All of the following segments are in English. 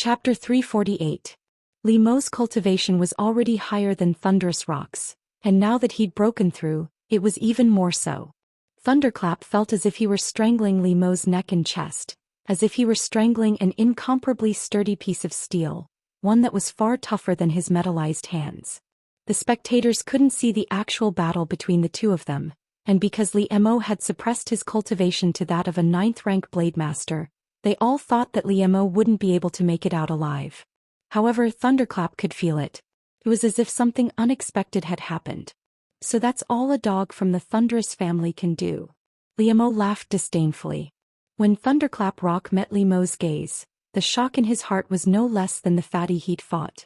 Chapter 348. Li Mo's cultivation was already higher than Thunderous Rock's, and now that he'd broken through, it was even more so. Thunderclap felt as if he were strangling Li Mo's neck and chest, as if he were strangling an incomparably sturdy piece of steel, one that was far tougher than his metallized hands. The spectators couldn't see the actual battle between the two of them, and because Li Mo had suppressed his cultivation to that of a 9th-rank blade master, they all thought that Li Mo wouldn't be able to make it out alive. However, Thunderclap could feel it. It was as if something unexpected had happened. So that's all a dog from the Thunderous family can do. Li Mo laughed disdainfully. When Thunderclap Rock met Li Mo's gaze, the shock in his heart was no less than the fatty he'd fought.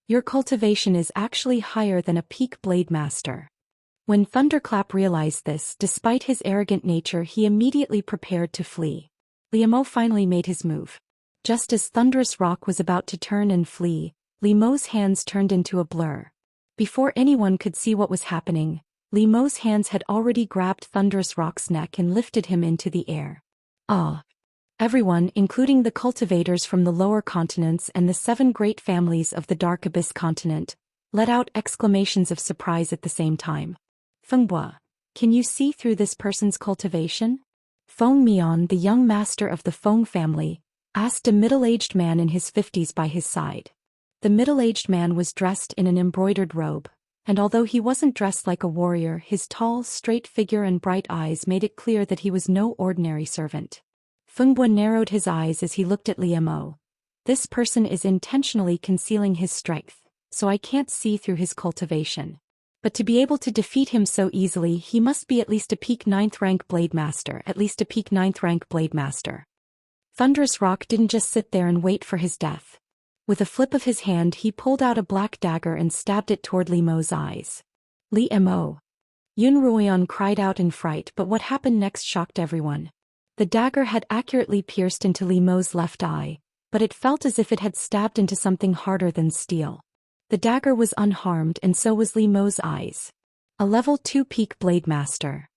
Your cultivation is actually higher than a peak blade master. When Thunderclap realized this, despite his arrogant nature, he immediately prepared to flee. Li Mo finally made his move. Just as Thunderous Rock was about to turn and flee, Li Mo's hands turned into a blur. Before anyone could see what was happening, Li Mo's hands had already grabbed Thunderous Rock's neck and lifted him into the air. Ah! Everyone, including the cultivators from the lower continents and the 7 great families of the Dark Abyss continent, let out exclamations of surprise at the same time. Fengbua, can you see through this person's cultivation? Feng Mian, the young master of the Feng family, asked a middle-aged man in his 50s by his side. The middle-aged man was dressed in an embroidered robe, and although he wasn't dressed like a warrior, his tall, straight figure and bright eyes made it clear that he was no ordinary servant. Fengbua narrowed his eyes as he looked at Li Mo. This person is intentionally concealing his strength, so I can't see through his cultivation. But to be able to defeat him so easily, he must be at least a peak 9th-rank blade master, Thunderous Rock didn't just sit there and wait for his death. With a flip of his hand, he pulled out a black dagger and stabbed it toward Li Mo's eyes. Li Mo! Yun Ruoyan cried out in fright, but what happened next shocked everyone. The dagger had accurately pierced into Li Mo's left eye, but it felt as if it had stabbed into something harder than steel. The dagger was unharmed, and so was Li Mo's eyes. A level 2 peak blade master.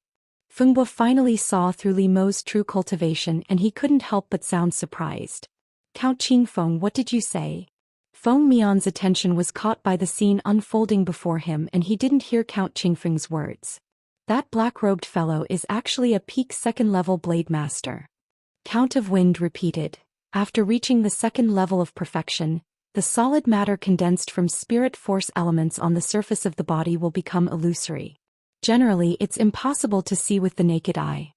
Fengbua finally saw through Li Mo's true cultivation, and he couldn't help but sound surprised. Count Qingfeng, what did you say? Feng Mian's attention was caught by the scene unfolding before him, and he didn't hear Count Qingfeng's words. That black-robed fellow is actually a peak 2nd-level blade master. Count of Wind repeated. After reaching the 2nd level of perfection, the solid matter condensed from spirit force elements on the surface of the body will become illusory. Generally, it's impossible to see with the naked eye.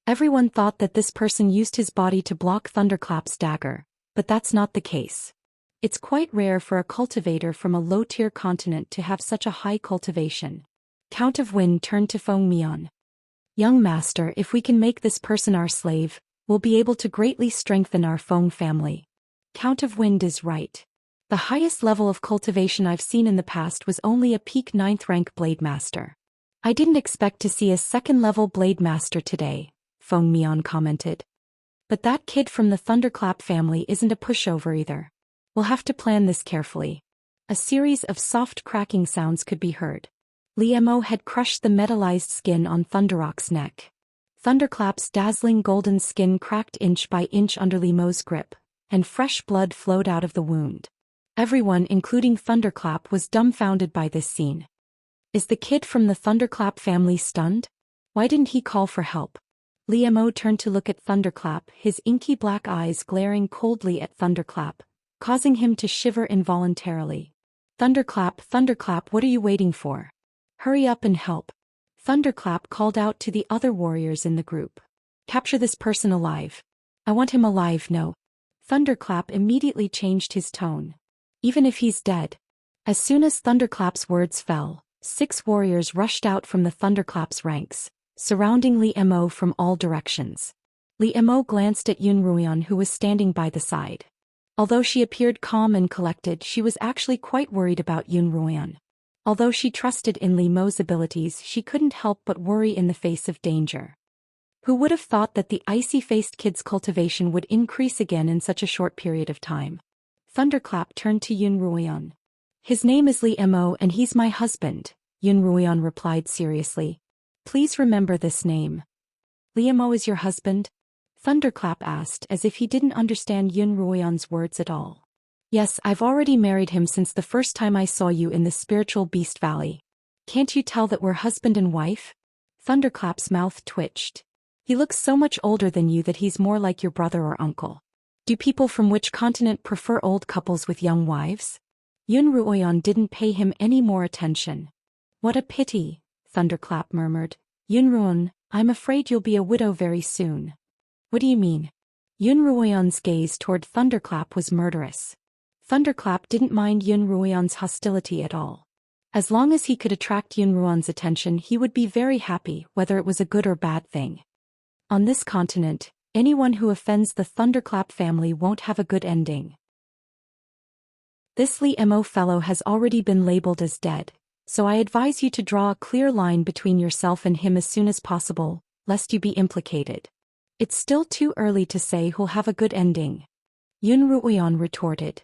Everyone thought that this person used his body to block Thunderclap's dagger, but that's not the case. It's quite rare for a cultivator from a low-tier continent to have such a high cultivation. Count of Wind turned to Feng Mian. Young master, if we can make this person our slave, we'll be able to greatly strengthen our Feng family. Count of Wind is right. The highest level of cultivation I've seen in the past was only a peak 9th-rank blade master. I didn't expect to see a 2nd-level blade master today, Feng Mian commented. But that kid from the Thunderclap family isn't a pushover either. We'll have to plan this carefully. A series of soft cracking sounds could be heard. Li Mo had crushed the metallized skin on Thunderrock's neck. Thunderclap's dazzling golden skin cracked inch by inch under Li Mo's grip, and fresh blood flowed out of the wound. Everyone, including Thunderclap, was dumbfounded by this scene. Is the kid from the Thunderclap family stunned? Why didn't he call for help? Li Mo turned to look at Thunderclap, his inky black eyes glaring coldly at Thunderclap, causing him to shiver involuntarily. Thunderclap, what are you waiting for? Hurry up and help. Thunderclap called out to the other warriors in the group. Capture this person alive. I want him alive, no. Thunderclap immediately changed his tone. Even if he's dead. As soon as Thunderclap's words fell, 6 warriors rushed out from the Thunderclap's ranks, surrounding Li Mo from all directions. Li Mo glanced at Yun Ruoyan, who was standing by the side. Although she appeared calm and collected, she was actually quite worried about Yun Ruoyan. Although she trusted in Li Mo's abilities, she couldn't help but worry in the face of danger. Who would have thought that the icy-faced kid's cultivation would increase again in such a short period of time? Thunderclap turned to Yun Ruoyan. His name is Li Mo and he's my husband, Yun Ruoyan replied seriously. Please remember this name. Li Mo is your husband? Thunderclap asked as if he didn't understand Yun Ruoyan's words at all. Yes, I've already married him since the first time I saw you in the spiritual beast valley. Can't you tell that we're husband and wife? Thunderclap's mouth twitched. He looks so much older than you that he's more like your brother or uncle. Do people from which continent prefer old couples with young wives? Yun Ruoyan didn't pay him any more attention. What a pity, Thunderclap murmured. Yun Ruoyan, I'm afraid you'll be a widow very soon. What do you mean? Yun Ruoyan's gaze toward Thunderclap was murderous. Thunderclap didn't mind Yun Ruoyan's hostility at all. As long as he could attract Yun Ruoyan's attention, he would be very happy, whether it was a good or bad thing. On this continent, anyone who offends the Thunderclap family won't have a good ending. This Li Mo fellow has already been labeled as dead, so I advise you to draw a clear line between yourself and him as soon as possible, lest you be implicated. It's still too early to say who'll have a good ending. Yun Ruoyan retorted.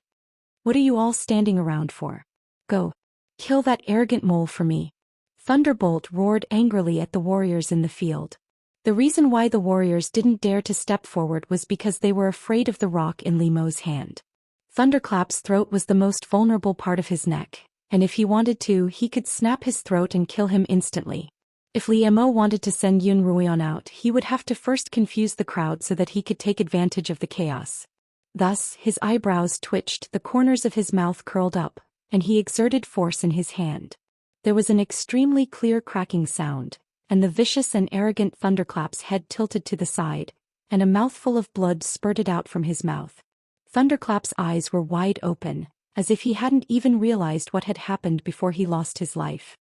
What are you all standing around for? Go. Kill that arrogant mole for me. Thunderbolt roared angrily at the warriors in the field. The reason why the warriors didn't dare to step forward was because they were afraid of the rock in Li Mo's hand. Thunderclap's throat was the most vulnerable part of his neck, and if he wanted to, he could snap his throat and kill him instantly. If Li Mo wanted to send Yun Ruoyan out, he would have to first confuse the crowd so that he could take advantage of the chaos. Thus, his eyebrows twitched, the corners of his mouth curled up, and he exerted force in his hand. There was an extremely clear cracking sound, and the vicious and arrogant Thunderclap's head tilted to the side, and a mouthful of blood spurted out from his mouth. Thunderclap's eyes were wide open, as if he hadn't even realized what had happened before he lost his life.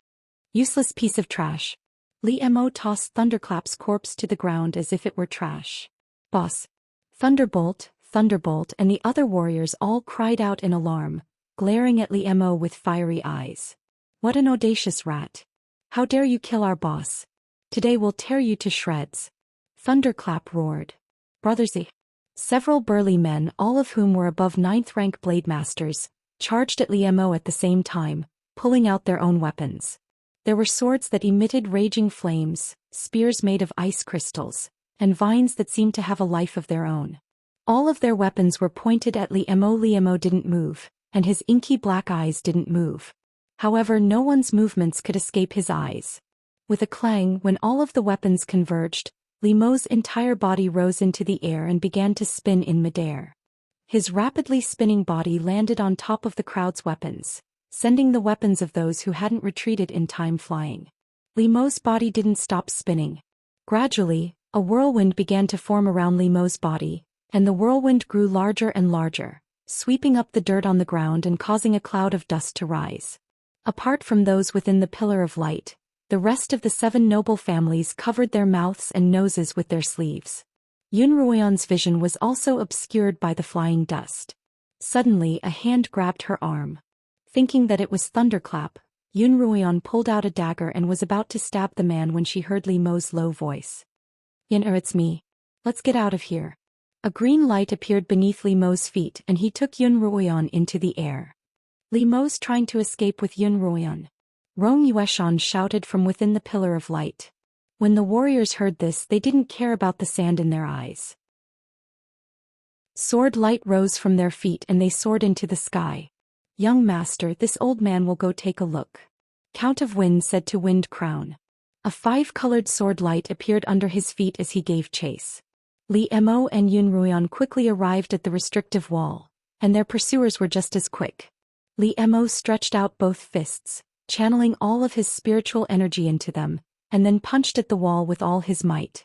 Useless piece of trash. Li Mo tossed Thunderclap's corpse to the ground as if it were trash. Boss. Thunderbolt, Thunderbolt, and the other warriors all cried out in alarm, glaring at Li Mo with fiery eyes. What an audacious rat. How dare you kill our boss? Today we'll tear you to shreds. Thunderclap roared. Brothersy. Several burly men, all of whom were above 9th rank blade masters, charged at Li Mo at the same time, pulling out their own weapons. There were swords that emitted raging flames, spears made of ice crystals, and vines that seemed to have a life of their own. All of their weapons were pointed at Li Mo. Li Mo didn't move, and his inky black eyes didn't move. However, no one's movements could escape his eyes. With a clang, when all of the weapons converged, Li Mo's entire body rose into the air and began to spin in midair. His rapidly spinning body landed on top of the crowd's weapons, sending the weapons of those who hadn't retreated in time flying. Li Mo's body didn't stop spinning. Gradually, a whirlwind began to form around Li Mo's body, and the whirlwind grew larger and larger, sweeping up the dirt on the ground and causing a cloud of dust to rise. Apart from those within the pillar of light, the rest of the 7 noble families covered their mouths and noses with their sleeves. Yun Ruoyan's vision was also obscured by the flying dust. Suddenly, a hand grabbed her arm. Thinking that it was Thunderclap, Yun Ruoyan pulled out a dagger and was about to stab the man when she heard Li Mo's low voice. It's me. Let's get out of here. A green light appeared beneath Li Mo's feet and he took Yun Ruoyan into the air. Li Mo's trying to escape with Yun Ruoyan. Rong Yueshan shouted from within the pillar of light. When the warriors heard this, they didn't care about the sand in their eyes. Sword light rose from their feet and they soared into the sky. Young master, this old man will go take a look. Count of Wind said to Wind Crown. A 5-colored sword light appeared under his feet as he gave chase. Li Mo and Yun Ruoyan quickly arrived at the restrictive wall, and their pursuers were just as quick. Li Mo stretched out both fists, channeling all of his spiritual energy into them, and then punched at the wall with all his might.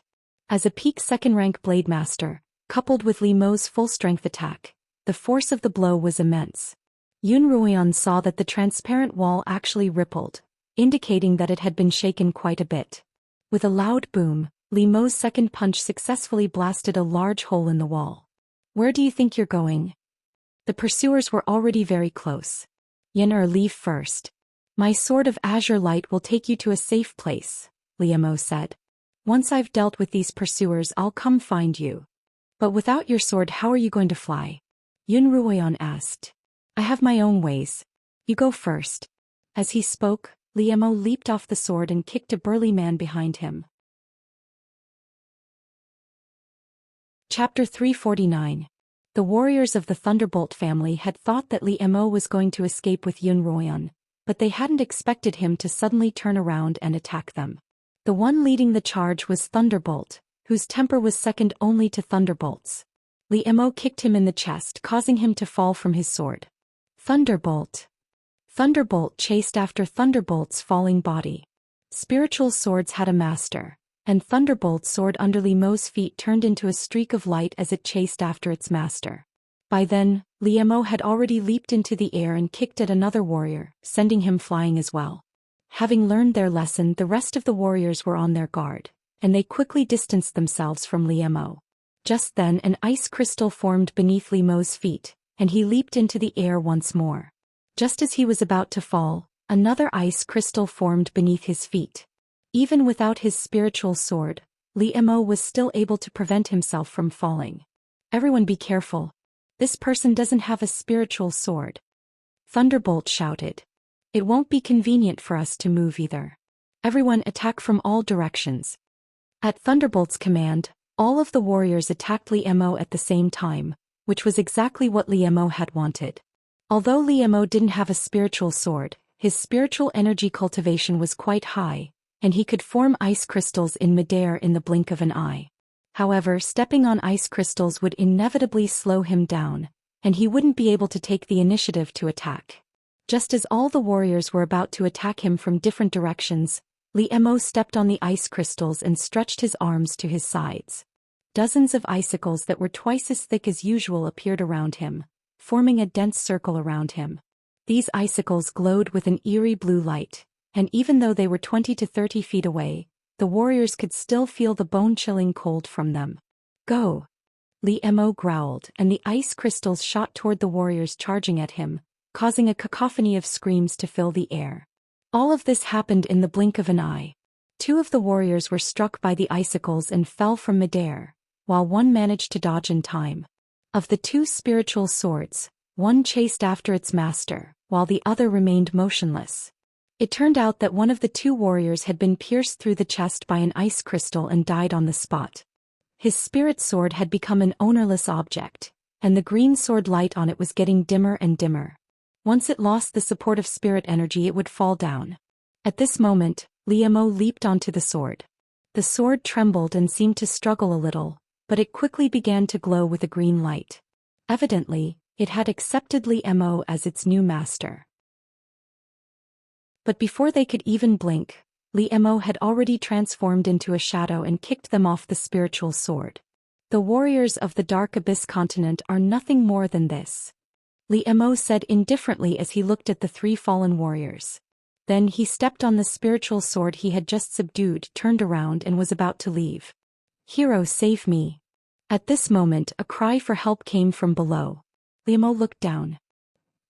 As a peak 2nd-rank blade master, coupled with Li Mo's full-strength attack, the force of the blow was immense. Yun Ruoyan saw that the transparent wall actually rippled, indicating that it had been shaken quite a bit. With a loud boom, Li Mo's second punch successfully blasted a large hole in the wall. Where do you think you're going? The pursuers were already very close. Leave first. My sword of azure light will take you to a safe place, Li Mo said. Once I've dealt with these pursuers, I'll come find you. But without your sword, how are you going to fly? Yun Ruoyan asked. I have my own ways. You go first. As he spoke, Li Mo leaped off the sword and kicked a burly man behind him. Chapter 349. The warriors of the Thunderbolt family had thought that Li Mo was going to escape with Yun Ruoyun, but they hadn't expected him to suddenly turn around and attack them. The one leading the charge was Thunderbolt, whose temper was second only to Thunderbolt's. Li Mo kicked him in the chest, causing him to fall from his sword. Thunderbolt. Thunderbolt chased after Thunderbolt's falling body. Spiritual swords had a master, and Thunderbolt's sword under Li Mo's feet turned into a streak of light as it chased after its master. By then, Li Mo had already leaped into the air and kicked at another warrior, sending him flying as well. Having learned their lesson, the rest of the warriors were on their guard, and they quickly distanced themselves from Li Mo. Just then an ice crystal formed beneath Li Mo's feet, and he leaped into the air once more. Just as he was about to fall, another ice crystal formed beneath his feet. Even without his spiritual sword, Li Mo was still able to prevent himself from falling. Everyone be careful. This person doesn't have a spiritual sword. Thunderbolt shouted. It won't be convenient for us to move either. Everyone attack from all directions. At Thunderbolt's command, all of the warriors attacked Li Mo at the same time, which was exactly what Li Mo had wanted. Although Li Mo didn't have a spiritual sword, his spiritual energy cultivation was quite high, and he could form ice crystals in midair in the blink of an eye. However, stepping on ice crystals would inevitably slow him down, and he wouldn't be able to take the initiative to attack. Just as all the warriors were about to attack him from different directions, Li Mo stepped on the ice crystals and stretched his arms to his sides. Dozens of icicles that were twice as thick as usual appeared around him, forming a dense circle around him. These icicles glowed with an eerie blue light, and even though they were 20 to 30 feet away, the warriors could still feel the bone-chilling cold from them. Go! Li Mo growled, and the ice crystals shot toward the warriors charging at him, causing a cacophony of screams to fill the air. All of this happened in the blink of an eye. 2 of the warriors were struck by the icicles and fell from midair, while one managed to dodge in time. Of the 2 spiritual swords, one chased after its master, while the other remained motionless. It turned out that one of the 2 warriors had been pierced through the chest by an ice crystal and died on the spot. His spirit sword had become an ownerless object, and the green sword light on it was getting dimmer and dimmer. Once it lost the support of spirit energy, it would fall down. At this moment, Li Mo leaped onto the sword. The sword trembled and seemed to struggle a little, but it quickly began to glow with a green light. Evidently, it had accepted Li Mo as its new master. But before they could even blink, Li Mo had already transformed into a shadow and kicked them off the spiritual sword. The warriors of the Dark Abyss continent are nothing more than this, Li Mo said indifferently as he looked at the 3 fallen warriors. Then he stepped on the spiritual sword he had just subdued, turned around and was about to leave. Hero, save me. At this moment a cry for help came from below. Li Mo looked down.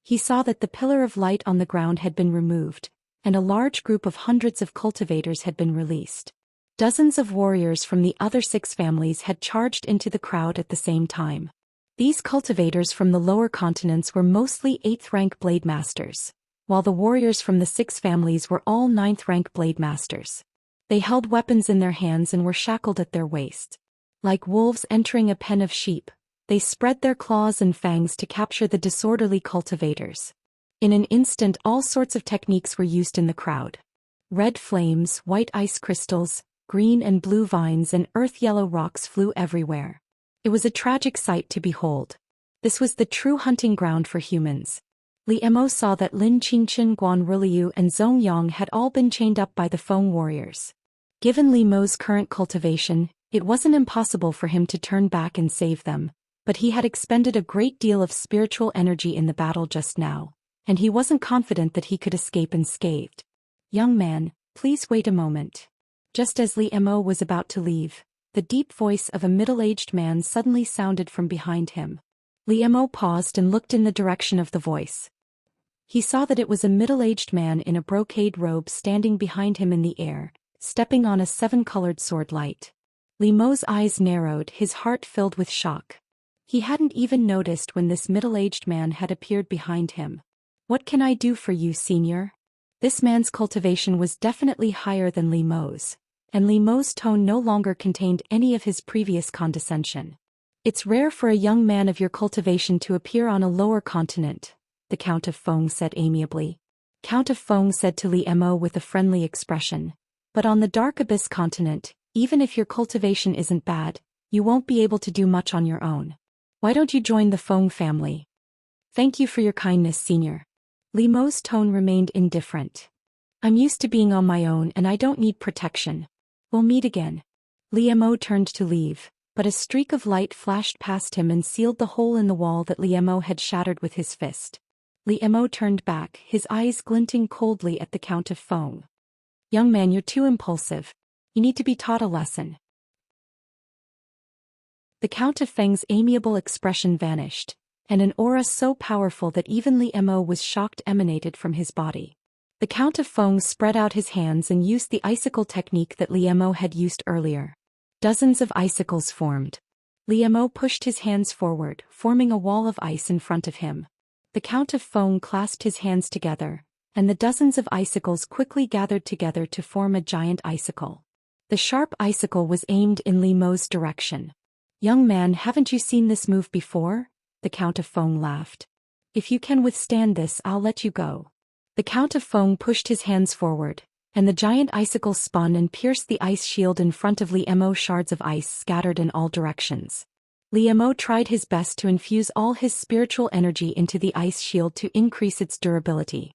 He saw that the pillar of light on the ground had been removed, and a large group of hundreds of cultivators had been released. Dozens of warriors from the other 6 families had charged into the crowd at the same time. These cultivators from the lower continents were mostly 8th rank blade masters, while the warriors from the 6 families were all 9th rank blade masters. They held weapons in their hands and were shackled at their waists. Like wolves entering a pen of sheep, they spread their claws and fangs to capture the disorderly cultivators. In an instant all sorts of techniques were used in the crowd. Red flames, white ice crystals, green and blue vines and earth-yellow rocks flew everywhere. It was a tragic sight to behold. This was the true hunting ground for humans. Li Mo saw that Lin Qingchen, Guan Ruliu and Zhong Yang had all been chained up by the Feng warriors. Given Li Mo's current cultivation, it wasn't impossible for him to turn back and save them, but he had expended a great deal of spiritual energy in the battle just now, and he wasn't confident that he could escape unscathed. Young man, please wait a moment. Just as Li Mo was about to leave, the deep voice of a middle-aged man suddenly sounded from behind him. Li Mo paused and looked in the direction of the voice. He saw that it was a middle-aged man in a brocade robe standing behind him in the air, stepping on a 7-colored sword light. Li Mo's eyes narrowed, his heart filled with shock. He hadn't even noticed when this middle-aged man had appeared behind him. What can I do for you, senior? This man's cultivation was definitely higher than Li Mo's, and Li Mo's tone no longer contained any of his previous condescension. It's rare for a young man of your cultivation to appear on a lower continent, the Count of Feng said amiably. Count of Feng said to Li Mo with a friendly expression. But on the Dark Abyss continent, even if your cultivation isn't bad, you won't be able to do much on your own. Why don't you join the Feng family? Thank you for your kindness, senior. Li Mo's tone remained indifferent. I'm used to being on my own and I don't need protection. We'll meet again. Li Mo turned to leave, but a streak of light flashed past him and sealed the hole in the wall that Li Mo had shattered with his fist. Li Mo turned back, his eyes glinting coldly at the Count of Feng. Young man, you're too impulsive. You need to be taught a lesson. The Count of Feng's amiable expression vanished, and an aura so powerful that even Li Mo was shocked emanated from his body. The Count of Feng spread out his hands and used the icicle technique that Li Mo had used earlier. Dozens of icicles formed. Li Mo pushed his hands forward, forming a wall of ice in front of him. The Count of Feng clasped his hands together, and the dozens of icicles quickly gathered together to form a giant icicle. The sharp icicle was aimed in Li Mo's direction. Young man, haven't you seen this move before? The Count of Feng laughed. If you can withstand this, I'll let you go. The Count of Feng pushed his hands forward, and the giant icicle spun and pierced the ice shield in front of Li Mo. Shards of ice scattered in all directions. Li Mo tried his best to infuse all his spiritual energy into the ice shield to increase its durability.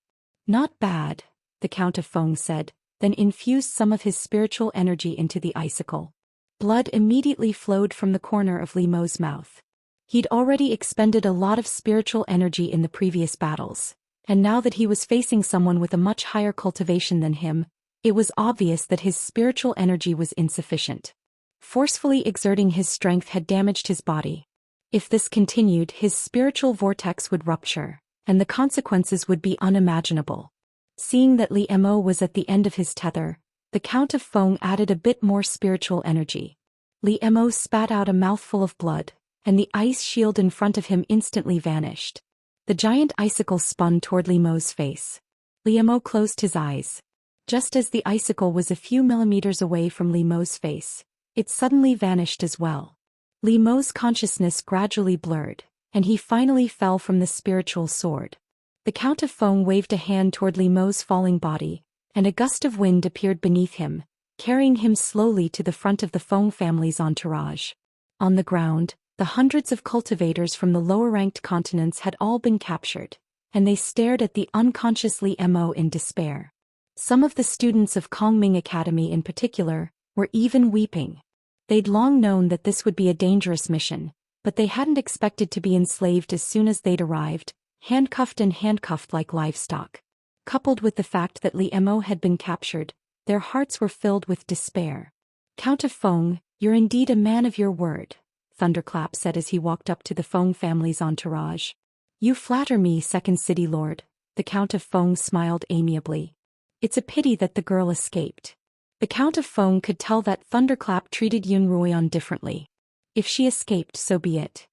Not bad, the Count of Feng said, then infused some of his spiritual energy into the icicle. Blood immediately flowed from the corner of Li Mo's mouth. He'd already expended a lot of spiritual energy in the previous battles, and now that he was facing someone with a much higher cultivation than him, it was obvious that his spiritual energy was insufficient. Forcefully exerting his strength had damaged his body. If this continued, his spiritual vortex would rupture, and the consequences would be unimaginable. Seeing that Li Mo was at the end of his tether, the Count of Feng added a bit more spiritual energy. Li Mo spat out a mouthful of blood, and the ice shield in front of him instantly vanished. The giant icicle spun toward Li Mo's face. Li Mo closed his eyes. Just as the icicle was a few millimeters away from Li Mo's face, it suddenly vanished as well. Li Mo's consciousness gradually blurred, and he finally fell from the spiritual sword. The Count of Feng waved a hand toward Li Mo's falling body, and a gust of wind appeared beneath him, carrying him slowly to the front of the Feng family's entourage. On the ground, the hundreds of cultivators from the lower-ranked continents had all been captured, and they stared at the unconscious Li Mo in despair. Some of the students of Kongming Academy in particular were even weeping. They'd long known that this would be a dangerous mission, but they hadn't expected to be enslaved as soon as they'd arrived, handcuffed like livestock. Coupled with the fact that Li Mo had been captured, their hearts were filled with despair. Count of Feng, you're indeed a man of your word, Thunderclap said as he walked up to the Feng family's entourage. You flatter me, Second City Lord, the Count of Feng smiled amiably. It's a pity that the girl escaped. The Count of Feng could tell that Thunderclap treated Yun Ruoyan differently. If she escaped, so be it.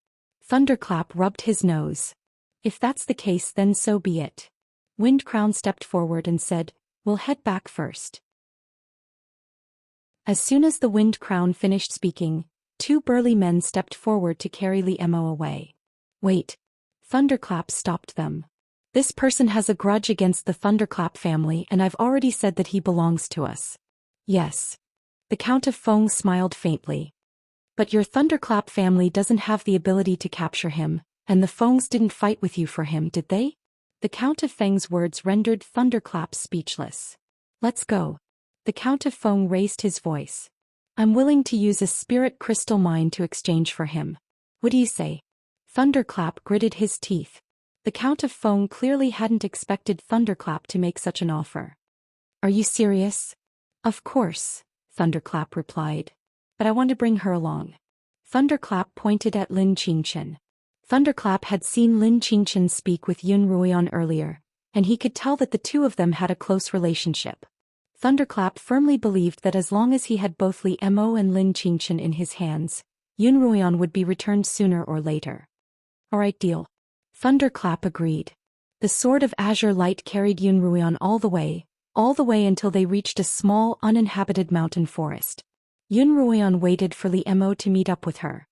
Thunderclap rubbed his nose. If that's the case, then so be it. Windcrown stepped forward and said, We'll head back first. As soon as the Windcrown finished speaking, two burly men stepped forward to carry Li Mo away. Wait. Thunderclap stopped them. This person has a grudge against the Thunderclap family, and I've already said that he belongs to us. Yes. The Count of Feng smiled faintly. But your Thunderclap family doesn't have the ability to capture him, and the Fengs didn't fight with you for him, did they? The Count of Feng's words rendered Thunderclap speechless. Let's go. The Count of Feng raised his voice. I'm willing to use a spirit crystal mine to exchange for him. What do you say? Thunderclap gritted his teeth. The Count of Feng clearly hadn't expected Thunderclap to make such an offer. Are you serious? Of course, Thunderclap replied. But I want to bring her along. Thunderclap pointed at Lin Qingchen. Thunderclap had seen Lin Qingchen speak with Yun Ruoyan earlier, and he could tell that the two of them had a close relationship. Thunderclap firmly believed that as long as he had both Li Mo and Lin Qingchen in his hands, Yun Ruoyan would be returned sooner or later. Alright, deal. Thunderclap agreed. The Sword of Azure Light carried Yun Ruoyan all the way until they reached a small uninhabited mountain forest. Yun Ruoyan waited for Li Mo to meet up with her.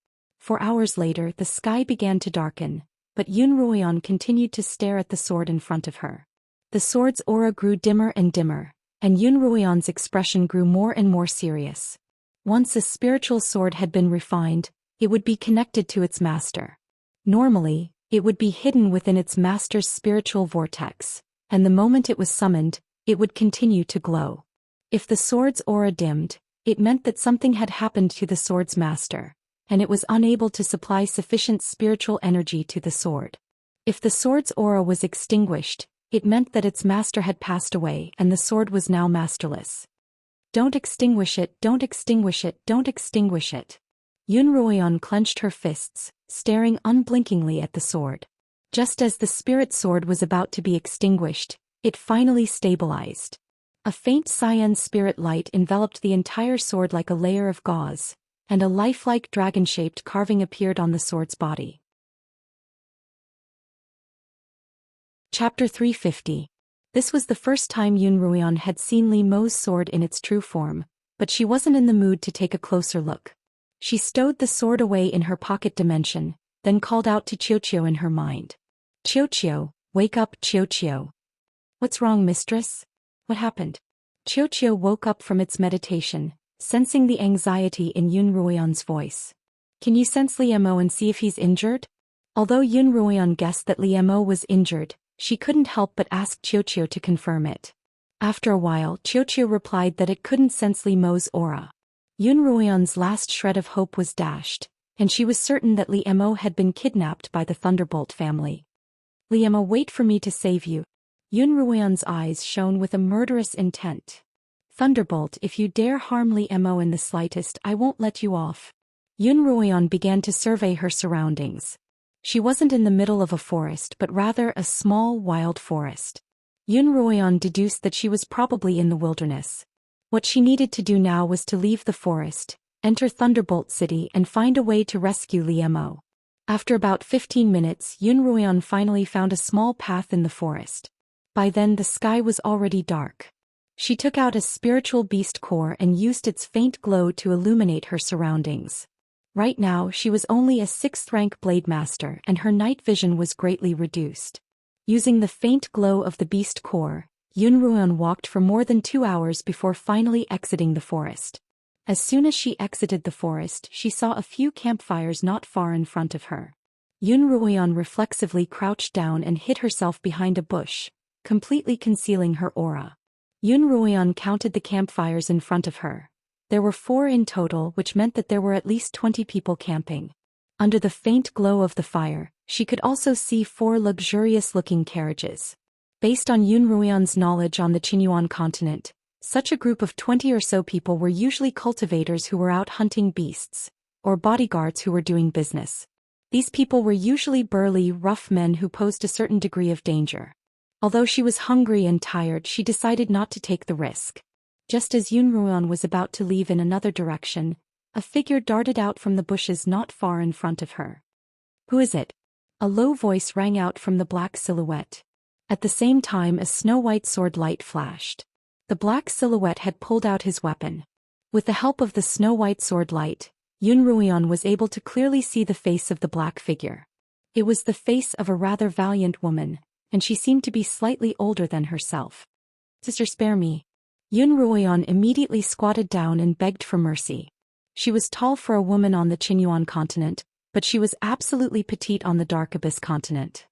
For hours later the sky began to darken, but Yun Ruoyan continued to stare at the sword in front of her. The sword's aura grew dimmer and dimmer, and Yun Ruoyan's expression grew more and more serious. Once a spiritual sword had been refined, it would be connected to its master. Normally, it would be hidden within its master's spiritual vortex, and the moment it was summoned, it would continue to glow. If the sword's aura dimmed, it meant that something had happened to the sword's master, and it was unable to supply sufficient spiritual energy to the sword. If the sword's aura was extinguished, it meant that its master had passed away and the sword was now masterless. Don't extinguish it, don't extinguish it, don't extinguish it. Yun Ruoyan clenched her fists, staring unblinkingly at the sword. Just as the spirit sword was about to be extinguished, it finally stabilized. A faint cyan spirit light enveloped the entire sword like a layer of gauze, and a lifelike dragon-shaped carving appeared on the sword's body. Chapter 350. This was the first time Yun Ruoyan had seen Li Mo's sword in its true form, but she wasn't in the mood to take a closer look. She stowed the sword away in her pocket dimension, then called out to Qiuqiu in her mind. Qiuqiu, wake up, Qiuqiu. What's wrong, mistress? What happened? Qiuqiu woke up from its meditation, sensing the anxiety in Yun Ruoyan's voice. Can you sense Li Mo and see if he's injured? Although Yun Ruoyan guessed that Li Mo was injured, she couldn't help but ask Qiuqiu to confirm it. After a while, Qiuqiu replied that it couldn't sense Li Mo's aura. Yun Ruoyan's last shred of hope was dashed, and she was certain that Li Mo had been kidnapped by the Thunderbolt family. Li Mo, wait for me to save you. Yun Ruoyan's eyes shone with a murderous intent. Thunderbolt, if you dare harm Li Mo in the slightest, I won't let you off. Yun Ruoyan began to survey her surroundings. She wasn't in the middle of a forest but rather a small wild forest. Yun Ruoyan deduced that she was probably in the wilderness. What she needed to do now was to leave the forest, enter Thunderbolt City and find a way to rescue Li Mo. After about 15 minutes, Yun Ruoyan finally found a small path in the forest. By then the sky was already dark. She took out a spiritual beast core and used its faint glow to illuminate her surroundings. Right now she was only a 6th rank blade master and her night vision was greatly reduced. Using the faint glow of the beast core, Yun Ruoyan walked for more than 2 hours before finally exiting the forest. As soon as she exited the forest, she saw a few campfires not far in front of her. Yun Ruoyan reflexively crouched down and hid herself behind a bush, completely concealing her aura. Yun Ruoyan counted the campfires in front of her. There were 4 in total, which meant that there were at least 20 people camping. Under the faint glow of the fire, she could also see 4 luxurious-looking carriages. Based on Yun Ruoyan's knowledge on the Qinyuan continent, such a group of 20 or so people were usually cultivators who were out hunting beasts, or bodyguards who were doing business. These people were usually burly, rough men who posed a certain degree of danger. Although she was hungry and tired, she decided not to take the risk. Just as Yun Ruoyan was about to leave in another direction, a figure darted out from the bushes not far in front of her. Who is it? A low voice rang out from the black silhouette. At the same time a snow-white sword light flashed. The black silhouette had pulled out his weapon. With the help of the snow-white sword light, Yun Ruoyan was able to clearly see the face of the black figure. It was the face of a rather valiant woman, and she seemed to be slightly older than herself. Sister, spare me. Yun Ruoyan immediately squatted down and begged for mercy. She was tall for a woman on the Qinyuan continent, but she was absolutely petite on the Dark Abyss continent.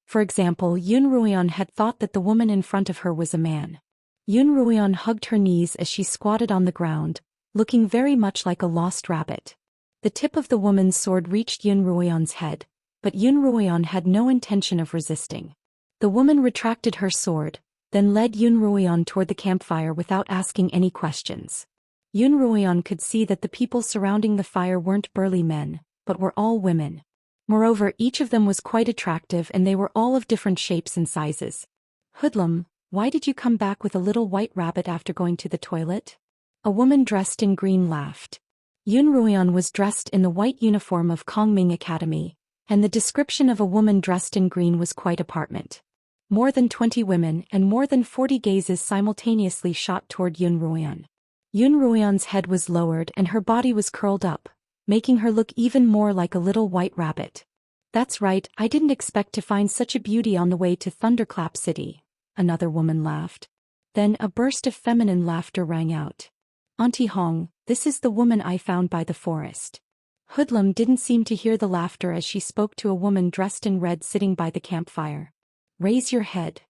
For example, Yun Ruoyan had thought that the woman in front of her was a man. Yun Ruoyan hugged her knees as she squatted on the ground, looking very much like a lost rabbit. The tip of the woman's sword reached Yun Ruoyan's head, but Yun Ruoyan had no intention of resisting. The woman retracted her sword, then led Yun Ruoyan toward the campfire without asking any questions. Yun Ruoyan could see that the people surrounding the fire weren't burly men, but were all women. Moreover, each of them was quite attractive and they were all of different shapes and sizes. Hoodlum, why did you come back with a little white rabbit after going to the toilet? A woman dressed in green laughed. Yun Ruoyan was dressed in the white uniform of Kongming Academy, and the description of a woman dressed in green was quite apartment. More than 20 women and more than 40 gazes simultaneously shot toward Yun Ruoyan. Yun Ruoyan's head was lowered and her body was curled up, making her look even more like a little white rabbit. That's right, I didn't expect to find such a beauty on the way to Thunderclap City, another woman laughed. Then a burst of feminine laughter rang out. Auntie Hong, this is the woman I found by the forest. Hoodlum didn't seem to hear the laughter as she spoke to a woman dressed in red sitting by the campfire. Raise your head.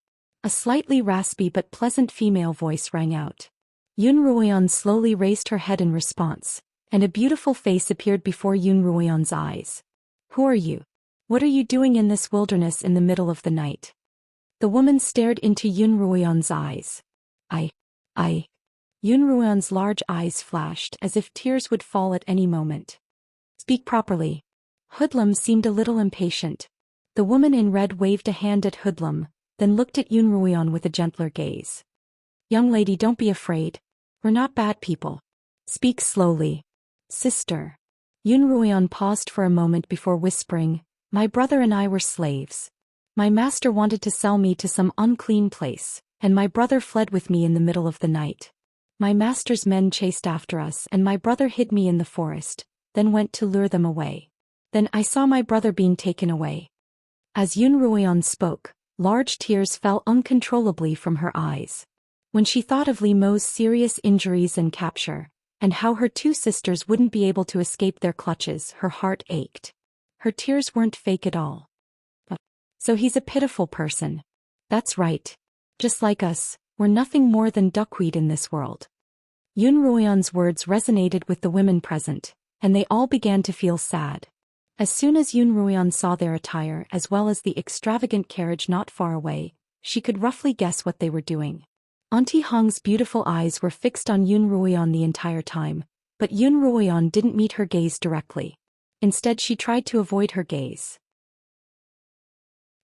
A slightly raspy but pleasant female voice rang out. Yun Ruoyan slowly raised her head in response, and a beautiful face appeared before Yun Ruoyan's eyes. Who are you? What are you doing in this wilderness in the middle of the night? The woman stared into Yun Ruoyan's eyes. Yun Ruoyan's large eyes flashed as if tears would fall at any moment. Speak properly. Hoodlum seemed a little impatient. The woman in red waved a hand at Hoodlum, then looked at Yun Ruoyan with a gentler gaze. Young lady, don't be afraid. We're not bad people. Speak slowly. Sister. Yun Ruoyan paused for a moment before whispering, my brother and I were slaves. My master wanted to sell me to some unclean place, and my brother fled with me in the middle of the night. My master's men chased after us and my brother hid me in the forest, then went to lure them away. Then I saw my brother being taken away. As Yun Ruoyan spoke, large tears fell uncontrollably from her eyes. When she thought of Li Mo's serious injuries and capture, and how her two sisters wouldn't be able to escape their clutches, her heart ached. Her tears weren't fake at all. So he's a pitiful person. That's right. Just like us, we're nothing more than duckweed in this world. Yun Ruoyan's words resonated with the women present, and they all began to feel sad. As soon as Yun Ruoyan saw their attire as well as the extravagant carriage not far away, she could roughly guess what they were doing. Auntie Hong's beautiful eyes were fixed on Yun Ruoyan the entire time, but Yun Ruoyan didn't meet her gaze directly. Instead she tried to avoid her gaze.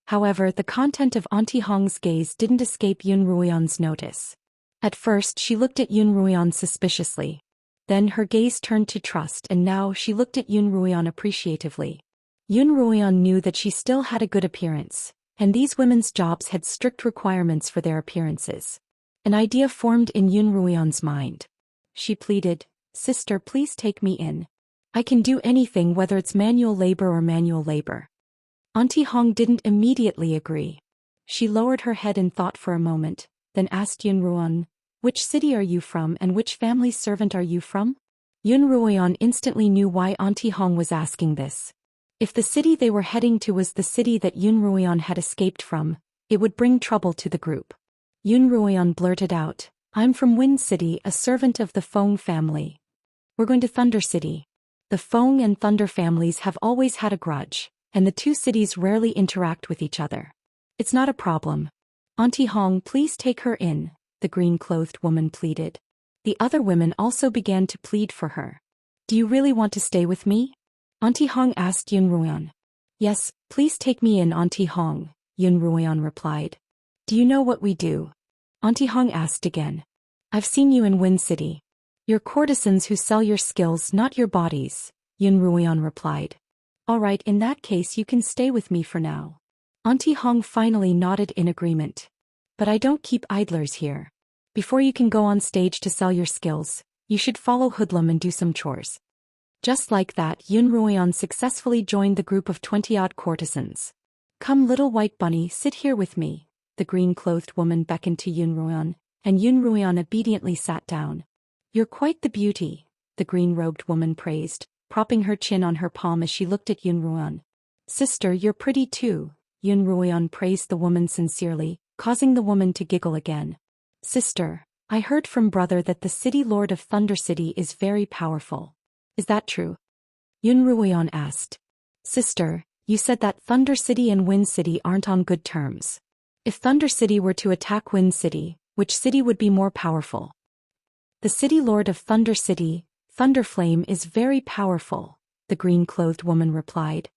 However, the content of Auntie Hong's gaze didn't escape Yun Ruoyan's notice. At first she looked at Yun Ruoyan suspiciously. Then her gaze turned to trust and now she looked at Yun Ruoyan appreciatively. Yun Ruoyan knew that she still had a good appearance, and these women's jobs had strict requirements for their appearances. An idea formed in Yun Ruoyan's mind. She pleaded, Sister, please take me in. I can do anything, whether it's manual labor or manual labor. Auntie Hong didn't immediately agree. She lowered her head in thought for a moment, then asked Yun Ruoyan, which city are you from and which family's servant are you from? Yun Ruoyan instantly knew why Auntie Hong was asking this. If the city they were heading to was the city that Yun Ruoyan had escaped from, it would bring trouble to the group. Yun Ruoyan blurted out, I'm from Wind City, a servant of the Feng family. We're going to Thunder City. The Feng and Thunder families have always had a grudge, and the two cities rarely interact with each other. It's not a problem. Auntie Hong, please take her in, the green-clothed woman pleaded. The other women also began to plead for her. Do you really want to stay with me? Auntie Hong asked Yun Ruoyan. Yes, please take me in, Auntie Hong, Yun Ruoyan replied. Do you know what we do? Auntie Hong asked again. I've seen you in Wind City. You're courtesans who sell your skills, not your bodies, Yun Ruoyan replied. All right, in that case you can stay with me for now. Auntie Hong finally nodded in agreement. But I don't keep idlers here. Before you can go on stage to sell your skills, you should follow Hoodlum and do some chores. Just like that, Yun Ruoyan successfully joined the group of 20-odd courtesans. Come, little white bunny, sit here with me, the green-clothed woman beckoned to Yun Ruoyan, and Yun Ruoyan obediently sat down. You're quite the beauty, the green-robed woman praised, propping her chin on her palm as she looked at Yun Ruoyan. Sister, you're pretty too, Yun Ruoyan praised the woman sincerely, causing the woman to giggle again. Sister, I heard from brother that the city lord of Thunder City is very powerful. Is that true? Yun Ruoyan asked. Sister, you said that Thunder City and Wind City aren't on good terms. If Thunder City were to attack Wind City, which city would be more powerful? The city lord of Thunder City, Thunderflame, is very powerful, the green-clothed woman replied.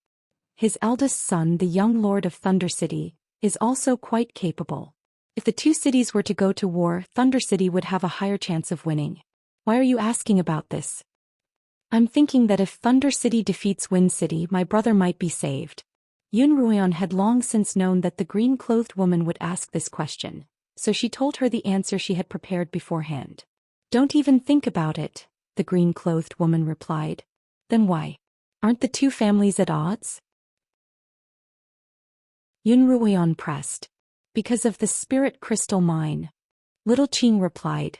His eldest son, the young lord of Thunder City, is also quite capable. If the two cities were to go to war, Thunder City would have a higher chance of winning. Why are you asking about this? I'm thinking that if Thunder City defeats Wind City, my brother might be saved. Yun Ruoyan had long since known that the green-clothed woman would ask this question, so she told her the answer she had prepared beforehand. Don't even think about it, the green-clothed woman replied. Then why? Aren't the two families at odds? Yun Ruoyan pressed. Because of the spirit crystal mine. Little Qing replied.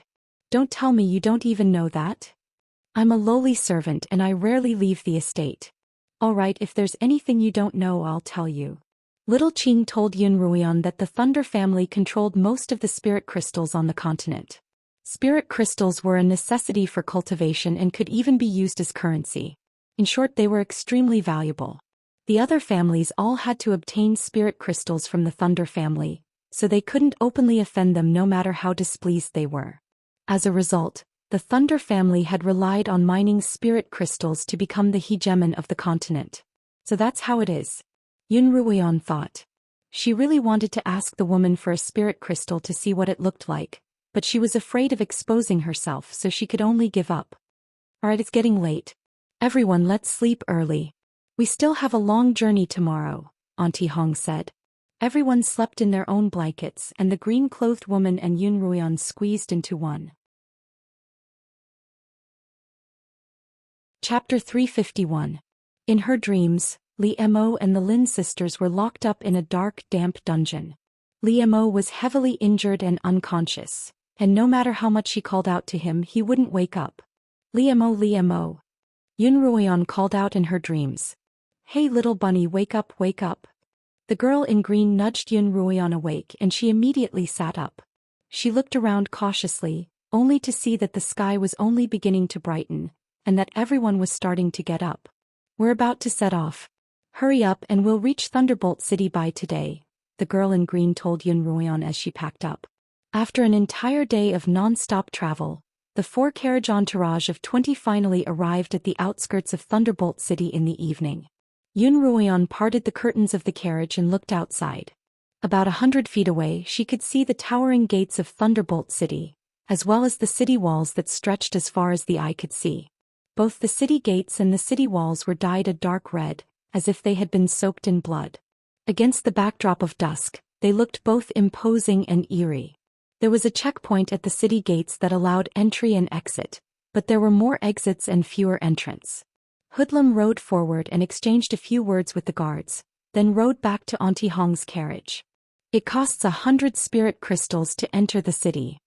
Don't tell me you don't even know that. I'm a lowly servant and I rarely leave the estate. All right, if there's anything you don't know, I'll tell you. Little Qing told Yun Ruoyan that the Thunder family controlled most of the spirit crystals on the continent. Spirit crystals were a necessity for cultivation and could even be used as currency. In short, they were extremely valuable. The other families all had to obtain spirit crystals from the Thunder family, so they couldn't openly offend them no matter how displeased they were. As a result, the Thunder family had relied on mining spirit crystals to become the hegemon of the continent. So that's how it is. Yun Ruoyan thought. She really wanted to ask the woman for a spirit crystal to see what it looked like, but she was afraid of exposing herself, so she could only give up. Alright, it's getting late. Everyone, let's sleep early. We still have a long journey tomorrow, Auntie Hong said. Everyone slept in their own blankets and the green-clothed woman and Yun Ruoyan squeezed into one. Chapter 351. In her dreams, Li Mo and the Lin sisters were locked up in a dark, damp dungeon. Li Mo was heavily injured and unconscious, and no matter how much she called out to him, he wouldn't wake up. Li Mo. Yun Ruoyan called out in her dreams. Hey little bunny, wake up, wake up. The girl in green nudged Yun Ruoyan awake and she immediately sat up. She looked around cautiously, only to see that the sky was only beginning to brighten, and that everyone was starting to get up. We're about to set off. Hurry up and we'll reach Thunderbolt City by today, the girl in green told Yun Ruoyan as she packed up. After an entire day of non-stop travel, the 4-carriage entourage of 20 finally arrived at the outskirts of Thunderbolt City in the evening. Yun Ruoyan parted the curtains of the carriage and looked outside. About 100 feet away, she could see the towering gates of Thunderbolt City, as well as the city walls that stretched as far as the eye could see. Both the city gates and the city walls were dyed a dark red, as if they had been soaked in blood. Against the backdrop of dusk, they looked both imposing and eerie. There was a checkpoint at the city gates that allowed entry and exit, but there were more exits and fewer entrants. Hoodlum rode forward and exchanged a few words with the guards, then rode back to Auntie Hong's carriage. It costs 100 spirit crystals to enter the city.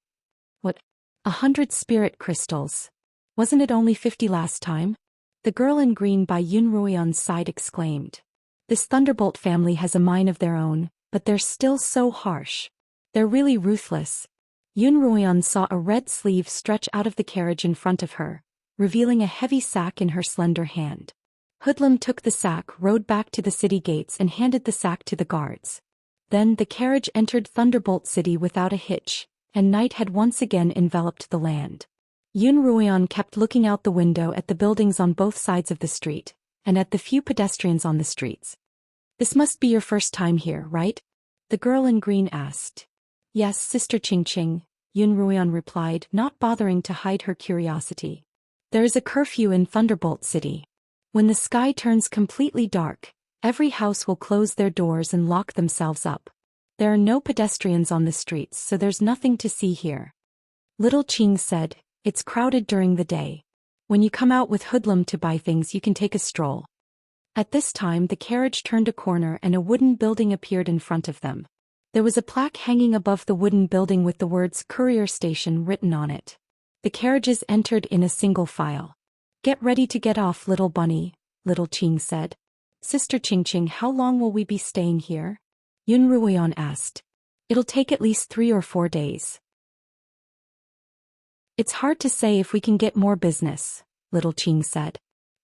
What? 100 spirit crystals? Wasn't it only 50 last time? The girl in green by Yun Ruoyan's side exclaimed. This Thunderbolt family has a mine of their own, but they're still so harsh. They're really ruthless. Yun Ruoyan saw a red sleeve stretch out of the carriage in front of her, revealing a heavy sack in her slender hand. Hoodlum took the sack, rode back to the city gates and handed the sack to the guards. Then the carriage entered Thunderbolt City without a hitch, and night had once again enveloped the land. Yun Ruoyan kept looking out the window at the buildings on both sides of the street, and at the few pedestrians on the streets. This must be your first time here, right? The girl in green asked. Yes, Sister Qingqing, Yun Ruoyan replied, not bothering to hide her curiosity. There is a curfew in Thunderbolt City. When the sky turns completely dark, every house will close their doors and lock themselves up. There are no pedestrians on the streets, so there's nothing to see here. Little Qing said, it's crowded during the day. When you come out with Hoodlum to buy things, you can take a stroll. At this time, the carriage turned a corner and a wooden building appeared in front of them. There was a plaque hanging above the wooden building with the words Courier Station written on it. The carriages entered in a single file. Get ready to get off, little bunny, Little Qing said. Sister Qingqing, how long will we be staying here? Yun Ruoyan asked. It'll take at least 3 or 4 days. It's hard to say if we can get more business, Little Qing said.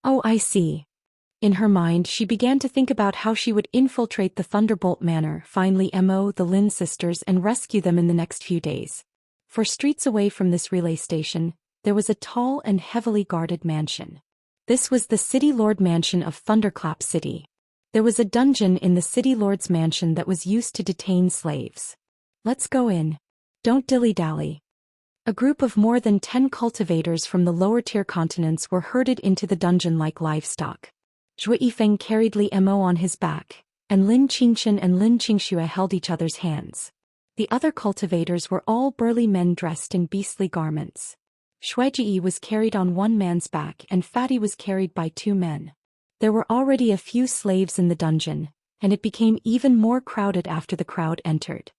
Oh, I see. In her mind, she began to think about how she would infiltrate the Thunderbolt Manor, find Li Mo, the Lin sisters, and rescue them in the next few days. 4 streets away from this relay station, there was a tall and heavily guarded mansion. This was the City Lord Mansion of Thunderclap City. There was a dungeon in the City Lord's mansion that was used to detain slaves. Let's go in. Don't dilly-dally. A group of more than 10 cultivators from the lower-tier continents were herded into the dungeon like livestock. Zhou Yifeng carried Li Mo on his back, and Lin Qingchen and Lin Qingxue held each other's hands. The other cultivators were all burly men dressed in beastly garments. Xueji was carried on one man's back and Fatty was carried by two men. There were already a few slaves in the dungeon, and it became even more crowded after the crowd entered.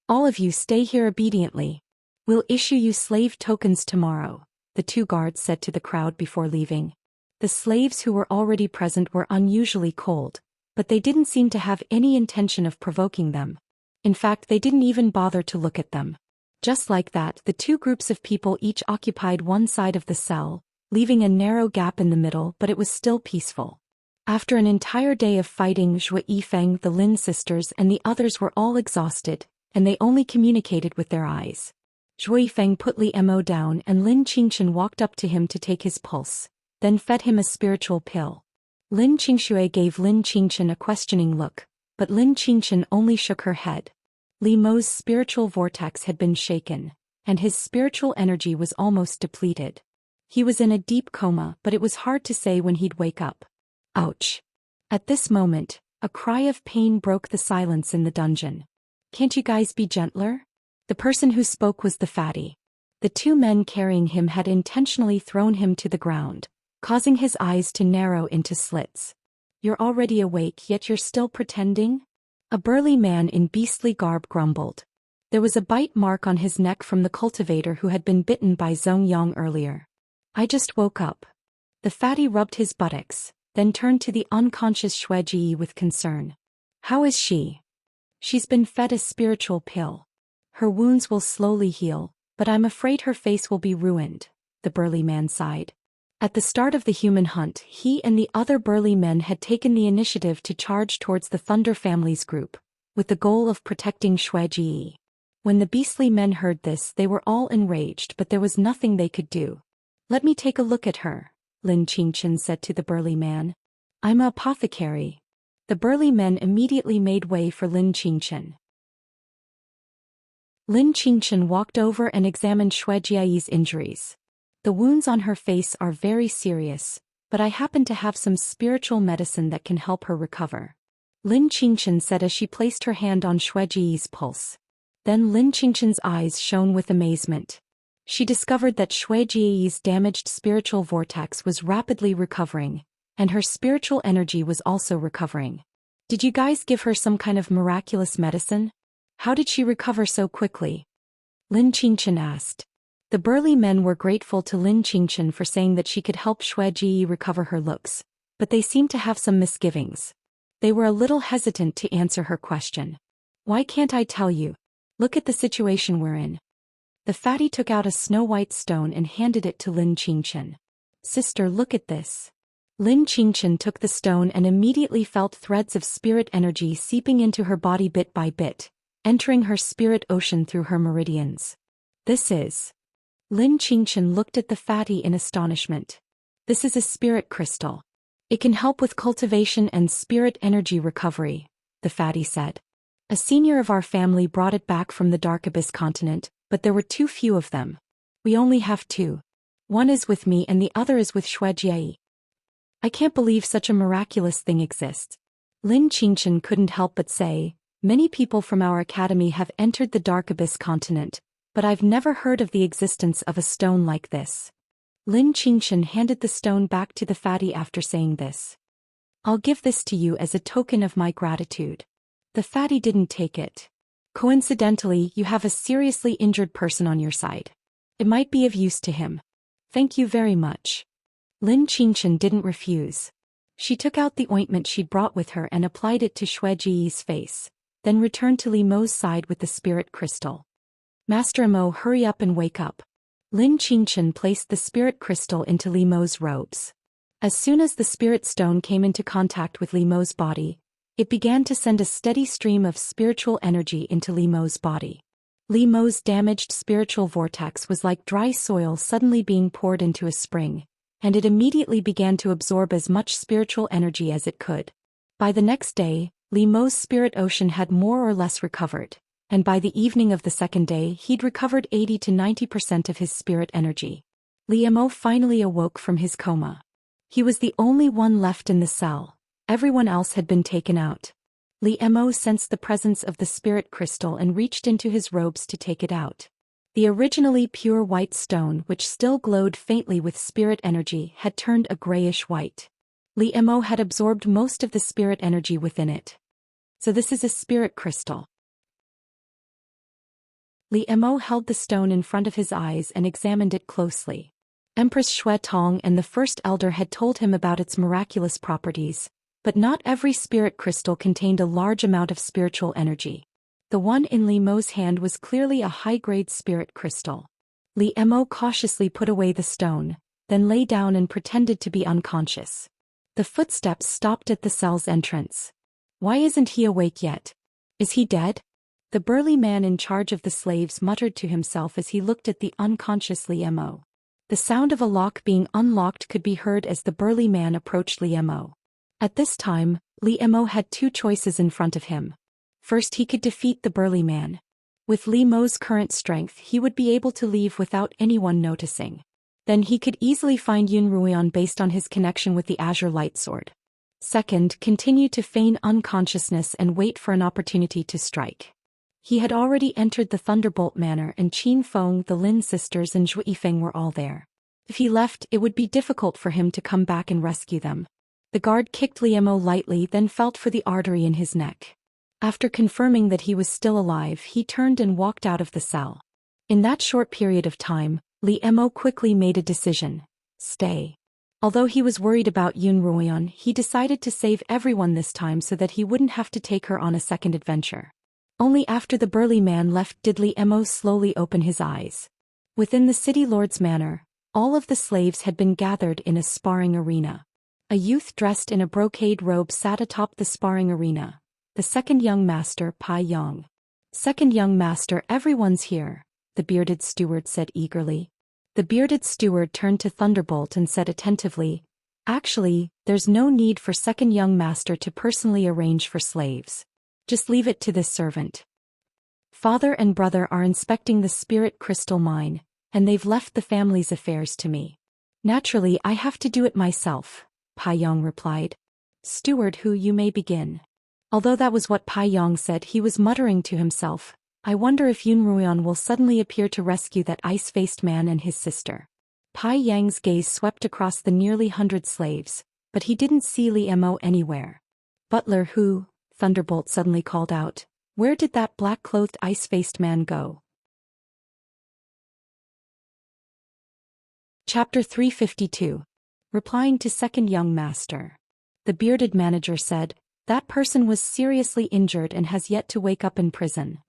All of you stay here obediently. We'll issue you slave tokens tomorrow, the two guards said to the crowd before leaving. The slaves who were already present were unusually cold, but they didn't seem to have any intention of provoking them. In fact, they didn't even bother to look at them. Just like that, the two groups of people each occupied one side of the cell, leaving a narrow gap in the middle, but it was still peaceful. After an entire day of fighting, Zhou Yifeng, the Lin sisters and the others were all exhausted, and they only communicated with their eyes. Zhou Yifeng put Li Mo down and Lin Qingchen walked up to him to take his pulse, then fed him a spiritual pill. Lin Qingxue gave Lin Qingchen a questioning look, but Lin Qingchen only shook her head. Li Mo's spiritual vortex had been shaken, and his spiritual energy was almost depleted. He was in a deep coma, but it was hard to say when he'd wake up. Ouch! At this moment, a cry of pain broke the silence in the dungeon. Can't you guys be gentler? The person who spoke was the fatty. The two men carrying him had intentionally thrown him to the ground, causing his eyes to narrow into slits. You're already awake, yet you're still pretending? A burly man in beastly garb grumbled. There was a bite mark on his neck from the cultivator who had been bitten by Zhong Yang earlier. I just woke up. The fatty rubbed his buttocks, then turned to the unconscious Xueji with concern. How is she? She's been fed a spiritual pill. Her wounds will slowly heal, but I'm afraid her face will be ruined, the burly man sighed. At the start of the human hunt, he and the other burly men had taken the initiative to charge towards the Thunder family's group, with the goal of protecting Xueji. When the beastly men heard this, they were all enraged, but there was nothing they could do. Let me take a look at her, Lin Qingchen said to the burly man. I'm an apothecary. The burly men immediately made way for Lin Qingchen. Lin Qingchen walked over and examined Xueji's injuries. The wounds on her face are very serious, but I happen to have some spiritual medicine that can help her recover. Lin Qingchen said as she placed her hand on Xueji's pulse. Then Lin Qingchen's eyes shone with amazement. She discovered that Xueji's damaged spiritual vortex was rapidly recovering, and her spiritual energy was also recovering. Did you guys give her some kind of miraculous medicine? How did she recover so quickly? Lin Qingchen asked. The burly men were grateful to Lin Qingchen for saying that she could help Xueji recover her looks, but they seemed to have some misgivings. They were a little hesitant to answer her question. Why can't I tell you? Look at the situation we're in. The fatty took out a snow-white stone and handed it to Lin Qingchen. Sister, look at this. Lin Qingchen took the stone and immediately felt threads of spirit energy seeping into her body bit by bit, entering her spirit ocean through her meridians. This is... Lin Qingchen looked at the fatty in astonishment. This is a spirit crystal. It can help with cultivation and spirit energy recovery, the fatty said. A senior of our family brought it back from the Dark Abyss continent, but there were too few of them. We only have two. One is with me and the other is with Xueji. I can't believe such a miraculous thing exists. Lin Qingchen couldn't help but say, many people from our academy have entered the Dark Abyss continent, but I've never heard of the existence of a stone like this. Lin Qingchen handed the stone back to the fatty after saying this. I'll give this to you as a token of my gratitude. The fatty didn't take it. Coincidentally, you have a seriously injured person on your side. It might be of use to him. Thank you very much. Lin Qingchen didn't refuse. She took out the ointment she'd brought with her and applied it to Xueji's face, then returned to Li Mo's side with the spirit crystal. Master Mo, hurry up and wake up. Lin Qingchen placed the spirit crystal into Li Mo's robes. As soon as the spirit stone came into contact with Li Mo's body, it began to send a steady stream of spiritual energy into Li Mo's body. Li Mo's damaged spiritual vortex was like dry soil suddenly being poured into a spring, and it immediately began to absorb as much spiritual energy as it could. By the next day, Li Mo's spirit ocean had more or less recovered, and by the evening of the second day he'd recovered 80 to 90% of his spirit energy. Li Mo finally awoke from his coma. He was the only one left in the cell. Everyone else had been taken out. Li Mo sensed the presence of the spirit crystal and reached into his robes to take it out. The originally pure white stone, which still glowed faintly with spirit energy, had turned a grayish white. Li Mo had absorbed most of the spirit energy within it. So this is a spirit crystal. Li Mo held the stone in front of his eyes and examined it closely. Empress Xue Tong and the First Elder had told him about its miraculous properties, but not every spirit crystal contained a large amount of spiritual energy. The one in Li Mo's hand was clearly a high-grade spirit crystal. Li Mo cautiously put away the stone, then lay down and pretended to be unconscious. The footsteps stopped at the cell's entrance. Why isn't he awake yet? Is he dead? The burly man in charge of the slaves muttered to himself as he looked at the unconscious Li Mo. The sound of a lock being unlocked could be heard as the burly man approached Li Mo. At this time, Li Mo had two choices in front of him. First, he could defeat the burly man. With Li Mo's current strength, he would be able to leave without anyone noticing. Then he could easily find Yun Ruian based on his connection with the Azure Light Sword. Second, continue to feign unconsciousness and wait for an opportunity to strike. He had already entered the Thunderbolt Manor and Qin Feng, the Lin sisters and Zhu Yifeng were all there. If he left, it would be difficult for him to come back and rescue them. The guard kicked Li Mo lightly, then felt for the artery in his neck. After confirming that he was still alive, he turned and walked out of the cell. In that short period of time, Li Mo quickly made a decision. Stay. Although he was worried about Yun Ruian, he decided to save everyone this time so that he wouldn't have to take her on a second adventure. Only after the burly man left did Li Mo slowly open his eyes. Within the city lord's manor, all of the slaves had been gathered in a sparring arena. A youth dressed in a brocade robe sat atop the sparring arena. The second young master, Pai Yong. Second young master, everyone's here, the bearded steward said eagerly. The bearded steward turned to Thunderbolt and said attentively, "Actually, there's no need for second young master to personally arrange for slaves. Just leave it to this servant. Father and brother are inspecting the spirit crystal mine, and they've left the family's affairs to me. Naturally, I have to do it myself," Pai Yong replied. "Steward, who you may begin." Although that was what Pai Yong said, he was muttering to himself, "I wonder if Yun Ruian will suddenly appear to rescue that ice-faced man and his sister." Pai Yang's gaze swept across the nearly 100 slaves, but he didn't see Li Mo anywhere. "Butler who?" Thunderbolt suddenly called out. "Where did that black-clothed ice-faced man go?" Chapter 352. Replying to second young master. The bearded manager said, "That person was seriously injured and has yet to wake up in prison."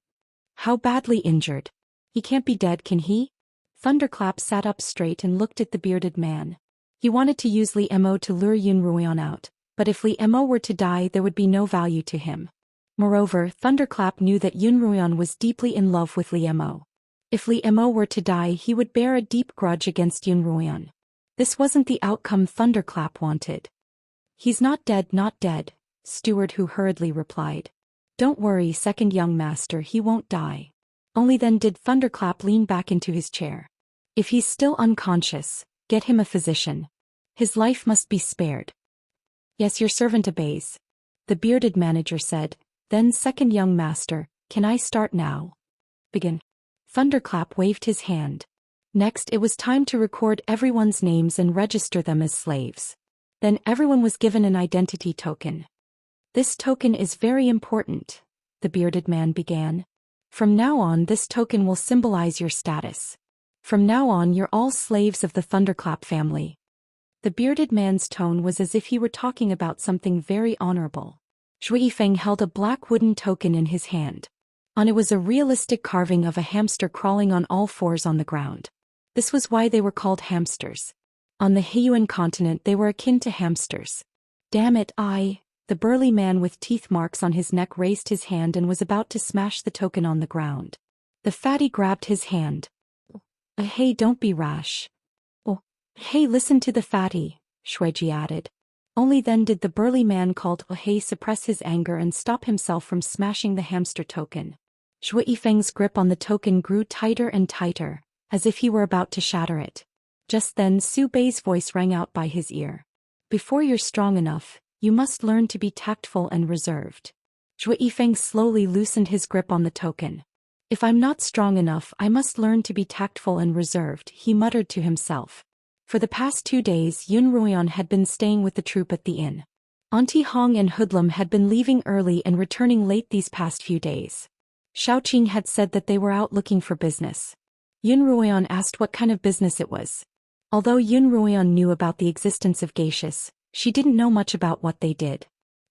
"How badly injured? He can't be dead, can he?" Thunderclap sat up straight and looked at the bearded man. He wanted to use Li Mo to lure Yun Ruian out, but if Li Mo were to die, there would be no value to him. Moreover, Thunderclap knew that Yun Ruian was deeply in love with Li Mo. If Li Mo were to die, he would bear a deep grudge against Yun Ruian. This wasn't the outcome Thunderclap wanted. "He's not dead, not dead," Steward who hurriedly replied. "Don't worry, second young master, he won't die." Only then did Thunderclap lean back into his chair. "If he's still unconscious, get him a physician. His life must be spared." "Yes, your servant obeys," the bearded manager said. Then second young master, "Can I start now?" "Begin." Thunderclap waved his hand. Next it was time to record everyone's names and register them as slaves. Then everyone was given an identity token. "This token is very important," the bearded man began. "From now on, this token will symbolize your status. From now on, you're all slaves of the Thunderclap family." The bearded man's tone was as if he were talking about something very honorable. Zhu Yifeng held a black wooden token in his hand. On it was a realistic carving of a hamster crawling on all fours on the ground. This was why they were called hamsters. On the Heyuan continent, they were akin to hamsters. "Damn it, the burly man with teeth marks on his neck raised his hand and was about to smash the token on the ground. The fatty grabbed his hand. Hey, don't be rash." "Oh, hey, listen to the fatty," Shuiji added. Only then did the burly man called Hey suppress his anger and stop himself from smashing the hamster token. Zhu Yifeng's grip on the token grew tighter and tighter, as if he were about to shatter it. Just then Su Bei's voice rang out by his ear. "Before you're strong enough, you must learn to be tactful and reserved." Zhu Yifeng slowly loosened his grip on the token. If I'm not strong enough, I must learn to be tactful and reserved, he muttered to himself. For the past 2 days Yun Ruoyan had been staying with the troop at the inn. Auntie Hong and Hoodlum had been leaving early and returning late these past few days. Xiaoqing had said that they were out looking for business. Yun Ruoyan asked what kind of business it was. Although Yun Ruoyan knew about the existence of geishas, she didn't know much about what they did.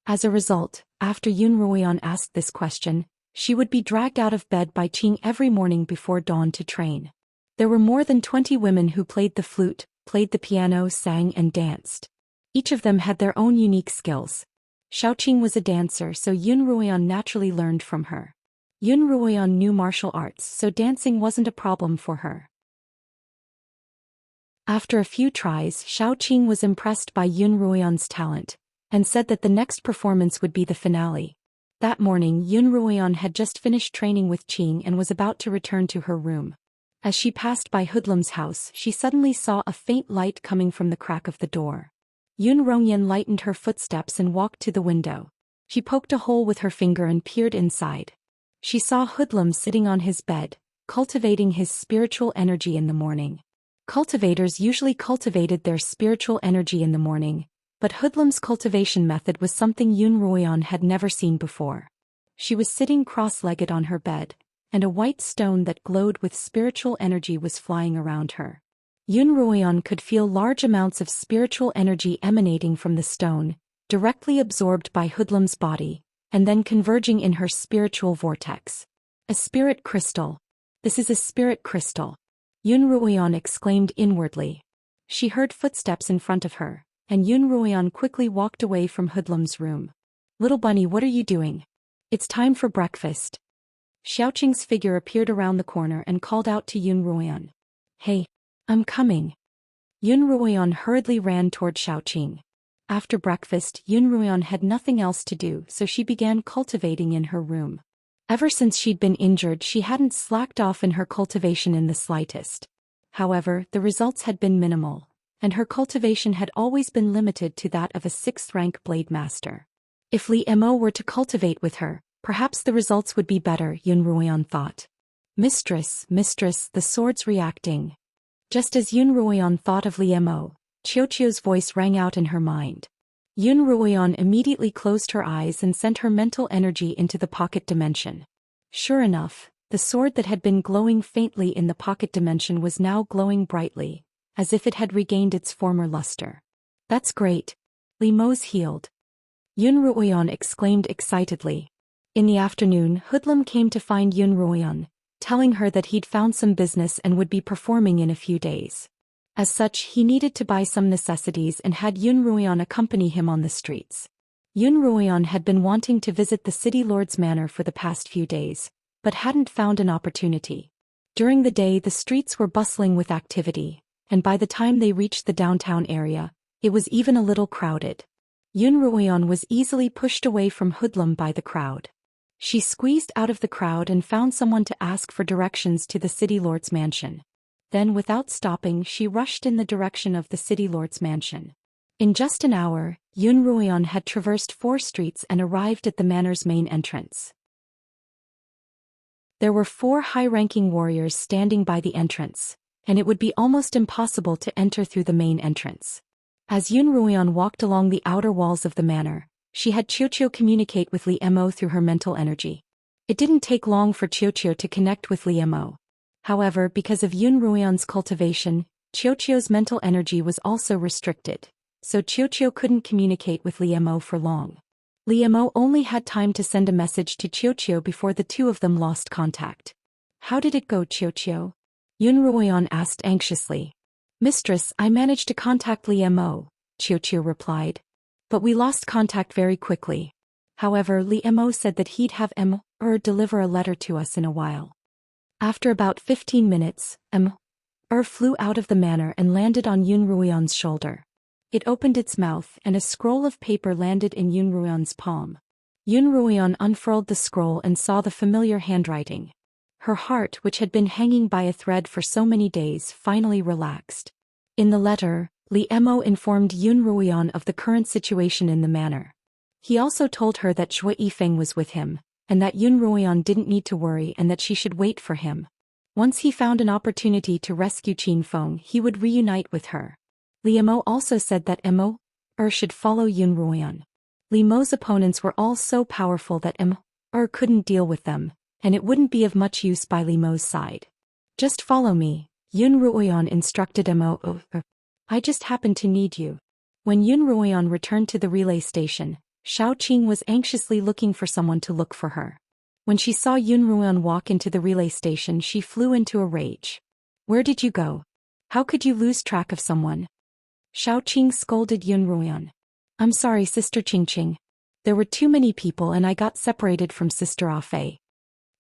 As a result, after Yun Ruoyan asked this question, she would be dragged out of bed by Qing every morning before dawn to train. There were more than 20 women who played the flute, played the piano, sang and danced. Each of them had their own unique skills. Xiaoqing was a dancer, so Yun Ruoyan naturally learned from her. Yun Ruoyan knew martial arts, so dancing wasn't a problem for her. After a few tries, Xiaoqing was impressed by Yun Ruoyan's talent, and said that the next performance would be the finale. That morning Yun Ruoyan had just finished training with Qing and was about to return to her room. As she passed by Hoodlum's house, she suddenly saw a faint light coming from the crack of the door. Yun Rongyan lightened her footsteps and walked to the window. She poked a hole with her finger and peered inside. She saw Hoodlum sitting on his bed, cultivating his spiritual energy in the morning. Cultivators usually cultivated their spiritual energy in the morning, but Hoodlum's cultivation method was something Yun Ruoyan had never seen before. She was sitting cross-legged on her bed, and a white stone that glowed with spiritual energy was flying around her. Yun Ruoyan could feel large amounts of spiritual energy emanating from the stone, directly absorbed by Hoodlum's body, and then converging in her spiritual vortex. A spirit crystal. This is a spirit crystal. Yun Ruoyan exclaimed inwardly. She heard footsteps in front of her, and Yun Ruoyan quickly walked away from Hoodlum's room. Little bunny, what are you doing? It's time for breakfast. Xiaoqing's figure appeared around the corner and called out to Yun Ruoyan. Hey, I'm coming. Yun Ruoyan hurriedly ran toward Xiaoqing. After breakfast, Yun Ruoyan had nothing else to do, so she began cultivating in her room. Ever since she'd been injured, she hadn't slacked off in her cultivation in the slightest. However, the results had been minimal, and her cultivation had always been limited to that of a 6th-rank blade master. If Li Mo were to cultivate with her, perhaps the results would be better, Yun Ruoyan thought. Mistress, the sword's reacting. Just as Yun Ruoyan thought of Li Mo, Qiuqiu's voice rang out in her mind. Yun Ruoyan immediately closed her eyes and sent her mental energy into the pocket dimension. Sure enough, the sword that had been glowing faintly in the pocket dimension was now glowing brightly, as if it had regained its former luster. That's great. Li Mo's healed. Yun Ruoyan exclaimed excitedly. In the afternoon, Hoodlum came to find Yun Ruoyan, telling her that he'd found some business and would be performing in a few days. As such, he needed to buy some necessities and had Yun Ruoyan accompany him on the streets. Yun Ruoyan had been wanting to visit the city lord's manor for the past few days, but hadn't found an opportunity. During the day the streets were bustling with activity, and by the time they reached the downtown area, it was even a little crowded. Yun Ruoyan was easily pushed away from Hoodlum by the crowd. She squeezed out of the crowd and found someone to ask for directions to the city lord's mansion. Then without stopping she rushed in the direction of the city lord's mansion. In just an hour, Yun Ruoyan had traversed 4 streets and arrived at the manor's main entrance. There were 4 high-ranking warriors standing by the entrance, and it would be almost impossible to enter through the main entrance. As Yun Ruoyan walked along the outer walls of the manor, she had Qiuqiu communicate with Li Mo through her mental energy. It didn't take long for Qiuqiu to connect with Li Mo. However, because of Yun Ruoyan's cultivation, Qiuqiu's mental energy was also restricted, so Qiuqiu couldn't communicate with Li Mo for long. Li Mo only had time to send a message to Qiuqiu before the two of them lost contact. How did it go, Qiuqiu? Yun Ruoyan asked anxiously. Mistress, I managed to contact Li Mo, Qiuqiu replied. But we lost contact very quickly. However, Li Mo said that he'd have deliver a letter to us in a while. After about 15 minutes, flew out of the manor and landed on Yun Ruoyan's shoulder. It opened its mouth and a scroll of paper landed in Yun Ruoyan's palm. Yun Ruoyan unfurled the scroll and saw the familiar handwriting. Her heart, which had been hanging by a thread for so many days, finally relaxed. In the letter, Li Mo informed Yun Ruoyan of the current situation in the manor. He also told her that Shui Yifeng was with him, and that Yun Ruoyan didn't need to worry and that she should wait for him. Once he found an opportunity to rescue Qin Feng, he would reunite with her. Li Mo also said that Mo should follow Yun Ruoyan. Li Mo's opponents were all so powerful that couldn't deal with them, and it wouldn't be of much use by Li Mo's side. Just follow me, Yun Ruoyan instructed Mo. I just happen to need you. When Yun Ruoyan returned to the relay station, Xiao Qing was anxiously looking for someone to look for her. When she saw Yun Ruoyan walk into the relay station, she flew into a rage. Where did you go? How could you lose track of someone? Xiao Qing scolded Yun Ruoyan. I'm sorry, Sister Qingqing. There were too many people and I got separated from Sister Afei.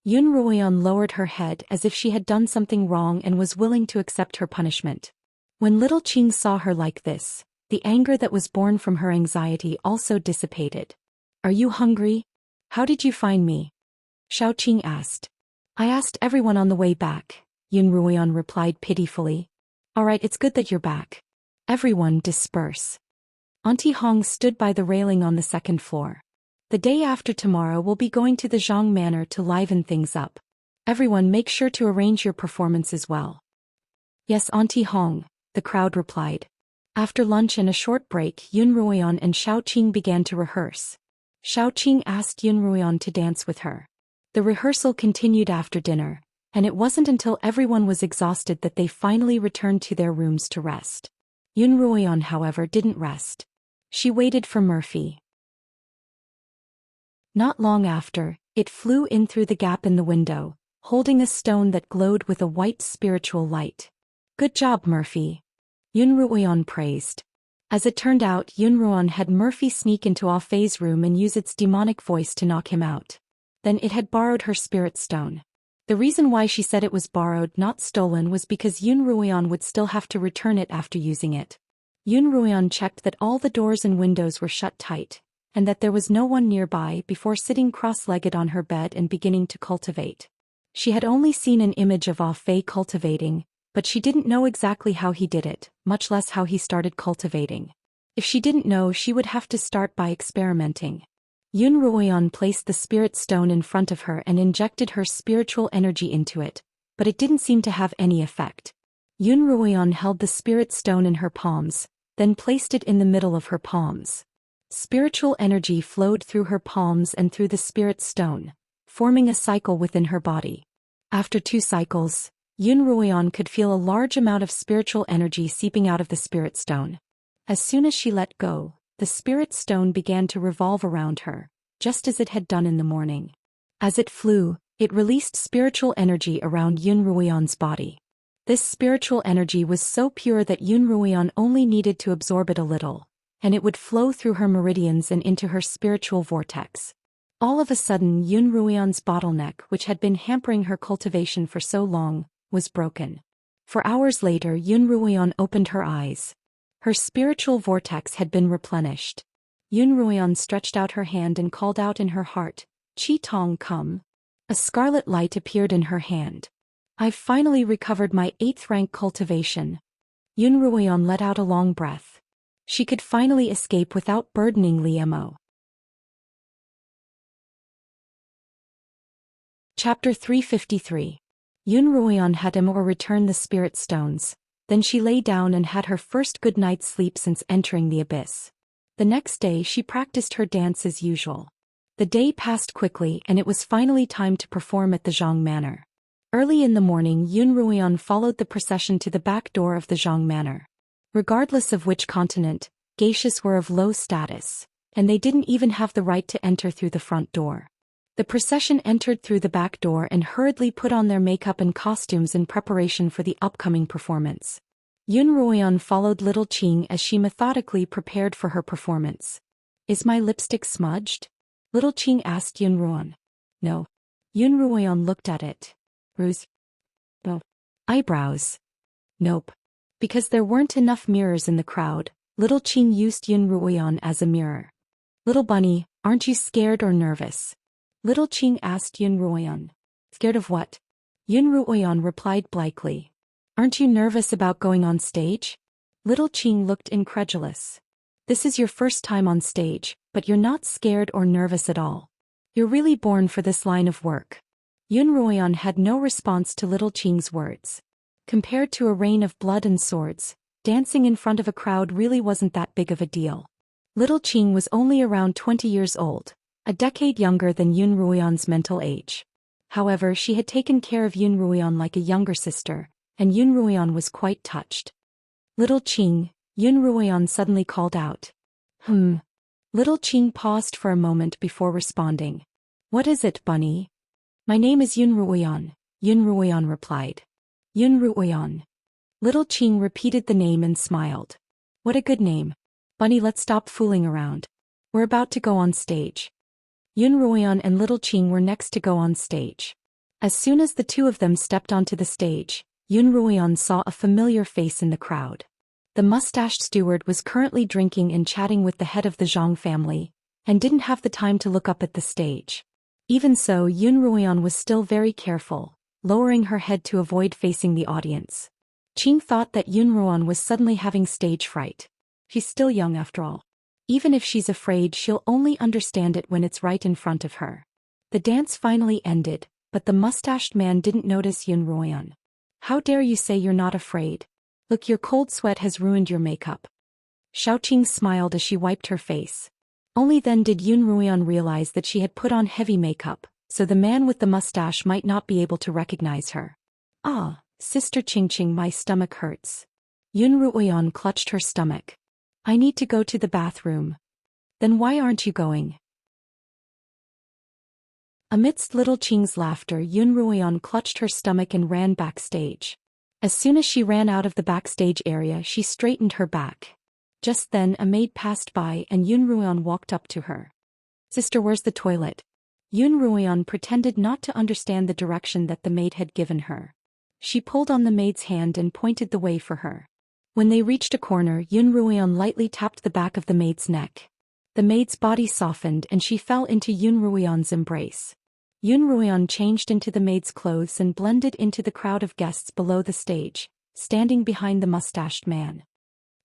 Yun Ruoyan lowered her head as if she had done something wrong and was willing to accept her punishment. When little Qing saw her like this, the anger that was born from her anxiety also dissipated. Are you hungry? How did you find me? Xiao Qing asked. I asked everyone on the way back, Yun Ruoyan replied pitifully. Alright, it's good that you're back. Everyone disperse. Auntie Hong stood by the railing on the second floor. The day after tomorrow we'll be going to the Zhang Manor to liven things up. Everyone make sure to arrange your performance as well. Yes, Auntie Hong, the crowd replied. After lunch and a short break, Yun Ruoyan and Xiao Qing began to rehearse. Xiao Qing asked Yun Ruoyan to dance with her. The rehearsal continued after dinner, and it wasn't until everyone was exhausted that they finally returned to their rooms to rest. Yun Ruoyan, however, didn't rest. She waited for Murphy. Not long after, it flew in through the gap in the window, holding a stone that glowed with a white spiritual light. Good job, Murphy. Yun Ruoyan praised. As it turned out, Yun Ruoyan had Murphy sneak into Afei's room and use its demonic voice to knock him out. Then it had borrowed her spirit stone. The reason why she said it was borrowed, not stolen, was because Yun Ruoyan would still have to return it after using it. Yun Ruoyan checked that all the doors and windows were shut tight, and that there was no one nearby before sitting cross-legged on her bed and beginning to cultivate. She had only seen an image of Afei cultivating, but she didn't know exactly how he did it, much less how he started cultivating. If she didn't know, she would have to start by experimenting. Yun Ruoyan placed the spirit stone in front of her and injected her spiritual energy into it, but it didn't seem to have any effect. Yun Ruoyan held the spirit stone in her palms, then placed it in the middle of her palms. Spiritual energy flowed through her palms and through the spirit stone, forming a cycle within her body. After 2 cycles, Yun Ruoyan could feel a large amount of spiritual energy seeping out of the spirit stone. As soon as she let go, the spirit stone began to revolve around her, just as it had done in the morning. As it flew, it released spiritual energy around Yun Ruoyan's body. This spiritual energy was so pure that Yun Ruoyan only needed to absorb it a little, and it would flow through her meridians and into her spiritual vortex. All of a sudden, Yun Ruoyan's bottleneck, which had been hampering her cultivation for so long, was broken. For hours later, Yun Ruoyan opened her eyes. Her spiritual vortex had been replenished. Yun Ruoyan stretched out her hand and called out in her heart, "Qi Tong, come." A scarlet light appeared in her hand. I've finally recovered my 8th rank cultivation. Yun Ruoyan let out a long breath. She could finally escape without burdening Li Mo. Chapter 353. Yun Ruoyan had Mo return the spirit stones. Then she lay down and had her first good night's sleep since entering the abyss. The next day she practiced her dance as usual. The day passed quickly and it was finally time to perform at the Zhang Manor. Early in the morning, Yun Ruoyan followed the procession to the back door of the Zhang Manor. Regardless of which continent, geishas were of low status, and they didn't even have the right to enter through the front door. The procession entered through the back door and hurriedly put on their makeup and costumes in preparation for the upcoming performance. Yun Ruoyan followed little Qing as she methodically prepared for her performance. Is my lipstick smudged? Little Qing asked Yun Ruoyan. No. Yun Ruoyan looked at it. Ruse? No. Eyebrows? Nope. Because there weren't enough mirrors in the crowd, little Qing used Yun Ruoyan as a mirror. Little bunny, aren't you scared or nervous? Little Qing asked Yun Ruoyan. Scared of what? Yun Ruoyan replied blithely. Aren't you nervous about going on stage? Little Qing looked incredulous. This is your first time on stage, but you're not scared or nervous at all. You're really born for this line of work. Yun Ruoyan had no response to little Qing's words. Compared to a rain of blood and swords, dancing in front of a crowd really wasn't that big of a deal. Little Qing was only around 20 years old, a decade younger than Yun Ruoyan's mental age. However, she had taken care of Yun Ruoyan like a younger sister, and Yun Ruoyan was quite touched. Little Qing, Yun Ruoyan suddenly called out. Little Qing paused for a moment before responding. What is it, Bunny? My name is Yun Ruoyan, Yun Ruoyan replied. Yun Ruoyan. Little Qing repeated the name and smiled. What a good name. Bunny, let's stop fooling around. We're about to go on stage. Yun Ruoyan and Little Qing were next to go on stage. As soon as the two of them stepped onto the stage, Yun Ruoyan saw a familiar face in the crowd. The mustached steward was currently drinking and chatting with the head of the Zhang family, and didn't have the time to look up at the stage. Even so, Yun Ruoyan was still very careful, lowering her head to avoid facing the audience. Qing thought that Yun Ruoyan was suddenly having stage fright. She's still young after all. Even if she's afraid, she'll only understand it when it's right in front of her. The dance finally ended, but the mustached man didn't notice Yun Ruoyan. How dare you say you're not afraid? Look, your cold sweat has ruined your makeup. Xiaoqing smiled as she wiped her face. Only then did Yun Ruoyan realize that she had put on heavy makeup, so the man with the mustache might not be able to recognize her. Ah, Sister Qingqing, my stomach hurts. Yun Ruoyan clutched her stomach. I need to go to the bathroom. Then why aren't you going? Amidst Little Qing's laughter, Yun Ruoyan clutched her stomach and ran backstage. As soon as she ran out of the backstage area, she straightened her back. Just then a maid passed by and Yun Ruoyan walked up to her. Sister, where's the toilet? Yun Ruoyan pretended not to understand the direction that the maid had given her. She pulled on the maid's hand and pointed the way for her. When they reached a corner, Yun Ruoyan lightly tapped the back of the maid's neck. The maid's body softened and she fell into Yun Ruoyan's embrace. Yun Ruoyan changed into the maid's clothes and blended into the crowd of guests below the stage, standing behind the mustached man.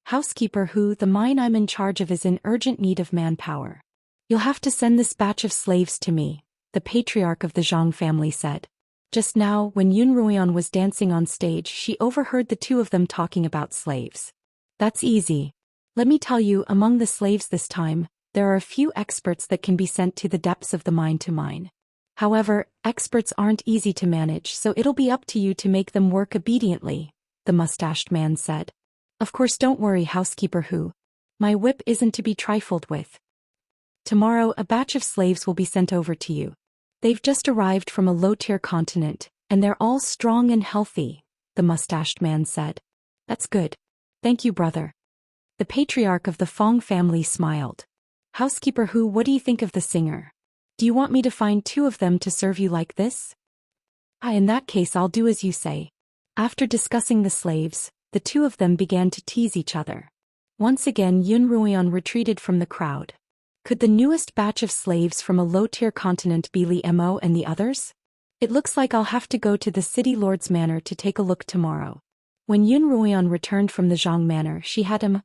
Housekeeper, who the mine I'm in charge of is in urgent need of manpower. You'll have to send this batch of slaves to me, the patriarch of the Zhang family said. Just now, when Yun Ruoyan was dancing on stage, she overheard the two of them talking about slaves. That's easy. Let me tell you, among the slaves this time, there are a few experts that can be sent to the depths of the mine to mine. However, experts aren't easy to manage, so it'll be up to you to make them work obediently, the mustached man said. Of course, don't worry, housekeeper who. My whip isn't to be trifled with. Tomorrow a batch of slaves will be sent over to you. They've just arrived from a low-tier continent, and they're all strong and healthy, the mustached man said. That's good. Thank you, brother. The patriarch of the Fong family smiled. Housekeeper who, what do you think of the singer? Do you want me to find two of them to serve you like this? In that case I'll do as you say. After discussing the slaves, the two of them began to tease each other. Once again Yun Ruoyan retreated from the crowd. Could the newest batch of slaves from a low-tier continent be Li Mo and the others? It looks like I'll have to go to the city lord's manor to take a look tomorrow. When Yun Ruoyan returned from the Zhang manor, she had him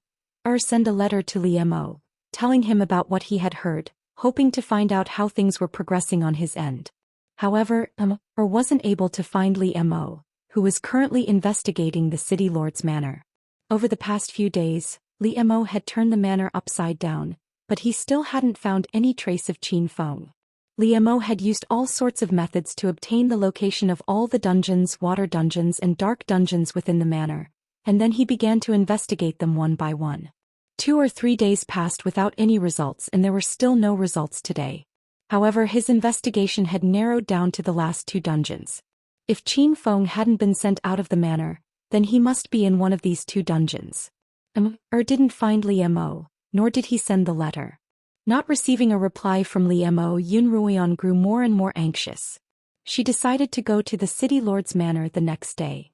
send a letter to Li Mo, telling him about what he had heard, hoping to find out how things were progressing on his end. However, wasn't able to find Li Mo, who was currently investigating the city lord's manor. Over the past few days, Li Mo had turned the manor upside down, but he still hadn't found any trace of Qin Feng. Li Mo had used all sorts of methods to obtain the location of all the dungeons, water dungeons and dark dungeons within the manor, and then he began to investigate them one by one. 2 or 3 days passed without any results, and there were still no results today. However, his investigation had narrowed down to the last 2 dungeons. If Qin Feng hadn't been sent out of the manor, then he must be in one of these 2 dungeons. Didn't find Li Mo, nor did he send the letter. Not receiving a reply from Li Mo, Yun Ruoyan grew more and more anxious. She decided to go to the city lord's manor the next day.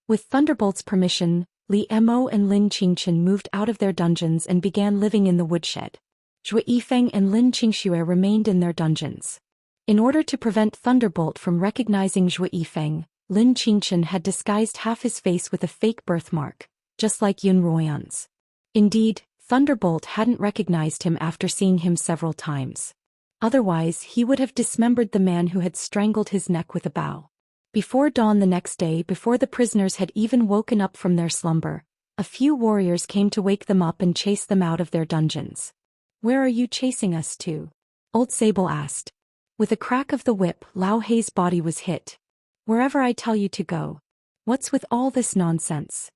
With Thunderbolt's permission, Li Mo and Lin Qingchen moved out of their dungeons and began living in the woodshed. Zhou Yifeng and Lin Qingxue remained in their dungeons. In order to prevent Thunderbolt from recognizing Zhou Yifeng, Lin Qingchen had disguised half his face with a fake birthmark, just like Yun Ruoyan's. Indeed, Thunderbolt hadn't recognized him after seeing him several times. Otherwise, he would have dismembered the man who had strangled his neck with a bow. Before dawn the next day, before the prisoners had even woken up from their slumber, a few warriors came to wake them up and chase them out of their dungeons. "Where are you chasing us to?" Old Sable asked. With a crack of the whip, Lao Hei's body was hit. "Wherever I tell you to go." "What's with all this nonsense?"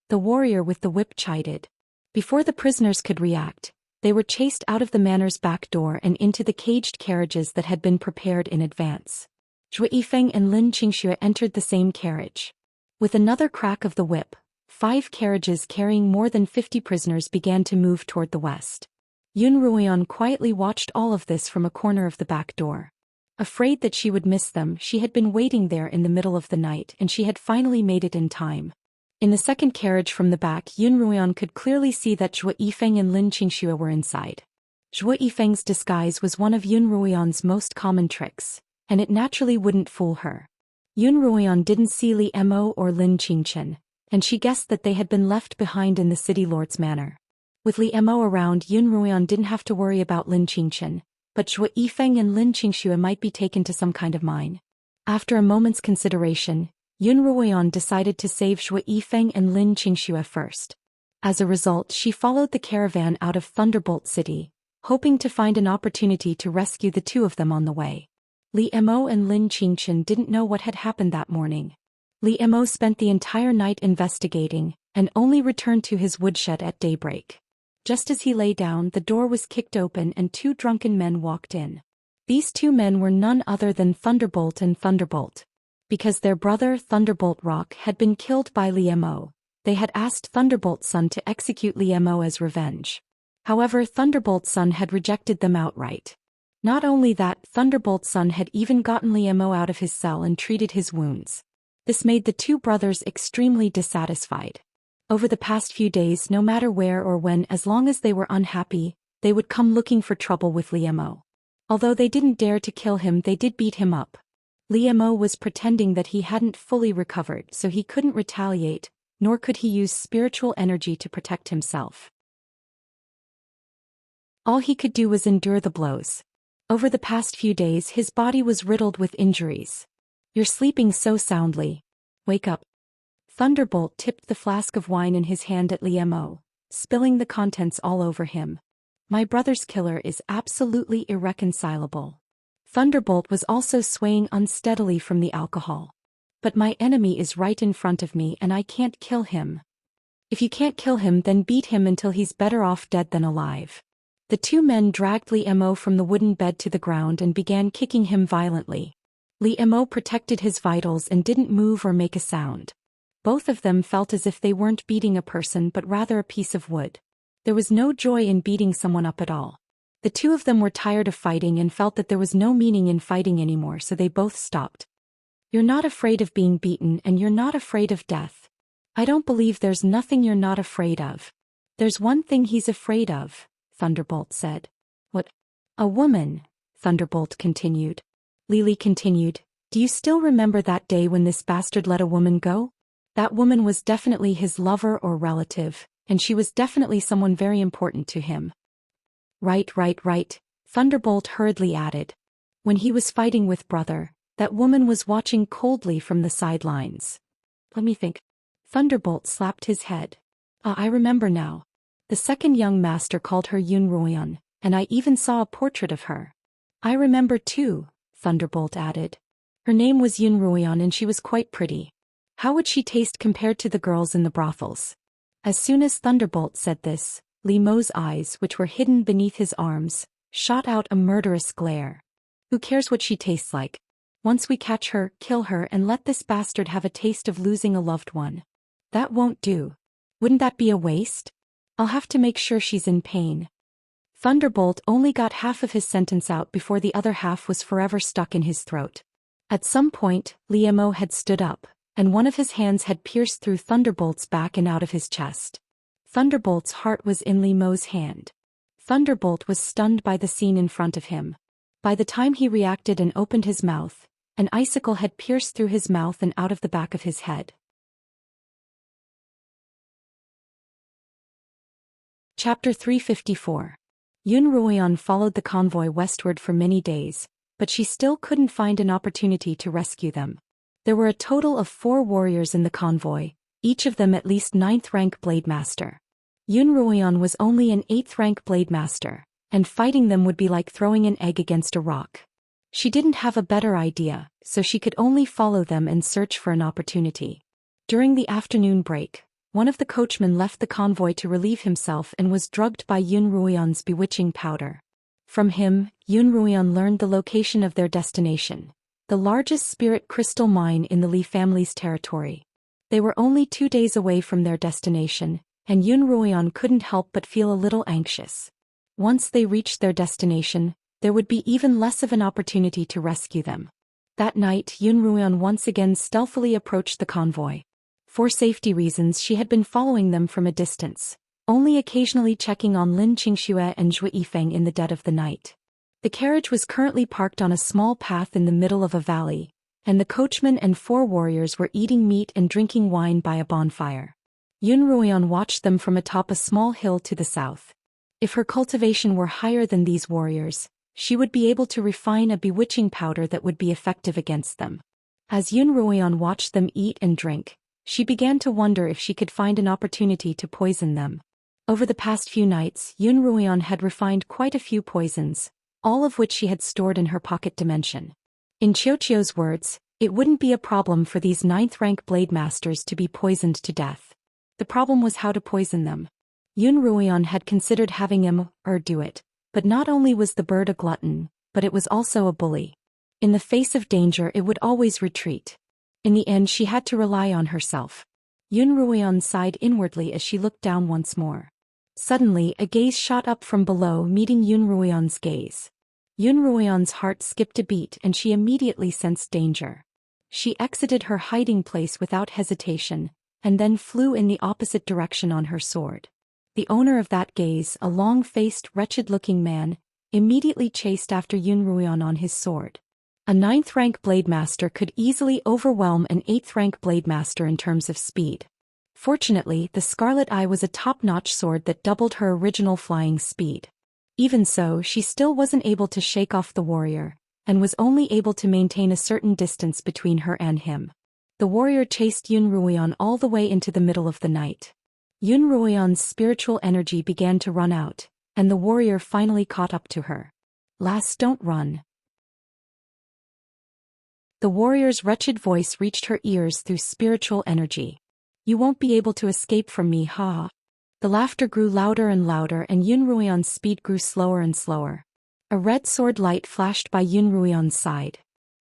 the warrior with the whip chided. Before the prisoners could react, they were chased out of the manor's back door and into the caged carriages that had been prepared in advance. Zhou Yifeng and Lin Qingxue entered the same carriage. With another crack of the whip, 5 carriages carrying more than 50 prisoners began to move toward the west. Yun Ruoyan quietly watched all of this from a corner of the back door. Afraid that she would miss them, she had been waiting there in the middle of the night and she had finally made it in time. In the second carriage from the back, Yun Ruoyan could clearly see that Zhou Yifeng and Lin Qingxue were inside. Zhou Yifeng's disguise was one of Yun Ruoyan's most common tricks, and it naturally wouldn't fool her. Yun Ruoyan didn't see Li Mo or Lin Qingchen, and she guessed that they had been left behind in the city lord's manor. With Li Mo around, Yun Ruoyan didn't have to worry about Lin Qingchen, but Zhou Yifeng and Lin Qingxue might be taken to some kind of mine. After a moment's consideration, Yun Ruoyan decided to save Zhou Yifeng and Lin Qingxue first. As a result, she followed the caravan out of Thunderbolt City, hoping to find an opportunity to rescue the 2 of them on the way. Li Mo and Lin Qingchen didn't know what had happened that morning. Li Mo spent the entire night investigating, and only returned to his woodshed at daybreak. Just as he lay down, the door was kicked open and 2 drunken men walked in. These 2 men were none other than Thunderbolt and Thunderbolt. Because their brother Thunderbolt Rock had been killed by Li Mo, they had asked Thunderbolt's son to execute Li Mo as revenge. However, Thunderbolt's son had rejected them outright. Not only that, Thunderbolt's son had even gotten Li Mo out of his cell and treated his wounds. This made the 2 brothers extremely dissatisfied. Over the past few days, no matter where or when, as long as they were unhappy, they would come looking for trouble with Li Mo. Although they didn't dare to kill him, they did beat him up. Li Mo was pretending that he hadn't fully recovered, so he couldn't retaliate, nor could he use spiritual energy to protect himself. All he could do was endure the blows. Over the past few days, his body was riddled with injuries. "You're sleeping so soundly. Wake up." Thunderbolt tipped the flask of wine in his hand at Li Mo, spilling the contents all over him. "My brother's killer is absolutely irreconcilable." Thunderbolt was also swaying unsteadily from the alcohol. "But my enemy is right in front of me and I can't kill him." "If you can't kill him, then beat him until he's better off dead than alive." The 2 men dragged Li Mo from the wooden bed to the ground and began kicking him violently. Li Mo protected his vitals and didn't move or make a sound. Both of them felt as if they weren't beating a person but rather a piece of wood. There was no joy in beating someone up at all. The 2 of them were tired of fighting and felt that there was no meaning in fighting anymore, so they both stopped. "You're not afraid of being beaten and you're not afraid of death. I don't believe there's nothing you're not afraid of." "There's one thing he's afraid of," Thunderbolt said. "What?" "A woman," Thunderbolt continued. Lily continued, "Do you still remember that day when this bastard let a woman go? That woman was definitely his lover or relative, and she was definitely someone very important to him." Right, Thunderbolt hurriedly added. "When he was fighting with brother, that woman was watching coldly from the sidelines." "Let me think." Thunderbolt slapped his head. I remember now. The second young master called her Yun Ruoyan, and I even saw a portrait of her." "I remember too," Thunderbolt added. "Her name was Yun Ruoyan and she was quite pretty. How would she taste compared to the girls in the brothels?" As soon as Thunderbolt said this, Li Mo's eyes, which were hidden beneath his arms, shot out a murderous glare. "Who cares what she tastes like? Once we catch her, kill her and let this bastard have a taste of losing a loved one." "That won't do." "Wouldn't that be a waste? I'll have to make sure she's in pain." Thunderbolt only got half of his sentence out before the other half was forever stuck in his throat. At some point, Li Mo had stood up, and one of his hands had pierced through Thunderbolt's back and out of his chest. Thunderbolt's heart was in Li Mo's hand. Thunderbolt was stunned by the scene in front of him. By the time he reacted and opened his mouth, an icicle had pierced through his mouth and out of the back of his head. Chapter 354. Yun Ruoyan followed the convoy westward for many days, but she still couldn't find an opportunity to rescue them. There were a total of 4 warriors in the convoy, each of them at least 9th rank blade master. Yun Ruoyan was only an 8th rank blade master, and fighting them would be like throwing an egg against a rock. She didn't have a better idea, so she could only follow them and search for an opportunity. During the afternoon break, one of the coachmen left the convoy to relieve himself and was drugged by Yun Ruoyan's bewitching powder. From him, Yun Ruoyan learned the location of their destination, the largest spirit crystal mine in the Li family's territory. They were only 2 days away from their destination, and Yun Ruoyan couldn't help but feel a little anxious. Once they reached their destination, there would be even less of an opportunity to rescue them. That night, Yun Ruoyan once again stealthily approached the convoy. For safety reasons, she had been following them from a distance, only occasionally checking on Lin Qingxue and Zhou Yifeng in the dead of the night. The carriage was currently parked on a small path in the middle of a valley, and the coachman and 4 warriors were eating meat and drinking wine by a bonfire. Yun Ruoyan watched them from atop a small hill to the south. If her cultivation were higher than these warriors, she would be able to refine a bewitching powder that would be effective against them. As Yun Ruoyan watched them eat and drink, she began to wonder if she could find an opportunity to poison them. Over the past few nights, Yun Ruoyan had refined quite a few poisons, all of which she had stored in her pocket dimension. In Qiuqiu's words, it wouldn't be a problem for these 9th rank blade masters to be poisoned to death. The problem was how to poison them. Yun Ruoyan had considered having Immerse do it, but not only was the bird a glutton, but it was also a bully. In the face of danger, it would always retreat. In the end, she had to rely on herself. Yun Ruoyan sighed inwardly as she looked down once more. Suddenly, a gaze shot up from below, meeting Yun Ruoyan's gaze. Yun Ruoyan's heart skipped a beat and she immediately sensed danger. She exited her hiding place without hesitation, and then flew in the opposite direction on her sword. The owner of that gaze, a long-faced, wretched-looking man, immediately chased after Yun Ruoyan on his sword. A 9th rank blade master could easily overwhelm an 8th rank blade master in terms of speed. Fortunately, the Scarlet Eye was a top-notch sword that doubled her original flying speed. Even so, she still wasn't able to shake off the warrior, and was only able to maintain a certain distance between her and him. The warrior chased Yun Ruoyan all the way into the middle of the night. Yun Ruoyan's spiritual energy began to run out, and the warrior finally caught up to her. "Lass, don't run." The warrior's wretched voice reached her ears through spiritual energy. "You won't be able to escape from me, ha." The laughter grew louder and louder, and Yun Ruoyan's speed grew slower and slower. A red sword light flashed by Yun Ruoyan's side.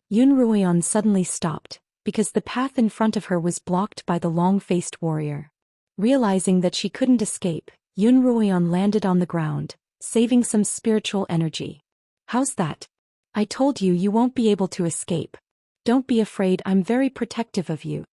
Yun Ruoyan suddenly stopped, because the path in front of her was blocked by the long-faced warrior. Realizing that she couldn't escape, Yun Ruoyan landed on the ground, saving some spiritual energy. "How's that? I told you you won't be able to escape. Don't be afraid, I'm very protective of you."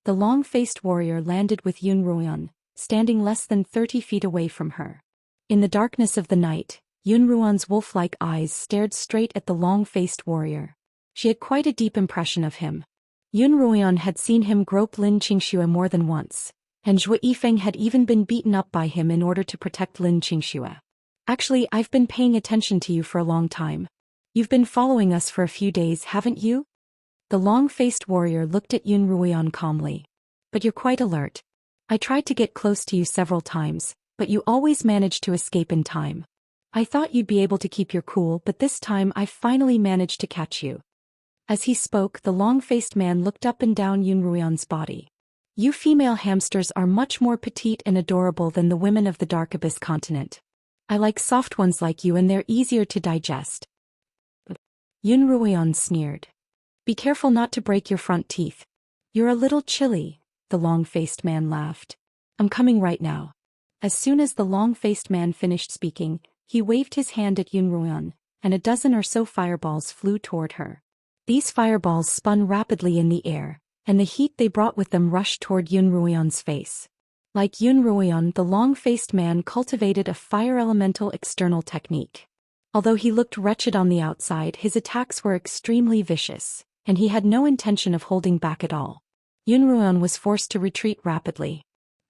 The long-faced warrior landed with Yun Ruoyan, standing less than 30 feet away from her. In the darkness of the night, Yun Ruoyan's wolf-like eyes stared straight at the long-faced warrior. She had quite a deep impression of him. Yun Ruoyan had seen him grope Lin Qingxue more than once, and Zhou Yifeng had even been beaten up by him in order to protect Lin Qingxue. "Actually, I've been paying attention to you for a long time. You've been following us for a few days, haven't you?" The long-faced warrior looked at Yun Ruoyan calmly. "But you're quite alert. I tried to get close to you several times, but you always managed to escape in time. I thought you'd be able to keep your cool, but this time I finally managed to catch you." As he spoke, the long-faced man looked up and down Yun Ruoyan's body. "You female hamsters are much more petite and adorable than the women of the Dark Abyss continent. I like soft ones like you, and they're easier to digest." Yun Ruoyan sneered. "Be careful not to break your front teeth. You're a little chilly," the long-faced man laughed. "I'm coming right now." As soon as the long-faced man finished speaking, he waved his hand at Yun Ruoyan, and a dozen or so fireballs flew toward her. These fireballs spun rapidly in the air, and the heat they brought with them rushed toward Yun Ruoyan's face. Like Yun Ruoyan, the long-faced man cultivated a fire elemental external technique. Although he looked wretched on the outside, his attacks were extremely vicious, and he had no intention of holding back at all. Yun Ruoyan was forced to retreat rapidly.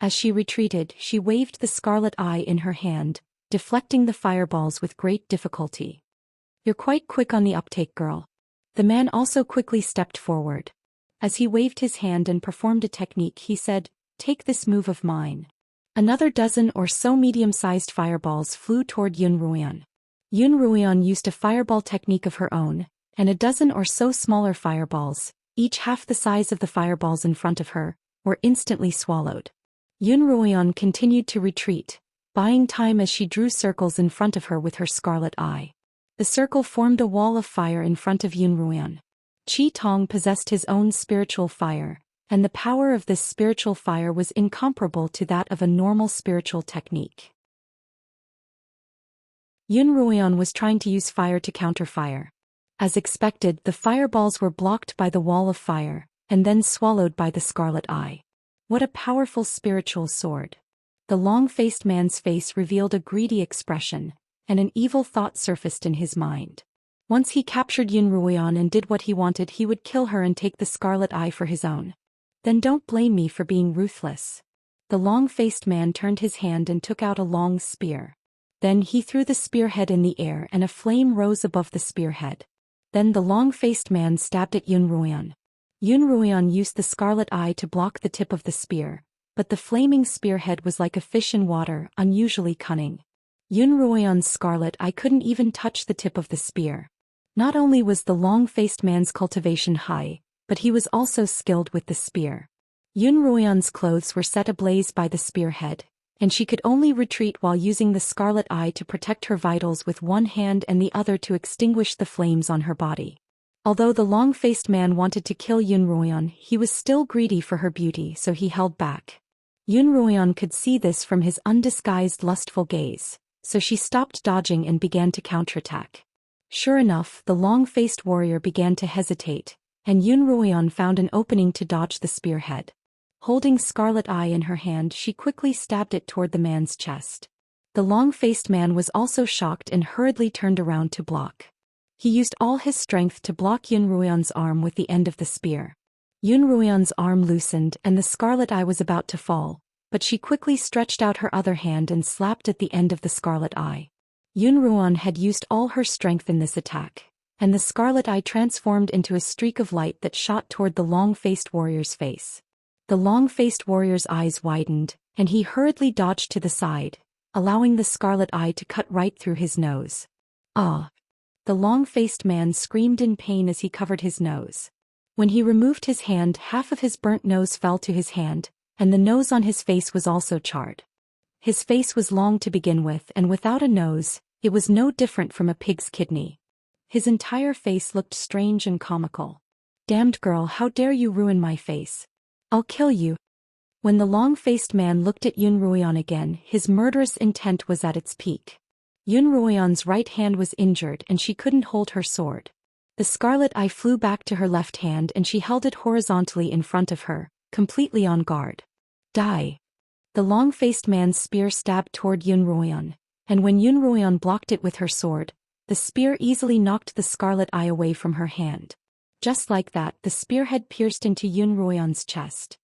As she retreated, she waved the scarlet eye in her hand, deflecting the fireballs with great difficulty. "You're quite quick on the uptake, girl." The man also quickly stepped forward. As he waved his hand and performed a technique, he said, "Take this move of mine." Another dozen or so medium-sized fireballs flew toward Yun Ruoyan. Yun Ruoyan used a fireball technique of her own, and a dozen or so smaller fireballs, each half the size of the fireballs in front of her, were instantly swallowed. Yun Ruoyan continued to retreat, buying time as she drew circles in front of her with her scarlet eye. The circle formed a wall of fire in front of Yun Ruoyan. Qi Tong possessed his own spiritual fire, and the power of this spiritual fire was incomparable to that of a normal spiritual technique. Yun Ruoyan was trying to use fire to counter fire. As expected, the fireballs were blocked by the wall of fire, and then swallowed by the scarlet eye. What a powerful spiritual sword! The long-faced man's face revealed a greedy expression, and an evil thought surfaced in his mind. Once he captured Yun Ruoyan and did what he wanted, he would kill her and take the scarlet eye for his own. Then don't blame me for being ruthless. The long-faced man turned his hand and took out a long spear. Then he threw the spearhead in the air and a flame rose above the spearhead. Then the long-faced man stabbed at Yun Ruoyan. Yun Ruoyan used the scarlet eye to block the tip of the spear, but the flaming spearhead was like a fish in water, unusually cunning. Yun Ruoyan's scarlet eye couldn't even touch the tip of the spear. Not only was the long-faced man's cultivation high, but he was also skilled with the spear. Yun Ruoyan's clothes were set ablaze by the spearhead, and she could only retreat while using the scarlet eye to protect her vitals with one hand and the other to extinguish the flames on her body. Although the long-faced man wanted to kill Yun Ruoyan, he was still greedy for her beauty, so he held back. Yun Ruoyan could see this from his undisguised lustful gaze, so she stopped dodging and began to counterattack. Sure enough, the long-faced warrior began to hesitate, and Yun Ruoyan found an opening to dodge the spearhead. Holding Scarlet Eye in her hand, she quickly stabbed it toward the man's chest. The long-faced man was also shocked and hurriedly turned around to block. He used all his strength to block Yun Ruoyan's arm with the end of the spear. Yun Ruoyan's arm loosened and the Scarlet Eye was about to fall, but she quickly stretched out her other hand and slapped at the end of the Scarlet Eye. Yun Ruoyan had used all her strength in this attack, and the Scarlet Eye transformed into a streak of light that shot toward the long-faced warrior's face. The long-faced warrior's eyes widened, and he hurriedly dodged to the side, allowing the Scarlet Eye to cut right through his nose. Ah! The long-faced man screamed in pain as he covered his nose. When he removed his hand, half of his burnt nose fell to his hand, and the nose on his face was also charred. His face was long to begin with, and without a nose, it was no different from a pig's kidney. His entire face looked strange and comical. "Damned girl, how dare you ruin my face? I'll kill you." When the long-faced man looked at Yun Ruoyan again, his murderous intent was at its peak. Yun Ruoyan's right hand was injured and she couldn't hold her sword. The Scarlet Eye flew back to her left hand and she held it horizontally in front of her, completely on guard. Die! The long-faced man's spear stabbed toward Yun Ruoyan, and when Yun Ruoyan blocked it with her sword, the spear easily knocked the Scarlet Eye away from her hand. Just like that, the spearhead pierced into Yun Ruoyan's chest.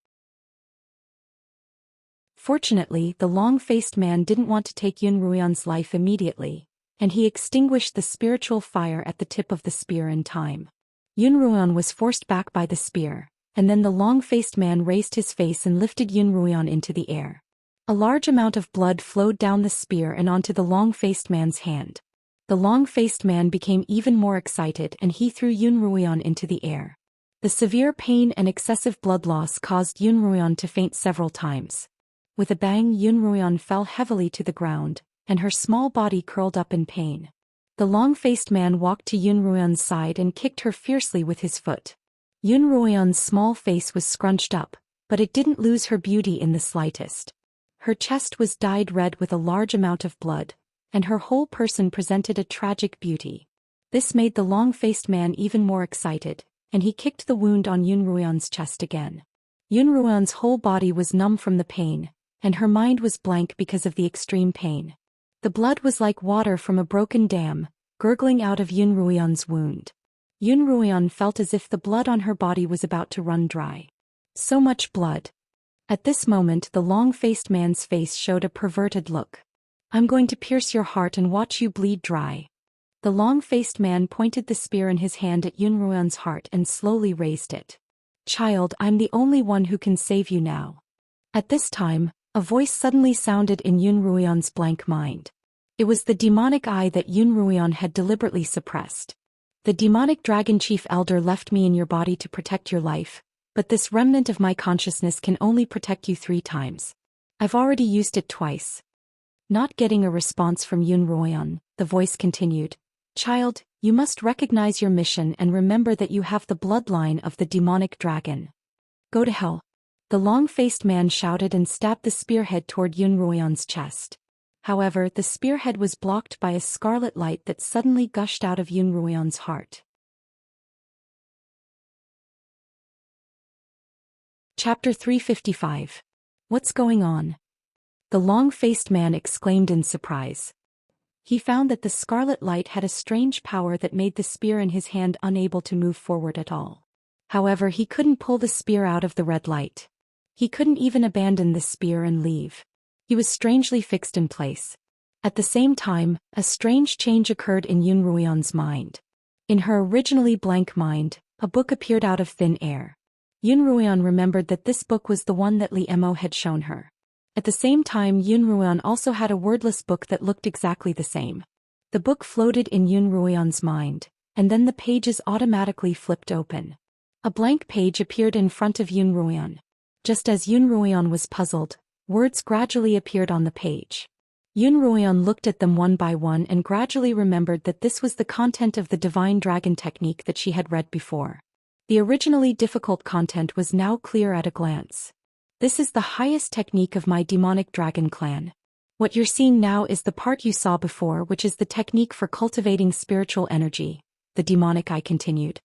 Fortunately, the long-faced man didn't want to take Yun Ruoyan's life immediately, and he extinguished the spiritual fire at the tip of the spear in time. Yun Ruoyan was forced back by the spear, and then the long-faced man raised his face and lifted Yun Ruoyan into the air. A large amount of blood flowed down the spear and onto the long-faced man's hand. The long-faced man became even more excited and he threw Yun Ruoyan into the air. The severe pain and excessive blood loss caused Yun Ruoyan to faint several times. With a bang, Yun Ruoyan fell heavily to the ground, and her small body curled up in pain. The long-faced man walked to Yun Ruoyan's side and kicked her fiercely with his foot. Yun Ruoyan's small face was scrunched up, but it didn't lose her beauty in the slightest. Her chest was dyed red with a large amount of blood, and her whole person presented a tragic beauty. This made the long-faced man even more excited, and he kicked the wound on Yun Ruoyan's chest again. Yun Ruoyan's whole body was numb from the pain, and her mind was blank because of the extreme pain. The blood was like water from a broken dam, gurgling out of Yun Ruoyan's wound. Yun Ruoyan felt as if the blood on her body was about to run dry. So much blood. At this moment the long-faced man's face showed a perverted look. I'm going to pierce your heart and watch you bleed dry. The long-faced man pointed the spear in his hand at Yunruoyan's heart and slowly raised it. Child, I'm the only one who can save you now. At this time, a voice suddenly sounded in Yunruoyan's blank mind. It was the demonic eye that Yunruoyan had deliberately suppressed. The demonic dragon chief elder left me in your body to protect your life, but this remnant of my consciousness can only protect you 3 times. I've already used it twice. Not getting a response from Yunruoyan, the voice continued. Child, you must recognize your mission and remember that you have the bloodline of the demonic dragon. Go to hell. The long-faced man shouted and stabbed the spearhead toward Yunruoyan's chest. However, the spearhead was blocked by a scarlet light that suddenly gushed out of Yunruoyan's heart. Chapter 355. What's going on? The long-faced man exclaimed in surprise. He found that the scarlet light had a strange power that made the spear in his hand unable to move forward at all. However, he couldn't pull the spear out of the red light. He couldn't even abandon the spear and leave. He was strangely fixed in place. At the same time, a strange change occurred in Yunruoyan's mind. In her originally blank mind, a book appeared out of thin air. Yunruoyan remembered that this book was the one that Li Emo had shown her. At the same time, Yunruoyan also had a wordless book that looked exactly the same. The book floated in Yunruoyan's mind, and then the pages automatically flipped open. A blank page appeared in front of Yunruoyan. Just as Yunruoyan was puzzled, words gradually appeared on the page. Yunruoyan looked at them one by one and gradually remembered that this was the content of the Divine Dragon technique that she had read before. The originally difficult content was now clear at a glance. This is the highest technique of my demonic dragon clan. What you're seeing now is the part you saw before, which is the technique for cultivating spiritual energy, the demonic eye continued.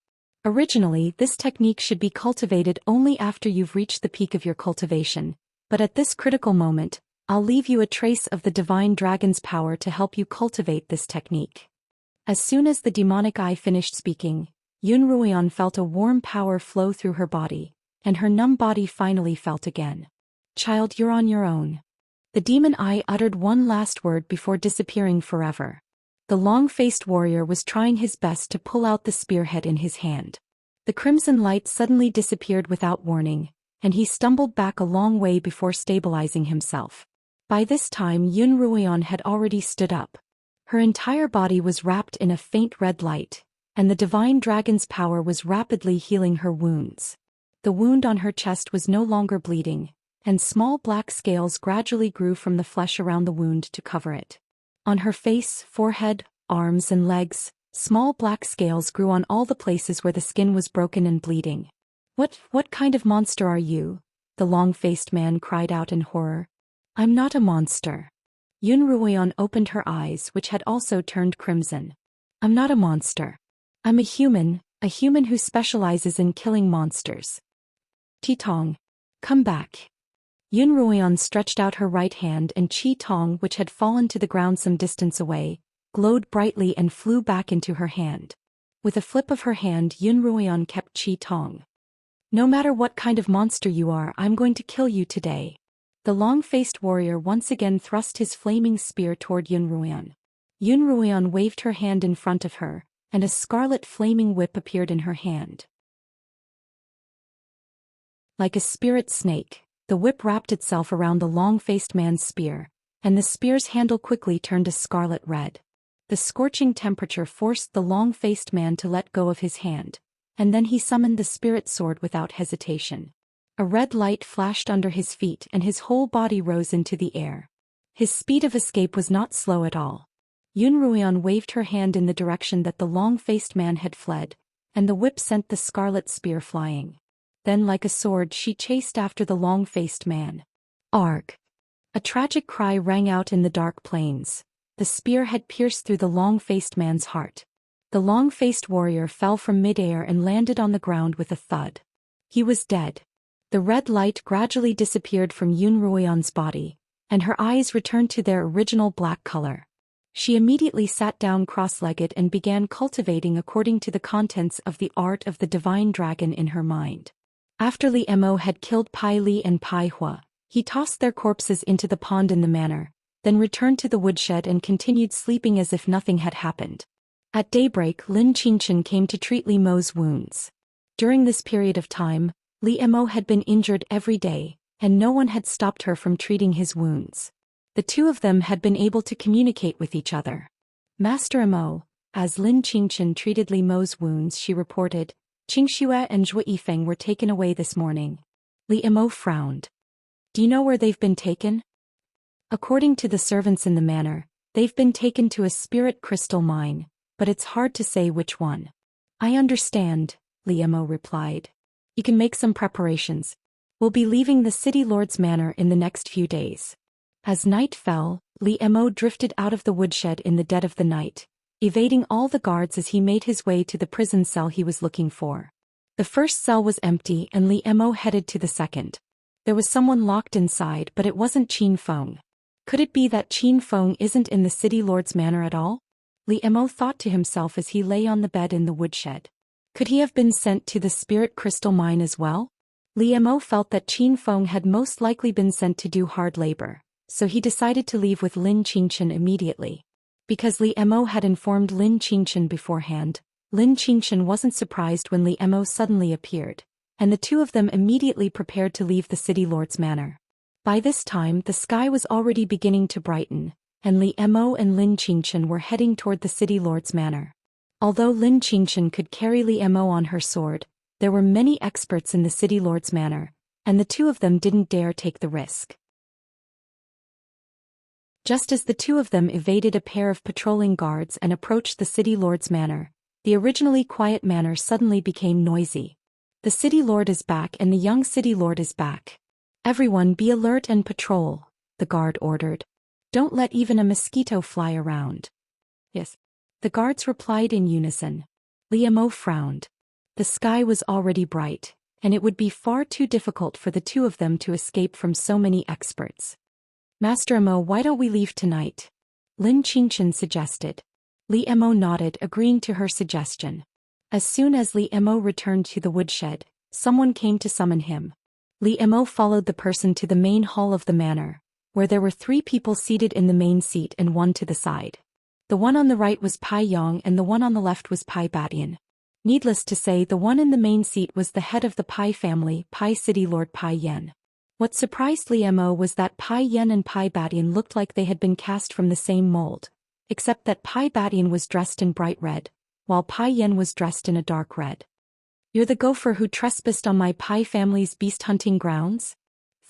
Originally, this technique should be cultivated only after you've reached the peak of your cultivation, but at this critical moment, I'll leave you a trace of the divine dragon's power to help you cultivate this technique. As soon as the demonic eye finished speaking, Yunruoyan felt a warm power flow through her body, and her numb body finally felt again. Child, you're on your own. The demon eye uttered one last word before disappearing forever. The long-faced warrior was trying his best to pull out the spearhead in his hand. The crimson light suddenly disappeared without warning, and he stumbled back a long way before stabilizing himself. By this time Yunruoyan had already stood up. Her entire body was wrapped in a faint red light, and the divine dragon's power was rapidly healing her wounds. The wound on her chest was no longer bleeding, and small black scales gradually grew from the flesh around the wound to cover it. On her face, forehead, arms and legs, small black scales grew on all the places where the skin was broken and bleeding. What kind of monster are you? The long-faced man cried out in horror. I'm not a monster. Yunruoyan opened her eyes, which had also turned crimson. I'm not a monster. I'm a human who specializes in killing monsters. Qi Tong, come back. Yunruoyan stretched out her right hand and Qi Tong, which had fallen to the ground some distance away, glowed brightly and flew back into her hand. With a flip of her hand, Yunruoyan kept Qi Tong. No matter what kind of monster you are, I'm going to kill you today. The long-faced warrior once again thrust his flaming spear toward Yunruoyan. Yunruoyan waved her hand in front of her, and a scarlet flaming whip appeared in her hand. Like a spirit snake, the whip wrapped itself around the long-faced man's spear, and the spear's handle quickly turned a scarlet red. The scorching temperature forced the long-faced man to let go of his hand, and then he summoned the spirit sword without hesitation. A red light flashed under his feet and his whole body rose into the air. His speed of escape was not slow at all. Yunruoyan waved her hand in the direction that the long-faced man had fled, and the whip sent the scarlet spear flying. Then like a sword she chased after the long-faced man. Arg! A tragic cry rang out in the dark plains. The spear had pierced through the long-faced man's heart. The long-faced warrior fell from midair and landed on the ground with a thud. He was dead. The red light gradually disappeared from Yunruoyan's body, and her eyes returned to their original black color. She immediately sat down cross-legged and began cultivating according to the contents of the art of the divine dragon in her mind. After Li Mo had killed Pai Li and Pai Hua, he tossed their corpses into the pond in the manor, then returned to the woodshed and continued sleeping as if nothing had happened. At daybreak, Lin Qingchen came to treat Li Mo's wounds. During this period of time, Li Mo had been injured every day, and no one had stopped her from treating his wounds. The two of them had been able to communicate with each other. Master Mo, as Lin Qingchen treated Li Mo's wounds, she reported, Qingxue and Zhou Yifeng were taken away this morning. Li Mo frowned. Do you know where they've been taken? According to the servants in the manor, they've been taken to a spirit crystal mine, but it's hard to say which one. I understand, Li Mo replied. You can make some preparations. We'll be leaving the city lord's manor in the next few days. As night fell, Li Mo drifted out of the woodshed in the dead of the night, evading all the guards as he made his way to the prison cell he was looking for. The first cell was empty and Li Mo headed to the second. There was someone locked inside, but it wasn't Qin Feng. Could it be that Qin Feng isn't in the city lord's manor at all? Li Mo thought to himself as he lay on the bed in the woodshed. Could he have been sent to the spirit crystal mine as well? Li Mo felt that Qin Feng had most likely been sent to do hard labor, so he decided to leave with Lin Qingchen immediately. Because Li Mo had informed Lin Qingchen beforehand, Lin Qingchen wasn't surprised when Li Mo suddenly appeared, and the two of them immediately prepared to leave the city lord's manor. By this time the sky was already beginning to brighten, and Li Mo and Lin Qingchen were heading toward the city lord's manor. Although Lin Qingchen could carry Li Mo on her sword, there were many experts in the city lord's manor, and the two of them didn't dare take the risk. Just as the two of them evaded a pair of patrolling guards and approached the city lord's manor, the originally quiet manor suddenly became noisy. The city lord is back and the young city lord is back. Everyone be alert and patrol, the guard ordered. Don't let even a mosquito fly around. Yes. The guards replied in unison. Li Mo frowned. The sky was already bright, and it would be far too difficult for the two of them to escape from so many experts. Master Mo, why don't we leave tonight? Lin Qingchen suggested. Li Mo nodded, agreeing to her suggestion. As soon as Li Mo returned to the woodshed, someone came to summon him. Li Mo followed the person to the main hall of the manor, where there were 3 people seated in the main seat and one to the side. The one on the right was Pai Yong and the one on the left was Pai Batian. Needless to say, the one in the main seat was the head of the Pai family, Pai City Lord Pai Yen. What surprised Li Mo was that Pai Yen and Pai Batian looked like they had been cast from the same mold, except that Pai Batian was dressed in bright red, while Pai Yen was dressed in a dark red. You're the gopher who trespassed on my Pai family's beast-hunting grounds?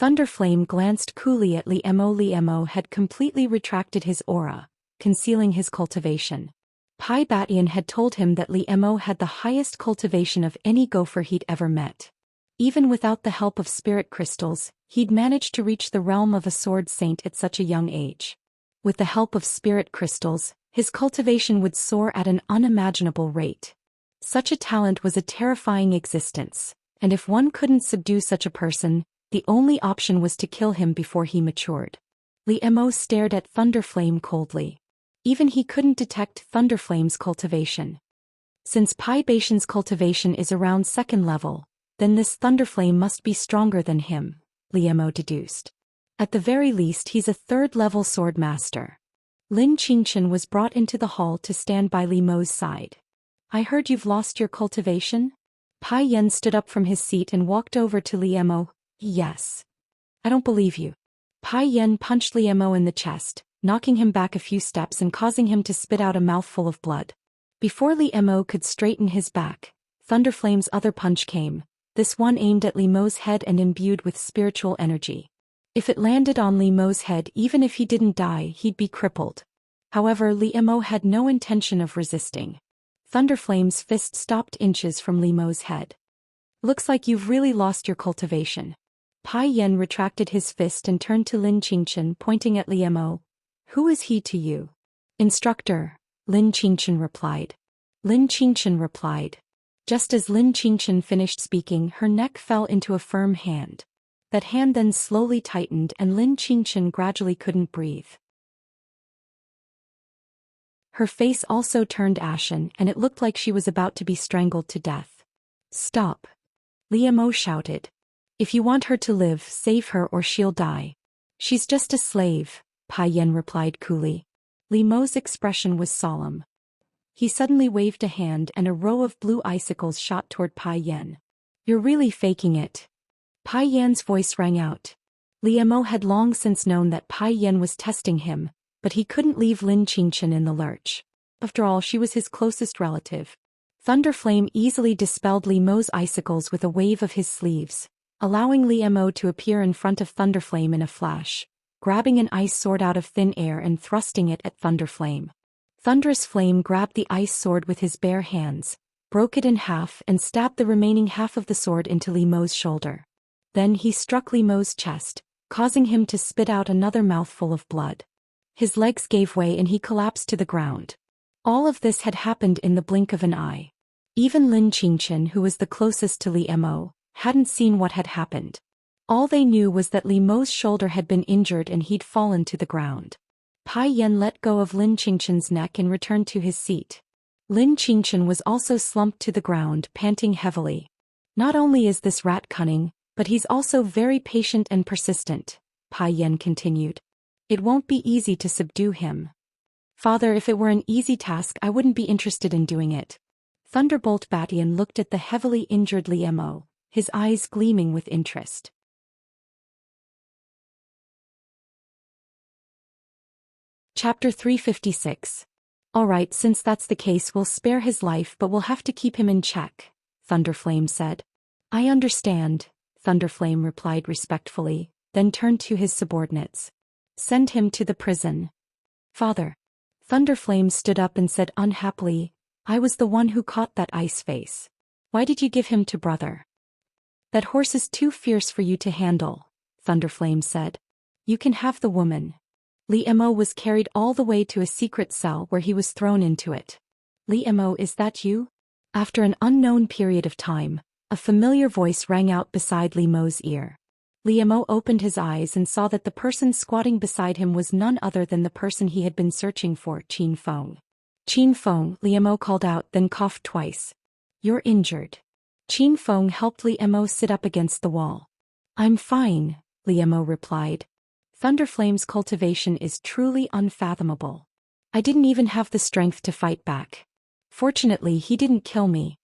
Thunderflame glanced coolly at Li Mo. Li Mo had completely retracted his aura, concealing his cultivation. Pai Batian had told him that Li Mo had the highest cultivation of any gopher he'd ever met. Even without the help of spirit crystals, he'd managed to reach the realm of a sword saint at such a young age. With the help of spirit crystals, his cultivation would soar at an unimaginable rate. Such a talent was a terrifying existence, and if one couldn't subdue such a person, the only option was to kill him before he matured. Li Mo stared at Thunderflame coldly. Even he couldn't detect Thunderflame's cultivation. Since Pai Batian's cultivation is around 2nd level, then this Thunderflame must be stronger than him, Li Mo deduced. At the very least he's a 3rd-level sword master. Lin Qingchen was brought into the hall to stand by Li Mo's side. I heard you've lost your cultivation? Pai Yen stood up from his seat and walked over to Li Mo. Yes. I don't believe you. Pai Yen punched Li Mo in the chest, knocking him back a few steps and causing him to spit out a mouthful of blood. Before Li Mo could straighten his back, Thunderflame's other punch came, this one aimed at Li Mo's head and imbued with spiritual energy. If it landed on Li Mo's head, even if he didn't die, he'd be crippled. However, Li Mo had no intention of resisting. Thunderflame's fist stopped inches from Li Mo's head. Looks like you've really lost your cultivation. Pai Yen retracted his fist and turned to Lin Qingchen, pointing at Li Mo. Who is he to you? Instructor, Lin Qingchen replied. Lin Qingchen replied. Just as Lin Qingchen finished speaking, her neck fell into a firm hand. That hand then slowly tightened and Lin Qingchen gradually couldn't breathe. Her face also turned ashen and it looked like she was about to be strangled to death. Stop. Li Mo shouted. If you want her to live, save her or she'll die. She's just a slave, Pai Yan replied coolly. Li Mo's expression was solemn. He suddenly waved a hand and a row of blue icicles shot toward Pai Yan. You're really faking it. Pai Yan's voice rang out. Li Mo had long since known that Pai Yan was testing him, but he couldn't leave Lin Qingchen in the lurch. After all, she was his closest relative. Thunderflame easily dispelled Li Mo's icicles with a wave of his sleeves, allowing Li Mo to appear in front of Thunderflame in a flash, grabbing an ice sword out of thin air and thrusting it at Thunderflame. Thunderous Flame grabbed the ice sword with his bare hands, broke it in half and stabbed the remaining half of the sword into Li Mo's shoulder. Then he struck Li Mo's chest, causing him to spit out another mouthful of blood. His legs gave way and he collapsed to the ground. All of this had happened in the blink of an eye. Even Lin Qingchen, who was the closest to Li Mo, hadn't seen what had happened. All they knew was that Li Mo's shoulder had been injured and he'd fallen to the ground. Pai Yan let go of Lin Qingchen's neck and returned to his seat. Lin Qingchen was also slumped to the ground, panting heavily. Not only is this rat cunning, but he's also very patient and persistent, Pai Yan continued. It won't be easy to subdue him. Father, if it were an easy task, I wouldn't be interested in doing it. Thunderbolt Batian looked at the heavily injured Li Mo, his eyes gleaming with interest. Chapter 356. Alright, since that's the case, we'll spare his life, but we'll have to keep him in check, Thunderflame said. I understand, Thunderflame replied respectfully, then turned to his subordinates. Send him to the prison. Father. Thunderflame stood up and said unhappily, I was the one who caught that ice face. Why did you give him to brother? That horse is too fierce for you to handle, Thunderflame said. You can have the woman. Li Mo was carried all the way to a secret cell where he was thrown into it. Li Mo, is that you? After an unknown period of time, a familiar voice rang out beside Li Mo's ear. Li Mo opened his eyes and saw that the person squatting beside him was none other than the person he had been searching for, Qin Feng. Qin Feng, Li Mo called out, then coughed twice. You're injured. Qin Feng helped Li Mo sit up against the wall. I'm fine, Li Mo replied. Thunderflame's cultivation is truly unfathomable. I didn't even have the strength to fight back. Fortunately, he didn't kill me.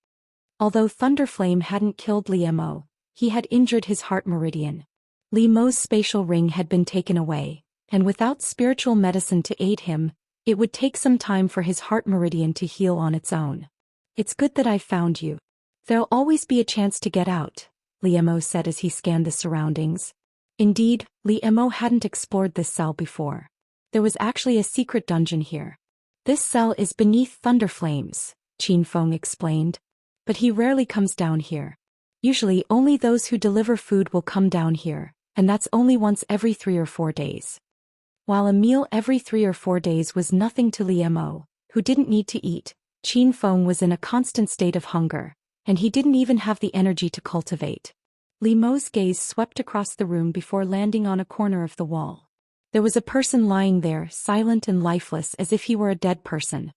Although Thunderflame hadn't killed Li Mo, he had injured his heart meridian. Li Mo's spatial ring had been taken away, and without spiritual medicine to aid him, it would take some time for his heart meridian to heal on its own. It's good that I've found you. There'll always be a chance to get out, Li Mo said as he scanned the surroundings. Indeed, Li Mo hadn't explored this cell before. There was actually a secret dungeon here. This cell is beneath Thunderflames, Qin Feng explained. But he rarely comes down here. Usually only those who deliver food will come down here, and that's only once every 3 or 4 days. While a meal every 3 or 4 days was nothing to Li Mo, who didn't need to eat, Qin Feng was in a constant state of hunger, and he didn't even have the energy to cultivate. Li Mo's gaze swept across the room before landing on a corner of the wall. There was a person lying there, silent and lifeless as if he were a dead person.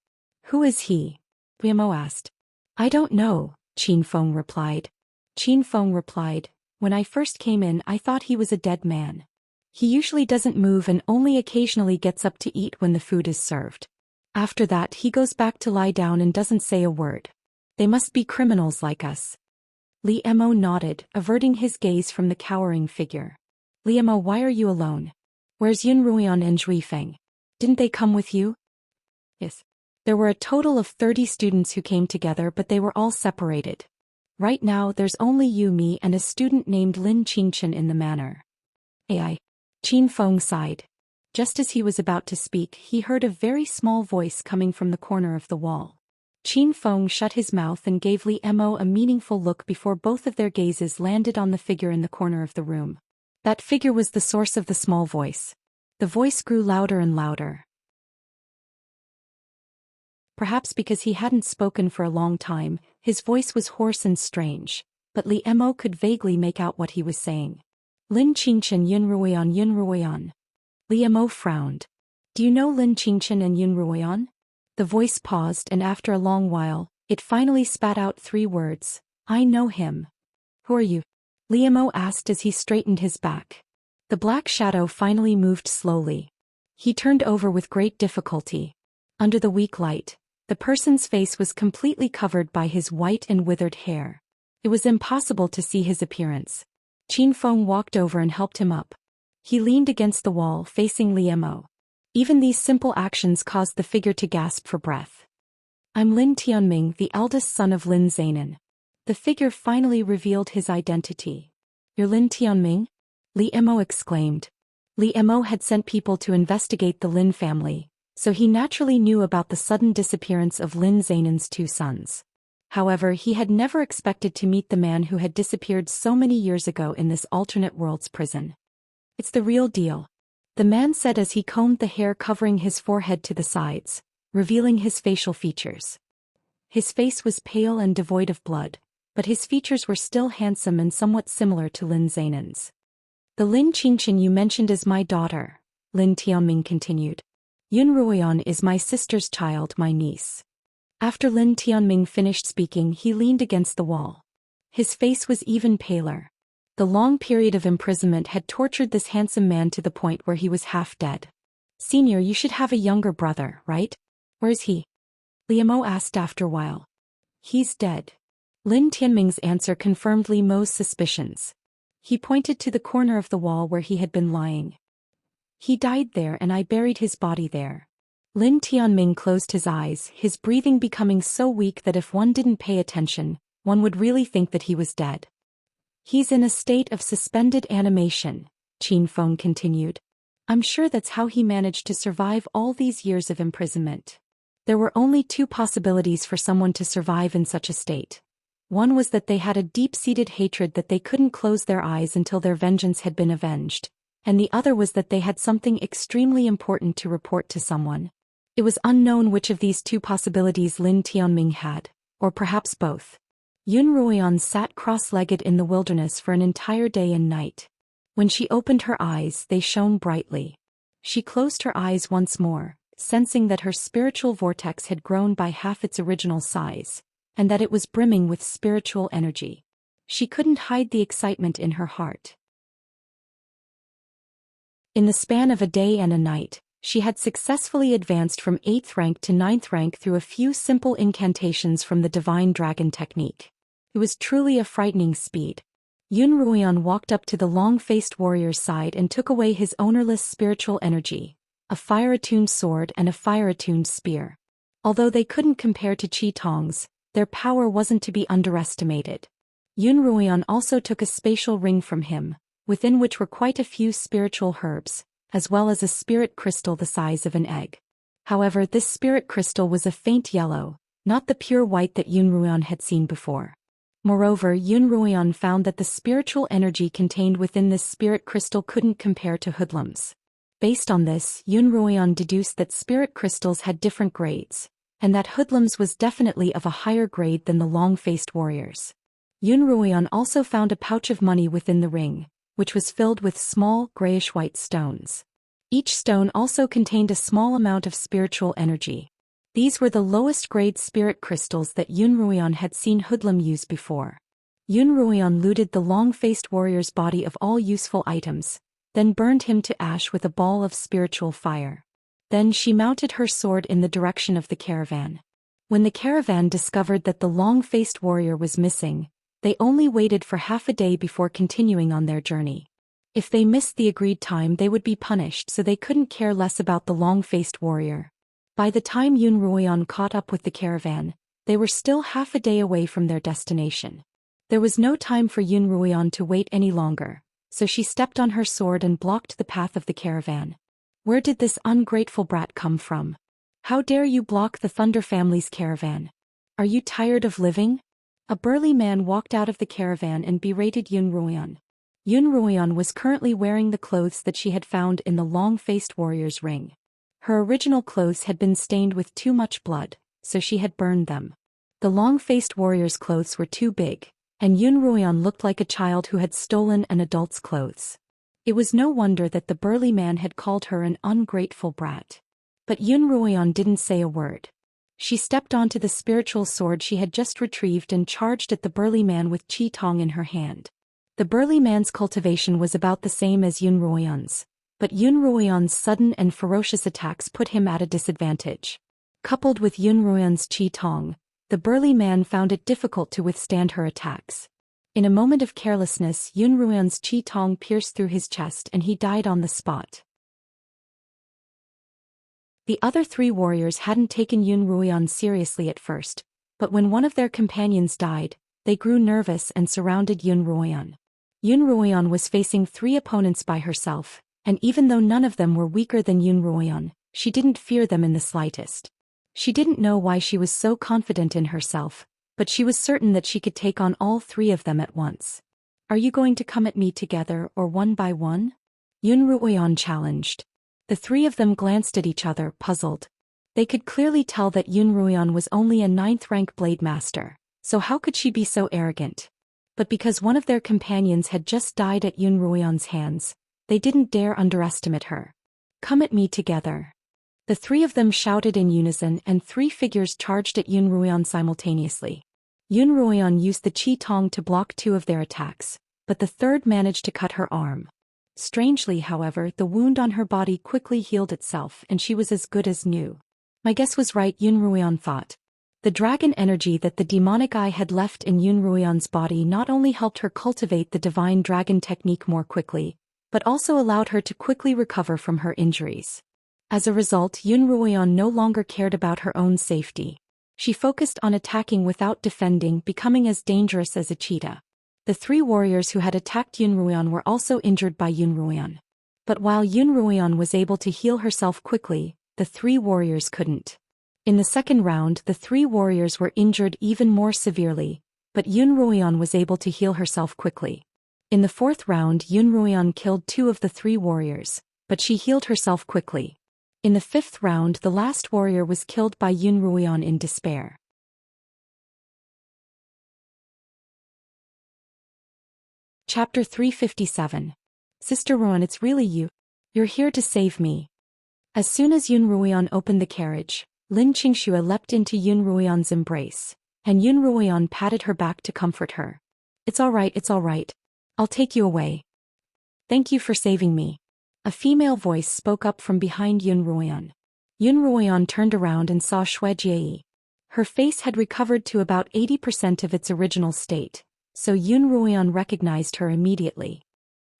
Who is he? Li Mo asked. I don't know, Qin Feng replied. Qin Feng replied, when I first came in I thought he was a dead man. He usually doesn't move and only occasionally gets up to eat when the food is served. After that he goes back to lie down and doesn't say a word. They must be criminals like us. Li Mo nodded, averting his gaze from the cowering figure. Li Mo, why are you alone? Where's Yun Ruian and Zhui Feng? Didn't they come with you? Yes. There were a total of 30 students who came together, but they were all separated. Right now there's only you, me, and a student named Lin Qingchen in the manor. AI. Qin Feng sighed. Just as he was about to speak, he heard a very small voice coming from the corner of the wall. Qin Feng shut his mouth and gave Li Mo a meaningful look before both of their gazes landed on the figure in the corner of the room. That figure was the source of the small voice. The voice grew louder and louder. Perhaps because he hadn't spoken for a long time, his voice was hoarse and strange, but Li Mo could vaguely make out what he was saying. Lin Qingchen, Yun Ruian. Li Mo frowned. Do you know Lin Qingchen and Yun Ruian? The voice paused and after a long while, it finally spat out 3 words. I know him. Who are you? Liamo asked as he straightened his back. The black shadow finally moved slowly. He turned over with great difficulty. Under the weak light, the person's face was completely covered by his white and withered hair. It was impossible to see his appearance. Qin Feng walked over and helped him up. He leaned against the wall facing Liamo. Even these simple actions caused the figure to gasp for breath. I'm Lin Tianming, the eldest son of Lin Zainan. The figure finally revealed his identity. You're Lin Tianming? Liamo exclaimed. Liamo had sent people to investigate the Lin family, so he naturally knew about the sudden disappearance of Lin Zainan's two sons. However, he had never expected to meet the man who had disappeared so many years ago in this alternate world's prison. It's the real deal, the man said as he combed the hair covering his forehead to the sides, revealing his facial features. His face was pale and devoid of blood, but his features were still handsome and somewhat similar to Lin Zainan's. The Lin Qingqian you mentioned is my daughter, Lin Tianming continued. Yun Ruoyan is my sister's child, my niece. After Lin Tianming finished speaking, he leaned against the wall. His face was even paler. The long period of imprisonment had tortured this handsome man to the point where he was half dead. Senior, you should have a younger brother, right? Where is he? Liamo asked after a while. He's dead. Lin Tianming's answer confirmed Liamo's suspicions. He pointed to the corner of the wall where he had been lying. He died there and I buried his body there. Lin Tianming closed his eyes, his breathing becoming so weak that if one didn't pay attention, one would really think that he was dead. He's in a state of suspended animation, Qin Feng continued. I'm sure that's how he managed to survive all these years of imprisonment. There were only two possibilities for someone to survive in such a state. One was that they had a deep-seated hatred that they couldn't close their eyes until their vengeance had been avenged, and the other was that they had something extremely important to report to someone. It was unknown which of these two possibilities Lin Tianming had, or perhaps both. Yun Ruoyan sat cross-legged in the wilderness for an entire day and night. When she opened her eyes, they shone brightly. She closed her eyes once more, sensing that her spiritual vortex had grown by half its original size, and that it was brimming with spiritual energy. She couldn't hide the excitement in her heart. In the span of a day and a night, she had successfully advanced from 8th rank to 9th rank through a few simple incantations from the Divine Dragon technique. It was truly a frightening speed. Yun Ruoyan walked up to the long-faced warrior's side and took away his ownerless spiritual energy, a fire-attuned sword and a fire-attuned spear. Although they couldn't compare to Qi Tong's, their power wasn't to be underestimated. Yun Ruoyan also took a spatial ring from him, within which were quite a few spiritual herbs, as well as a spirit crystal the size of an egg. However, this spirit crystal was a faint yellow, not the pure white that Yun Ruoyan had seen before. Moreover, Yun Ruoyan found that the spiritual energy contained within this spirit crystal couldn't compare to hoodlums. Based on this, Yun Ruoyan deduced that spirit crystals had different grades, and that hoodlums was definitely of a higher grade than the long-faced warriors. Yun Ruoyan also found a pouch of money within the ring, which was filled with small, grayish-white stones. Each stone also contained a small amount of spiritual energy. These were the lowest-grade spirit crystals that Yun Ruoyan had seen hoodlum use before. Yun Ruoyan looted the long-faced warrior's body of all useful items, then burned him to ash with a ball of spiritual fire. Then she mounted her sword in the direction of the caravan. When the caravan discovered that the long-faced warrior was missing, they only waited for half a day before continuing on their journey. If they missed the agreed time, they would be punished, so they couldn't care less about the long-faced warrior. By the time Yun Ruoyan caught up with the caravan, they were still half a day away from their destination. There was no time for Yun Ruoyan to wait any longer, so she stepped on her sword and blocked the path of the caravan. Where did this ungrateful brat come from? How dare you block the Thunder family's caravan? Are you tired of living? A burly man walked out of the caravan and berated Yun Ruoyan. Yun Ruoyan was currently wearing the clothes that she had found in the long-faced warrior's ring. Her original clothes had been stained with too much blood, so she had burned them. The long-faced warrior's clothes were too big, and Yun Ruoyan looked like a child who had stolen an adult's clothes. It was no wonder that the burly man had called her an ungrateful brat. But Yun Ruoyan didn't say a word. She stepped onto the spiritual sword she had just retrieved and charged at the burly man with Qi Tong in her hand. The burly man's cultivation was about the same as Yun Ruoyun's, but Yun Ruoyun's sudden and ferocious attacks put him at a disadvantage. Coupled with Yun Ruoyun's Qi Tong, the burly man found it difficult to withstand her attacks. In a moment of carelessness, Yun Ruoyun's Qi Tong pierced through his chest and he died on the spot. The other three warriors hadn't taken Yun Ruoyun seriously at first, but when one of their companions died, they grew nervous and surrounded Yun Ruoyun. Yun Ruoyun was facing three opponents by herself, and even though none of them were weaker than Yun Ruoyun, she didn't fear them in the slightest. She didn't know why she was so confident in herself, but she was certain that she could take on all three of them at once. "Are you going to come at me together or one by one?" Yun Ruoyun challenged. The three of them glanced at each other, puzzled. They could clearly tell that Yun Ruoyun was only a 9th-rank blade master, so how could she be so arrogant? But because one of their companions had just died at Yun Ruoyun's hands, they didn't dare underestimate her. "Come at me together." The three of them shouted in unison and three figures charged at Yun Ruoyun simultaneously. Yun Ruoyun used the Qi Tong to block two of their attacks, but the third managed to cut her arm. Strangely, however, the wound on her body quickly healed itself and she was as good as new. My guess was right, Yun Ruoyun thought. The dragon energy that the demonic eye had left in Yun Ruoyun's body not only helped her cultivate the divine dragon technique more quickly, but also allowed her to quickly recover from her injuries. As a result, Yun Ruoyun no longer cared about her own safety. She focused on attacking without defending, becoming as dangerous as a cheetah. The three warriors who had attacked Yun Ruoyun were also injured by Yun Ruoyun. But while Yun Ruoyun was able to heal herself quickly, the three warriors couldn't. In the second round, the three warriors were injured even more severely, but Yun Ruoyun was able to heal herself quickly. In the fourth round, Yun Ruoyun killed two of the three warriors, but she healed herself quickly. In the fifth round, the last warrior was killed by Yun Ruoyun in despair. Chapter 357. Sister Ruoyun, it's really you. You're here to save me. As soon as Yun Ruoyun opened the carriage, Lin Xianxia leapt into Yun Ruoyun's embrace, and Yun Ruoyun patted her back to comfort her. It's all right. I'll take you away. Thank you for saving me. A female voice spoke up from behind Yun Ruoyun. Yun Ruoyun turned around and saw Shuijie. Her face had recovered to about 80% of its original state, so Yun Ruoyun recognized her immediately.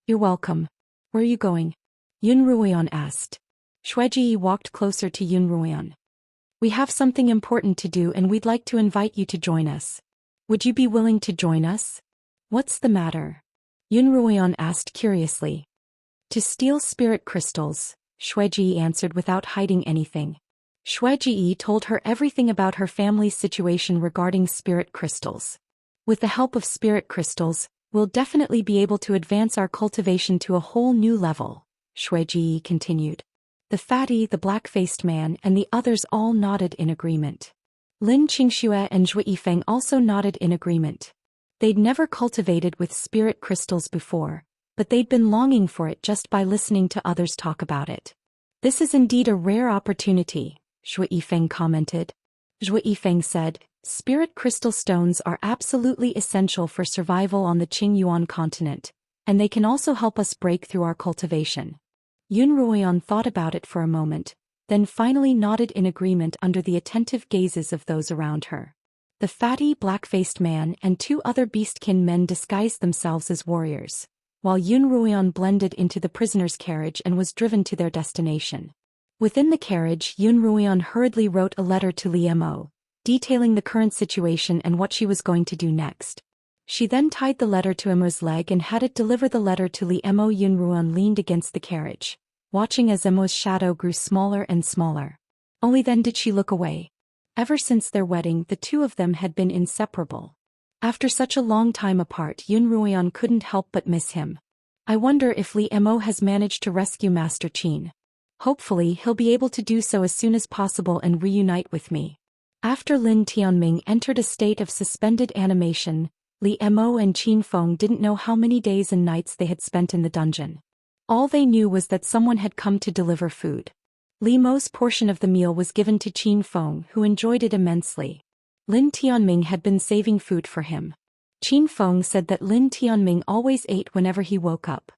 You're welcome. Where are you going? Yun Ruoyun asked. Shuijie walked closer to Yun Ruoyun. We have something important to do and we'd like to invite you to join us. Would you be willing to join us? What's the matter? Yun Ruoyun asked curiously. To steal spirit crystals, Shuijie answered without hiding anything. Shuijie told her everything about her family's situation regarding spirit crystals. With the help of spirit crystals, we'll definitely be able to advance our cultivation to a whole new level, Shuijie continued. The fatty, the black-faced man, and the others all nodded in agreement. Lin Xianxia and Zhui Yifeng also nodded in agreement. They'd never cultivated with spirit crystals before, but they'd been longing for it just by listening to others talk about it. This is indeed a rare opportunity, Zhui Yifeng commented. Zhui Yifeng said, spirit crystal stones are absolutely essential for survival on the Qingyuan continent, and they can also help us break through our cultivation. Yun Ruoyun thought about it for a moment, then finally nodded in agreement under the attentive gazes of those around her. The fatty, black-faced man and two other beastkin men disguised themselves as warriors, while Yun Ruoyun blended into the prisoner's carriage and was driven to their destination. Within the carriage, Yun Ruoyun hurriedly wrote a letter to Li Mo, detailing the current situation and what she was going to do next. She then tied the letter to Emo's leg and had it deliver the letter to Li Mo. Yun Ruoyun leaned against the carriage, watching as Emo's shadow grew smaller and smaller. Only then did she look away. Ever since their wedding, the two of them had been inseparable. After such a long time apart, Yun Ruoyun couldn't help but miss him. I wonder if Li Mo has managed to rescue Master Qin. Hopefully he'll be able to do so as soon as possible and reunite with me. After Lin Tianming entered a state of suspended animation, Li Mo and Qin Feng didn't know how many days and nights they had spent in the dungeon. All they knew was that someone had come to deliver food. Li Mo's portion of the meal was given to Qin Feng, who enjoyed it immensely. Lin Tianming had been saving food for him. Qin Feng said that Lin Tianming always ate whenever he woke up.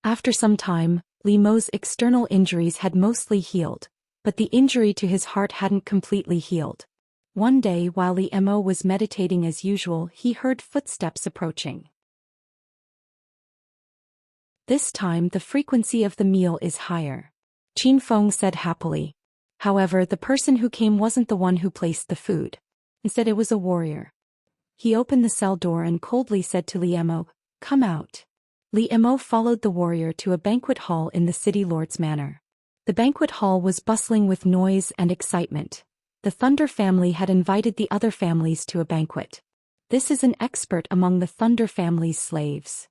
After some time, Li Mo's external injuries had mostly healed, but the injury to his heart hadn't completely healed. One day while Li Mo was meditating as usual, he heard footsteps approaching. This time the frequency of the meal is higher. Qin Feng said happily. However, the person who came wasn't the one who placed the food. Instead it was a warrior. He opened the cell door and coldly said to Li Mo, "Come out." Li Mo followed the warrior to a banquet hall in the city lord's manor. The banquet hall was bustling with noise and excitement. The Thunder family had invited the other families to a banquet. This is an expert among the Thunder family's slaves.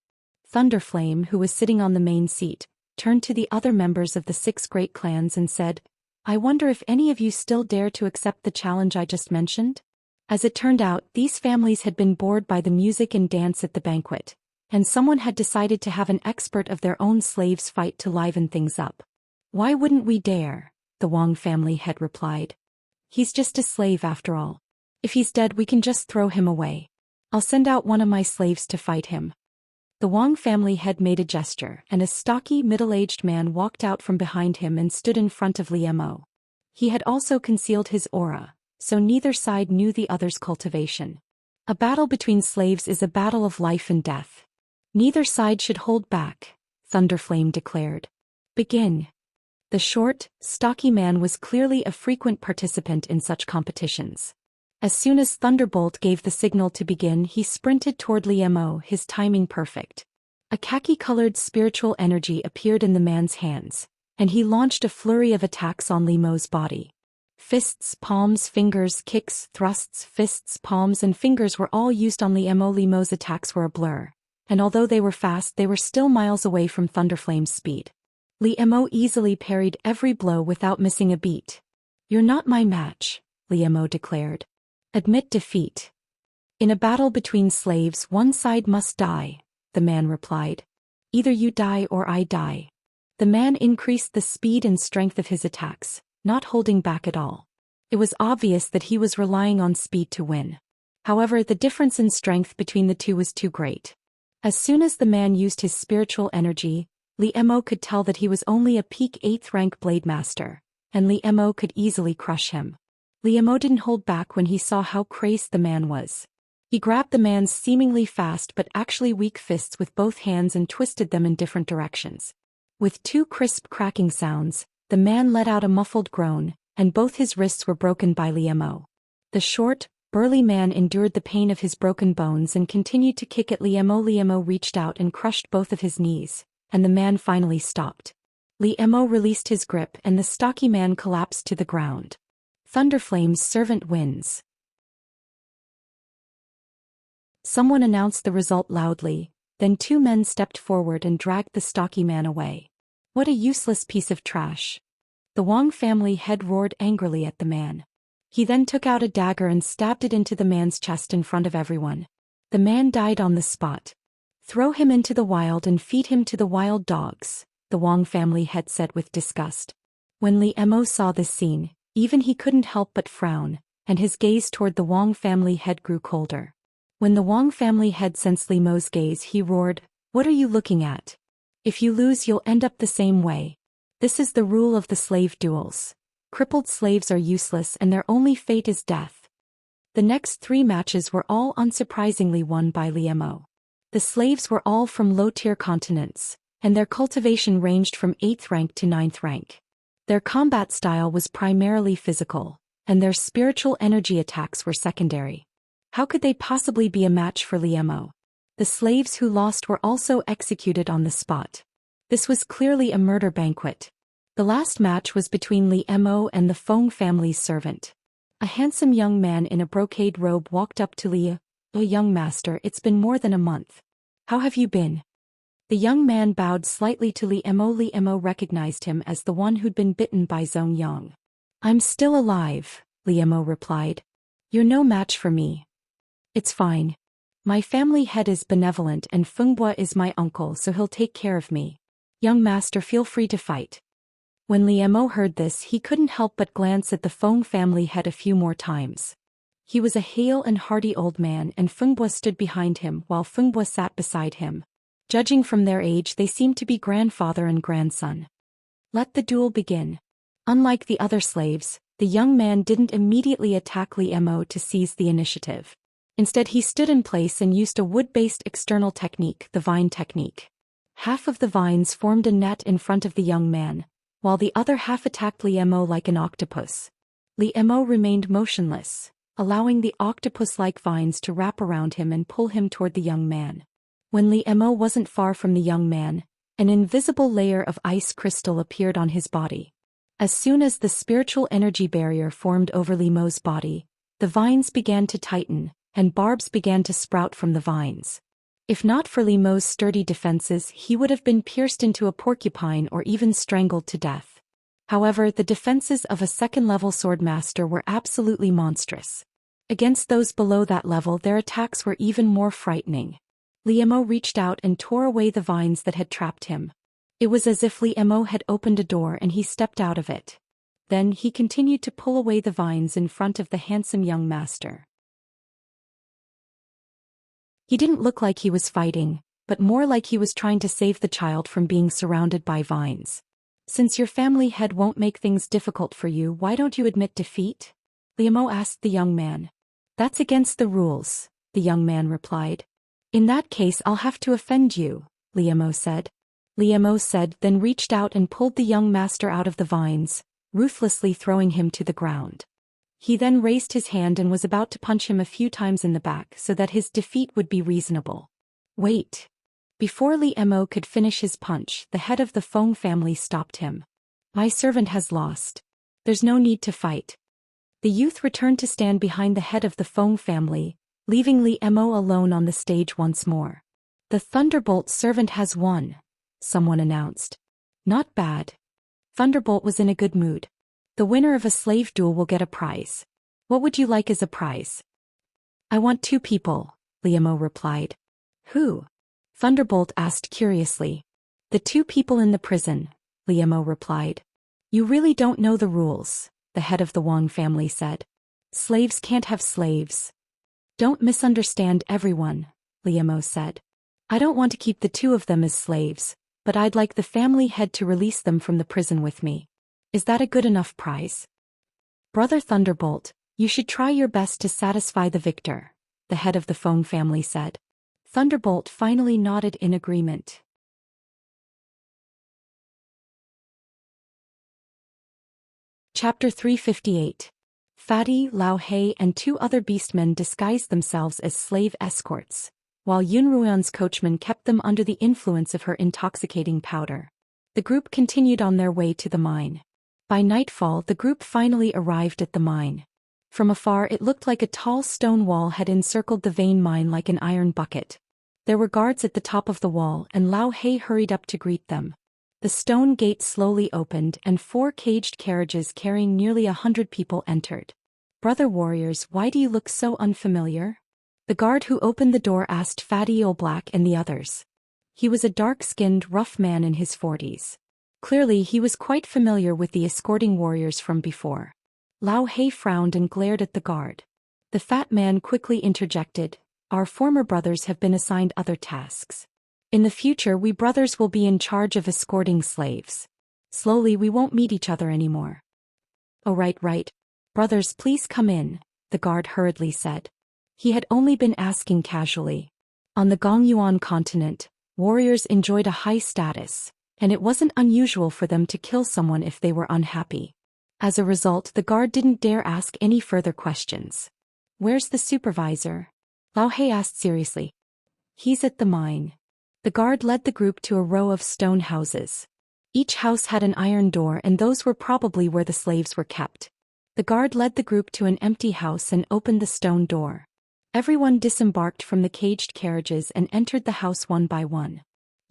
Thunderflame, who was sitting on the main seat, turned to the other members of the 6 great clans and said, "I wonder if any of you still dare to accept the challenge I just mentioned?" As it turned out, these families had been bored by the music and dance at the banquet, and someone had decided to have an expert of their own slaves fight to liven things up. "Why wouldn't we dare?" the Wang family head replied. "He's just a slave after all. If he's dead we can just throw him away. I'll send out one of my slaves to fight him." The Wang family head made a gesture, and a stocky, middle-aged man walked out from behind him and stood in front of Li Mo. He had also concealed his aura, so neither side knew the other's cultivation. A battle between slaves is a battle of life and death. Neither side should hold back, Thunderflame declared. "Begin." The short, stocky man was clearly a frequent participant in such competitions. As soon as Thunderbolt gave the signal to begin, he sprinted toward Li Mo, his timing perfect. A khaki-colored spiritual energy appeared in the man's hands, and he launched a flurry of attacks on Li Mo's body. Fists, palms, fingers, kicks, thrusts, fists, palms and fingers were all used on Li Mo. Li Mo's attacks were a blur, and although they were fast they were still miles away from Thunderflame's speed. Li Mo easily parried every blow without missing a beat. "You're not my match," Li Mo declared. "Admit defeat." "In a battle between slaves one side must die," the man replied. "Either you die or I die." The man increased the speed and strength of his attacks, not holding back at all. It was obvious that he was relying on speed to win. However, the difference in strength between the two was too great. As soon as the man used his spiritual energy, Li Mo could tell that he was only a peak 8th rank blade master, and Li Mo could easily crush him. Li Mo didn't hold back when he saw how crazed the man was. He grabbed the man's seemingly fast but actually weak fists with both hands and twisted them in different directions. With 2 crisp cracking sounds, the man let out a muffled groan, and both his wrists were broken by Li Mo. The short, burly man endured the pain of his broken bones and continued to kick at Li Mo. Li Mo reached out and crushed both of his knees, and the man finally stopped. Li Mo released his grip and the stocky man collapsed to the ground. Thunderflame's servant wins. Someone announced the result loudly, then 2 men stepped forward and dragged the stocky man away. "What a useless piece of trash." The Wang family head roared angrily at the man. He then took out a dagger and stabbed it into the man's chest in front of everyone. The man died on the spot. "Throw him into the wild and feed him to the wild dogs," the Wang family head said with disgust. When Li Mo saw this scene, even he couldn't help but frown, and his gaze toward the Wang family head grew colder. When the Wang family head sensed Li Mo's gaze, he roared, "What are you looking at? If you lose you'll end up the same way. This is the rule of the slave duels. Crippled slaves are useless and their only fate is death." The next 3 matches were all unsurprisingly won by Li Mo. The slaves were all from low-tier continents, and their cultivation ranged from 8th rank to 9th rank. Their combat style was primarily physical, and their spiritual energy attacks were secondary. How could they possibly be a match for Li Mo? The slaves who lost were also executed on the spot. This was clearly a murder banquet. The last match was between Li Mo and the Feng family's servant. A handsome young man in a brocade robe walked up to Li. "Young master, it's been more than a month. How have you been?" The young man bowed slightly to Li Mo. Li Mo recognized him as the one who'd been bitten by Zhou Xian. "I'm still alive," Li Mo replied. "You're no match for me." "It's fine. My family head is benevolent and Fengbua is my uncle, so he'll take care of me. Young master, feel free to fight." When Li Mo heard this, he couldn't help but glance at the Feng family head a few more times. He was a hale and hearty old man, and Fengbua stood behind him while Fengbua sat beside him. Judging from their age, they seemed to be grandfather and grandson. Let the duel begin. Unlike the other slaves, the young man didn't immediately attack Li Mo to seize the initiative. Instead, he stood in place and used a wood-based external technique, the vine technique. Half of the vines formed a net in front of the young man, while the other half attacked Li Mo like an octopus. Li Mo remained motionless, allowing the octopus-like vines to wrap around him and pull him toward the young man. When Li Mo wasn't far from the young man, an invisible layer of ice crystal appeared on his body. As soon as the spiritual energy barrier formed over Li Mo's body, the vines began to tighten, and barbs began to sprout from the vines. If not for Li Mo's sturdy defenses, he would have been pierced into a porcupine or even strangled to death. However, the defenses of a second-level swordmaster were absolutely monstrous. Against those below that level, their attacks were even more frightening. Li Mo reached out and tore away the vines that had trapped him. It was as if Li Mo had opened a door and he stepped out of it. Then he continued to pull away the vines in front of the handsome young master. He didn't look like he was fighting, but more like he was trying to save the child from being surrounded by vines. Since your family head won't make things difficult for you, why don't you admit defeat? Li Mo asked the young man. That's against the rules, the young man replied. In that case, I'll have to offend you, Li Mo said. Li Mo said, then reached out and pulled the young master out of the vines, ruthlessly throwing him to the ground. He then raised his hand and was about to punch him a few times in the back so that his defeat would be reasonable. Wait. Before Li Mo could finish his punch, the head of the Feng family stopped him. My servant has lost. There's no need to fight. The youth returned to stand behind the head of the Feng family, leaving Li Mo alone on the stage once more. The Thunderbolt servant has won, someone announced. Not bad. Thunderbolt was in a good mood. The winner of a slave duel will get a prize. What would you like as a prize? I want 2 people, Li Mo replied. Who? Thunderbolt asked curiously. The 2 people in the prison, Li Mo replied. You really don't know the rules, the head of the Wang family said. Slaves can't have slaves. Don't misunderstand everyone, Li Mo said. I don't want to keep the 2 of them as slaves, but I'd like the family head to release them from the prison with me. Is that a good enough prize? Brother Thunderbolt, you should try your best to satisfy the victor, the head of the Feng family said. Thunderbolt finally nodded in agreement. Chapter 358. Fatty, Lao Hei and 2 other beastmen disguised themselves as slave escorts, while Yunruyan's coachman kept them under the influence of her intoxicating powder. The group continued on their way to the mine. By nightfall, the group finally arrived at the mine. From afar, it looked like a tall stone wall had encircled the vein mine like an iron bucket. There were guards at the top of the wall, and Lao Hei hurried up to greet them. The stone gate slowly opened, and 4 caged carriages carrying nearly 100 people entered. Brother warriors, why do you look so unfamiliar? The guard who opened the door asked Fatty Old Black and the others. He was a dark-skinned, rough man in his 40s. Clearly, he was quite familiar with the escorting warriors from before. Lao Hei frowned and glared at the guard. The fat man quickly interjected, Our former brothers have been assigned other tasks. In the future, we brothers will be in charge of escorting slaves. Slowly, we won't meet each other anymore. Oh, right. Brothers, please come in, the guard hurriedly said. He had only been asking casually. On the Gongyuan continent, warriors enjoyed a high status, and it wasn't unusual for them to kill someone if they were unhappy. As a result, the guard didn't dare ask any further questions. Where's the supervisor? Lao Hei asked seriously. He's at the mine. The guard led the group to a row of stone houses. Each house had an iron door, and those were probably where the slaves were kept. The guard led the group to an empty house and opened the stone door. Everyone disembarked from the caged carriages and entered the house one by one.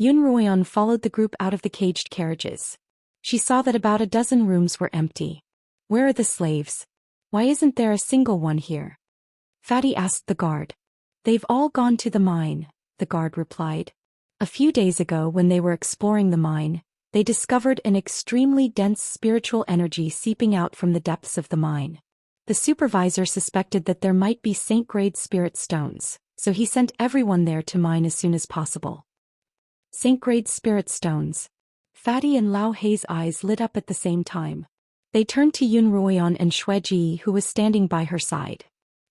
Yunruyan followed the group out of the caged carriages. She saw that about a dozen rooms were empty. Where are the slaves? Why isn't there a single one here? Fatty asked the guard. They've all gone to the mine, the guard replied. A few days ago when they were exploring the mine, they discovered an extremely dense spiritual energy seeping out from the depths of the mine. The supervisor suspected that there might be saint-grade spirit stones, so he sent everyone there to mine as soon as possible. Saint-grade spirit stones. Fatty and Lao Hei's eyes lit up at the same time. They turned to Yun Ruoyan and Xue Ji, who was standing by her side.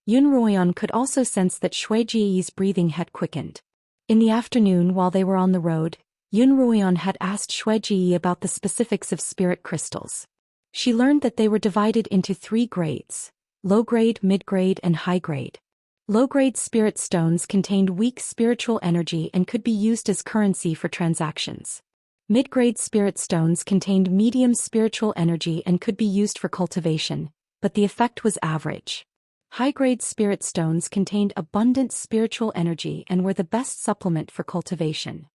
Yun Ruoyan could also sense that Xue Ji's breathing had quickened. In the afternoon while they were on the road, Yun Ruoyan had asked Xue Ji about the specifics of spirit crystals. She learned that they were divided into 3 grades: low-grade, mid-grade, and high-grade. Low-grade spirit stones contained weak spiritual energy and could be used as currency for transactions. Mid-grade spirit stones contained medium spiritual energy and could be used for cultivation, but the effect was average. High-grade spirit stones contained abundant spiritual energy and were the best supplement for cultivation.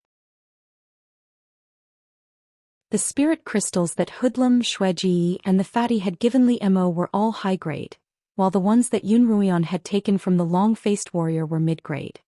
The spirit crystals that Hoodlum, Xue Ji, and the Fatty had given Li Mo were all high-grade, while the ones that Yun Ruoyan had taken from the long-faced warrior were mid-grade.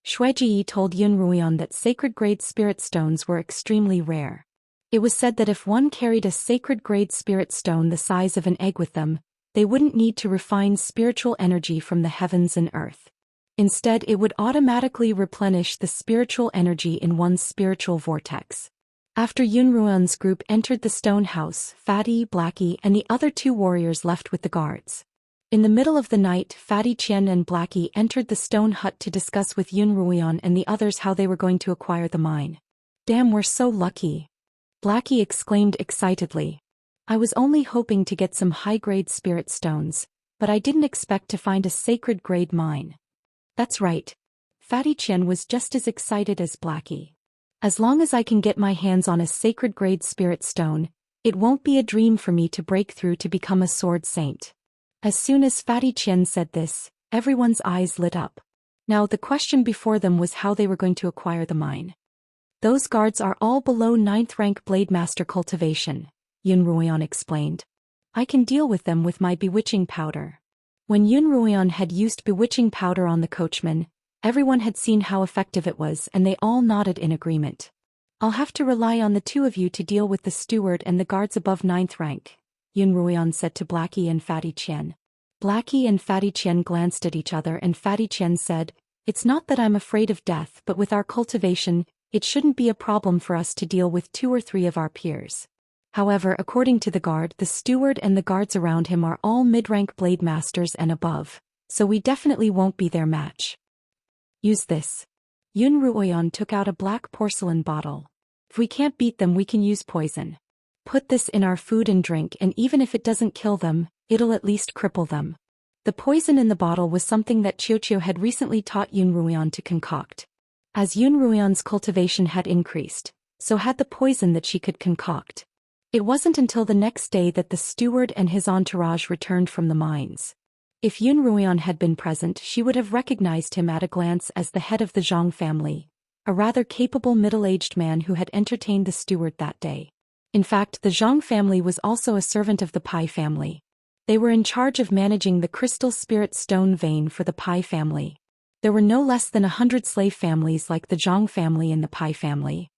Xue Ji told Yun Ruoyan that sacred-grade spirit stones were extremely rare. It was said that if one carried a sacred-grade spirit stone the size of an egg with them, they wouldn't need to refine spiritual energy from the heavens and earth. Instead, it would automatically replenish the spiritual energy in one's spiritual vortex. After Yun Ruoyan's group entered the stone house, Fatty, Blackie, and the other 2 warriors left with the guards. In the middle of the night, Fatty Qian and Blackie entered the stone hut to discuss with Yun Ruoyan and the others how they were going to acquire the mine. "Damn, we're so lucky!" Blackie exclaimed excitedly. "I was only hoping to get some high-grade spirit stones, but I didn't expect to find a sacred-grade mine." "That's right." Fatty Qian was just as excited as Blackie. "As long as I can get my hands on a sacred-grade spirit stone, it won't be a dream for me to break through to become a sword saint." As soon as Fatty Qian said this, everyone's eyes lit up. Now the question before them was how they were going to acquire the mine. "Those guards are all below 9th rank Blade Master cultivation," Yun Ruoyan explained. "I can deal with them with my bewitching powder." When Yun Ruoyan had used bewitching powder on the coachman, everyone had seen how effective it was and they all nodded in agreement. "I'll have to rely on the 2 of you to deal with the steward and the guards above 9th rank, Yun Ruoyan said to Blackie and Fatty Qian. Blackie and Fatty Qian glanced at each other and Fatty Qian said, "It's not that I'm afraid of death, but with our cultivation, it shouldn't be a problem for us to deal with 2 or 3 of our peers." However, according to the guard, the steward and the guards around him are all mid-rank blade masters and above, so we definitely won't be their match. "Use this." Yun Ruoyan took out a black porcelain bottle. "If we can't beat them, we can use poison. Put this in our food and drink, and even if it doesn't kill them, it'll at least cripple them." The poison in the bottle was something that Qiu had recently taught Yun Ruoyan to concoct. As Yun Ruoyan's cultivation had increased, so had the poison that she could concoct. It wasn't until the next day that the steward and his entourage returned from the mines. If Yun Ruoyan had been present, she would have recognized him at a glance as the head of the Zhang family, a rather capable middle-aged man who had entertained the steward that day. In fact, the Zhang family was also a servant of the Pai family. They were in charge of managing the crystal spirit stone vein for the Pai family. There were no less than 100 slave families like the Zhang family and the Pai family.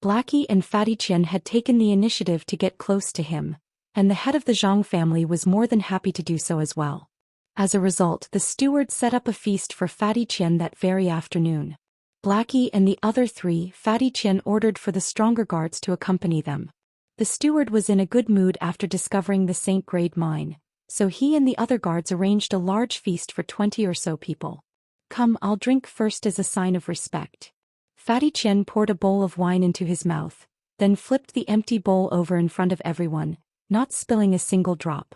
Blackie and Fatty Qian had taken the initiative to get close to him, and the head of the Zhang family was more than happy to do so as well. As a result, the steward set up a feast for Fatty Qian that very afternoon. Blackie and the other 3, Fatty Qian ordered for the stronger guards to accompany them. The steward was in a good mood after discovering the Saint-grade mine, so he and the other guards arranged a large feast for 20 or so people. "Come, I'll drink first as a sign of respect." Fatty Qian poured a bowl of wine into his mouth, then flipped the empty bowl over in front of everyone, not spilling a single drop.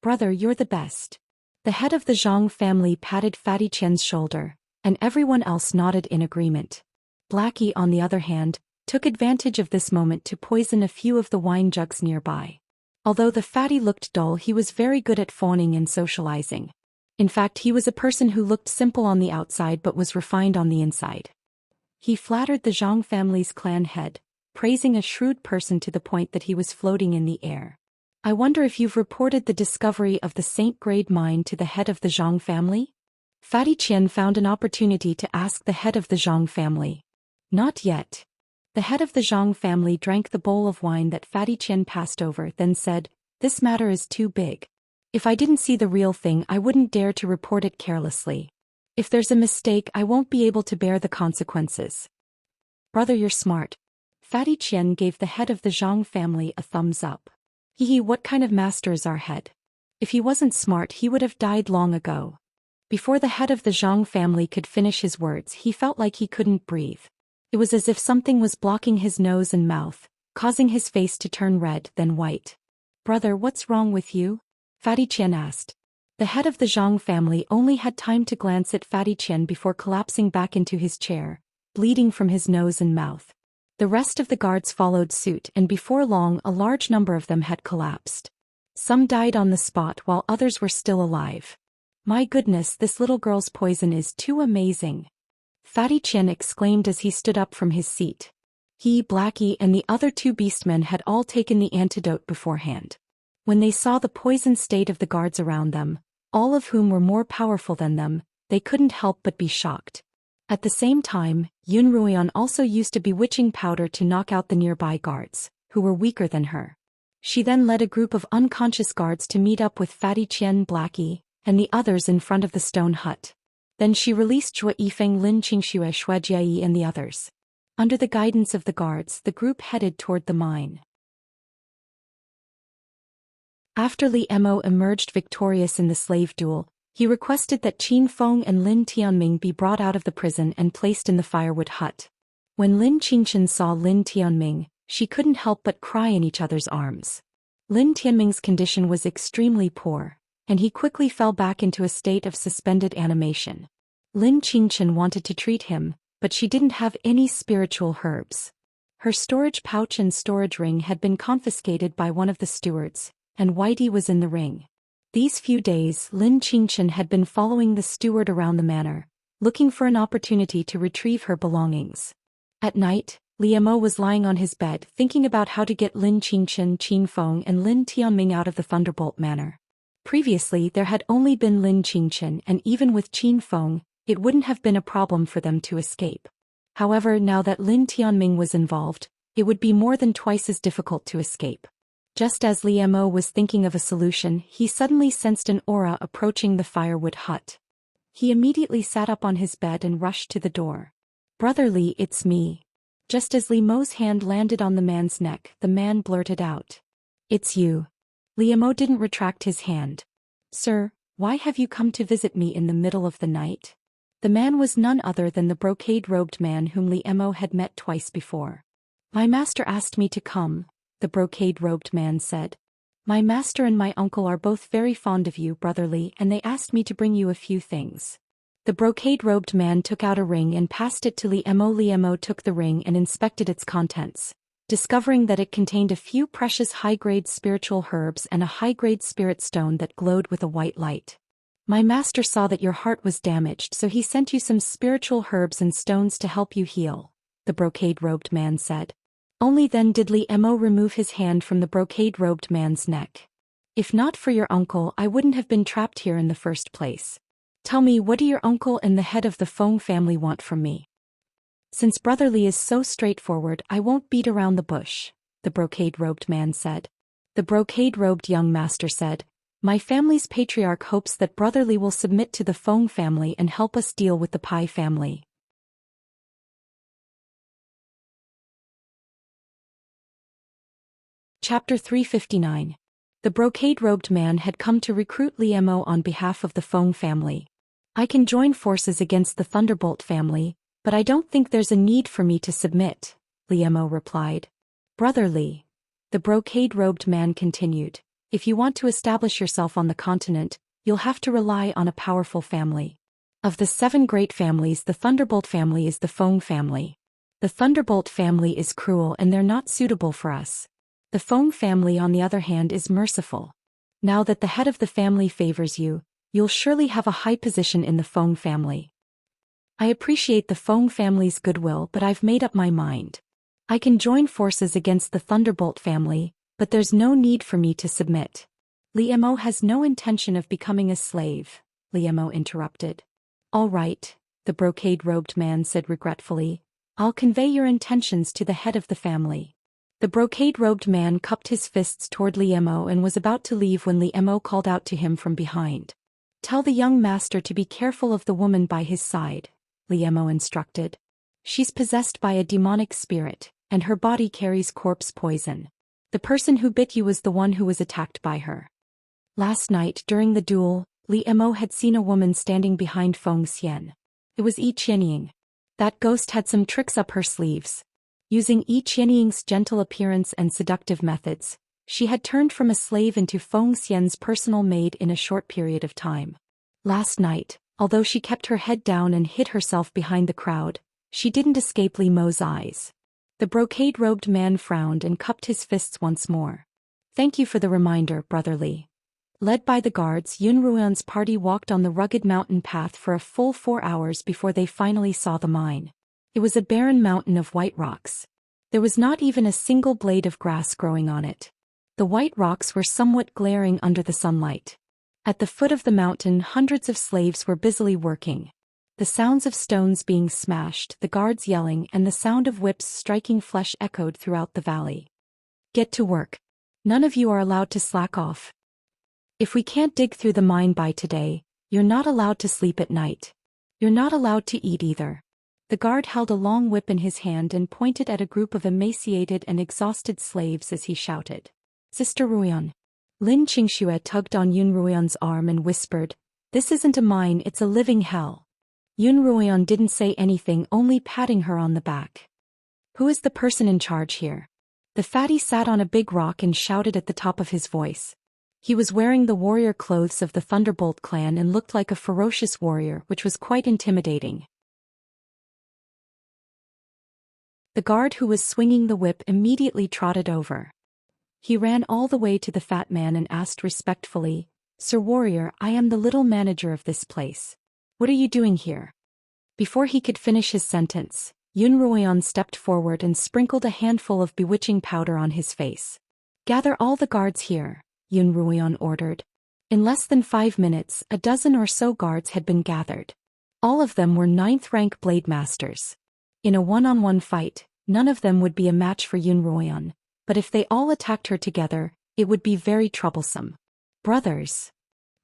"Brother, you're the best." The head of the Zhang family patted Fatty Qian's shoulder, and everyone else nodded in agreement. Blackie, on the other hand, took advantage of this moment to poison a few of the wine jugs nearby. Although the fatty looked dull, he was very good at phoning and socializing. In fact, he was a person who looked simple on the outside but was refined on the inside. He flattered the Zhang family's clan head, praising a shrewd person to the point that he was floating in the air. "I wonder if you've reported the discovery of the Saint-grade mine to the head of the Zhang family?" Fatty Qian found an opportunity to ask the head of the Zhang family. "Not yet." The head of the Zhang family drank the bowl of wine that Fatty Qian passed over, then said, "This matter is too big. If I didn't see the real thing, I wouldn't dare to report it carelessly. If there's a mistake, I won't be able to bear the consequences." "Brother, you're smart." Fatty Qian gave the head of the Zhang family a thumbs up. "Hehe, what kind of master is our head? If he wasn't smart, he would have died long ago." Before the head of the Zhang family could finish his words, he felt like he couldn't breathe. It was as if something was blocking his nose and mouth, causing his face to turn red, then white. "Brother, what's wrong with you?" Fatty Qian asked. The head of the Zhang family only had time to glance at Fatty Qian before collapsing back into his chair, bleeding from his nose and mouth. The rest of the guards followed suit, and before long a large number of them had collapsed. Some died on the spot while others were still alive. "My goodness, this little girl's poison is too amazing," Fatty Qian exclaimed as he stood up from his seat. He, Blackie, and the other two beastmen had all taken the antidote beforehand. When they saw the poisoned state of the guards around them, all of whom were more powerful than them, they couldn't help but be shocked. At the same time, Yun Ruian also used a bewitching powder to knock out the nearby guards, who were weaker than her. She then led a group of unconscious guards to meet up with Fatty Qian, Blackie, and the others in front of the stone hut. Then she released Zhou Yifeng, Lin Qingxue, Shuejiayi, and the others. Under the guidance of the guards, the group headed toward the mine. After Li Mo emerged victorious in the slave duel, he requested that Qin Feng and Lin Tianming be brought out of the prison and placed in the firewood hut. When Lin Qingchen saw Lin Tianming, she couldn't help but cry in each other's arms. Lin Tianming's condition was extremely poor, and he quickly fell back into a state of suspended animation. Lin Qingchen wanted to treat him, but she didn't have any spiritual herbs. Her storage pouch and storage ring had been confiscated by one of the stewards, and Whitey was in the ring. These few days, Lin Qingchen had been following the steward around the manor, looking for an opportunity to retrieve her belongings. At night, Li Mo was lying on his bed thinking about how to get Lin Qingchen, Qin Feng, and Lin Tianming out of the Thunderbolt Manor. Previously, there had only been Lin Qingchen, and even with Qin Feng, it wouldn't have been a problem for them to escape. However, now that Lin Tianming was involved, it would be more than twice as difficult to escape. Just as Li Mo was thinking of a solution, he suddenly sensed an aura approaching the firewood hut. He immediately sat up on his bed and rushed to the door. "Brother Li, it's me." Just as Li Mo's hand landed on the man's neck, the man blurted out, "It's you." Li Mo didn't retract his hand. "Sir, why have you come to visit me in the middle of the night?" The man was none other than the brocade-robed man whom Li Mo had met twice before. "My master asked me to come," the brocade-robed man said. "My master and my uncle are both very fond of you, Brother Li, and they asked me to bring you a few things." The brocade-robed man took out a ring and passed it to Li Mo. Li Mo took the ring and inspected its contents, discovering that it contained a few precious high-grade spiritual herbs and a high-grade spirit stone that glowed with a white light. "My master saw that your heart was damaged, so he sent you some spiritual herbs and stones to help you heal," the brocade-robed man said. Only then did Li Mo remove his hand from the brocade-robed man's neck. "If not for your uncle, I wouldn't have been trapped here in the first place. Tell me, what do your uncle and the head of the Feng family want from me?" "Since Brother Li is so straightforward, I won't beat around the bush," the brocade-robed man said. The brocade-robed young master said, "My family's patriarch hopes that Brother Li will submit to the Feng family and help us deal with the Pai family." Chapter 359. The brocade-robed man had come to recruit Li Mo on behalf of the Feng family. "I can join forces against the Thunderbolt family, but I don't think there's a need for me to submit," Li Mo replied. "Brother Li," the brocade-robed man continued, "if you want to establish yourself on the continent, you'll have to rely on a powerful family. Of the 7 great families, the Thunderbolt family is the Feng family. The Thunderbolt family is cruel and they're not suitable for us. The Feng family, on the other hand, is merciful. Now that the head of the family favors you, you'll surely have a high position in the Feng family. I appreciate the Feng family's goodwill, but I've made up my mind. I can join forces against the Thunderbolt family, but there's no need for me to submit." "Li Mo has no intention of becoming a slave," Li Mo interrupted. "All right," the brocade-robed man said regretfully. I'll convey your intentions to the head of the family. The brocade-robed man cupped his fists toward Li Mo and was about to leave when Li Mo called out to him from behind. Tell the young master to be careful of the woman by his side, Li Mo instructed. She's possessed by a demonic spirit, and her body carries corpse poison. The person who bit you was the one who was attacked by her. Last night, during the duel, Li Mo had seen a woman standing behind Zhou Xian. It was Yi Qianying. That ghost had some tricks up her sleeves. Using Yi Qianying's gentle appearance and seductive methods, she had turned from a slave into Zhou Xian's personal maid in a short period of time. Last night, although she kept her head down and hid herself behind the crowd, she didn't escape Li Mo's eyes. The brocade-robed man frowned and cupped his fists once more. Thank you for the reminder, Brother Li. Led by the guards, Yun Ruoyan's party walked on the rugged mountain path for a full 4 hours before they finally saw the mine. It was a barren mountain of white rocks. There was not even a single blade of grass growing on it. The white rocks were somewhat glaring under the sunlight. At the foot of the mountain, hundreds of slaves were busily working. The sounds of stones being smashed, the guards yelling, and the sound of whips striking flesh echoed throughout the valley. Get to work. None of you are allowed to slack off. If we can't dig through the mine by today, you're not allowed to sleep at night. You're not allowed to eat either. The guard held a long whip in his hand and pointed at a group of emaciated and exhausted slaves as he shouted. Sister Ruoyan. Lin Qingshui tugged on Yun Ruoyan's arm and whispered, This isn't a mine, it's a living hell. Yun Ruoyan didn't say anything, only patting her on the back. Who is the person in charge here? The fatty sat on a big rock and shouted at the top of his voice. He was wearing the warrior clothes of the Thunderbolt clan and looked like a ferocious warrior, which was quite intimidating. The guard who was swinging the whip immediately trotted over. He ran all the way to the fat man and asked respectfully, Sir Warrior, I am the little manager of this place. What are you doing here? Before he could finish his sentence, Yun Ruoyan stepped forward and sprinkled a handful of bewitching powder on his face. Gather all the guards here, Yun Ruoyan ordered. In less than 5 minutes, a dozen or so guards had been gathered. All of them were 9th-rank blade masters. In a one-on-one fight, none of them would be a match for Yun Ruoyan, but if they all attacked her together, it would be very troublesome. Brothers.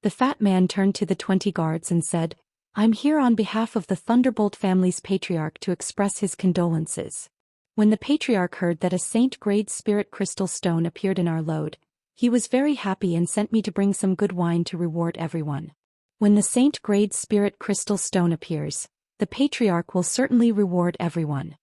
The fat man turned to the 20 guards and said, I'm here on behalf of the Thunderbolt family's patriarch to express his condolences. When the patriarch heard that a saint-grade spirit crystal stone appeared in our load, he was very happy and sent me to bring some good wine to reward everyone. When the saint-grade spirit crystal stone appears, the patriarch will certainly reward everyone.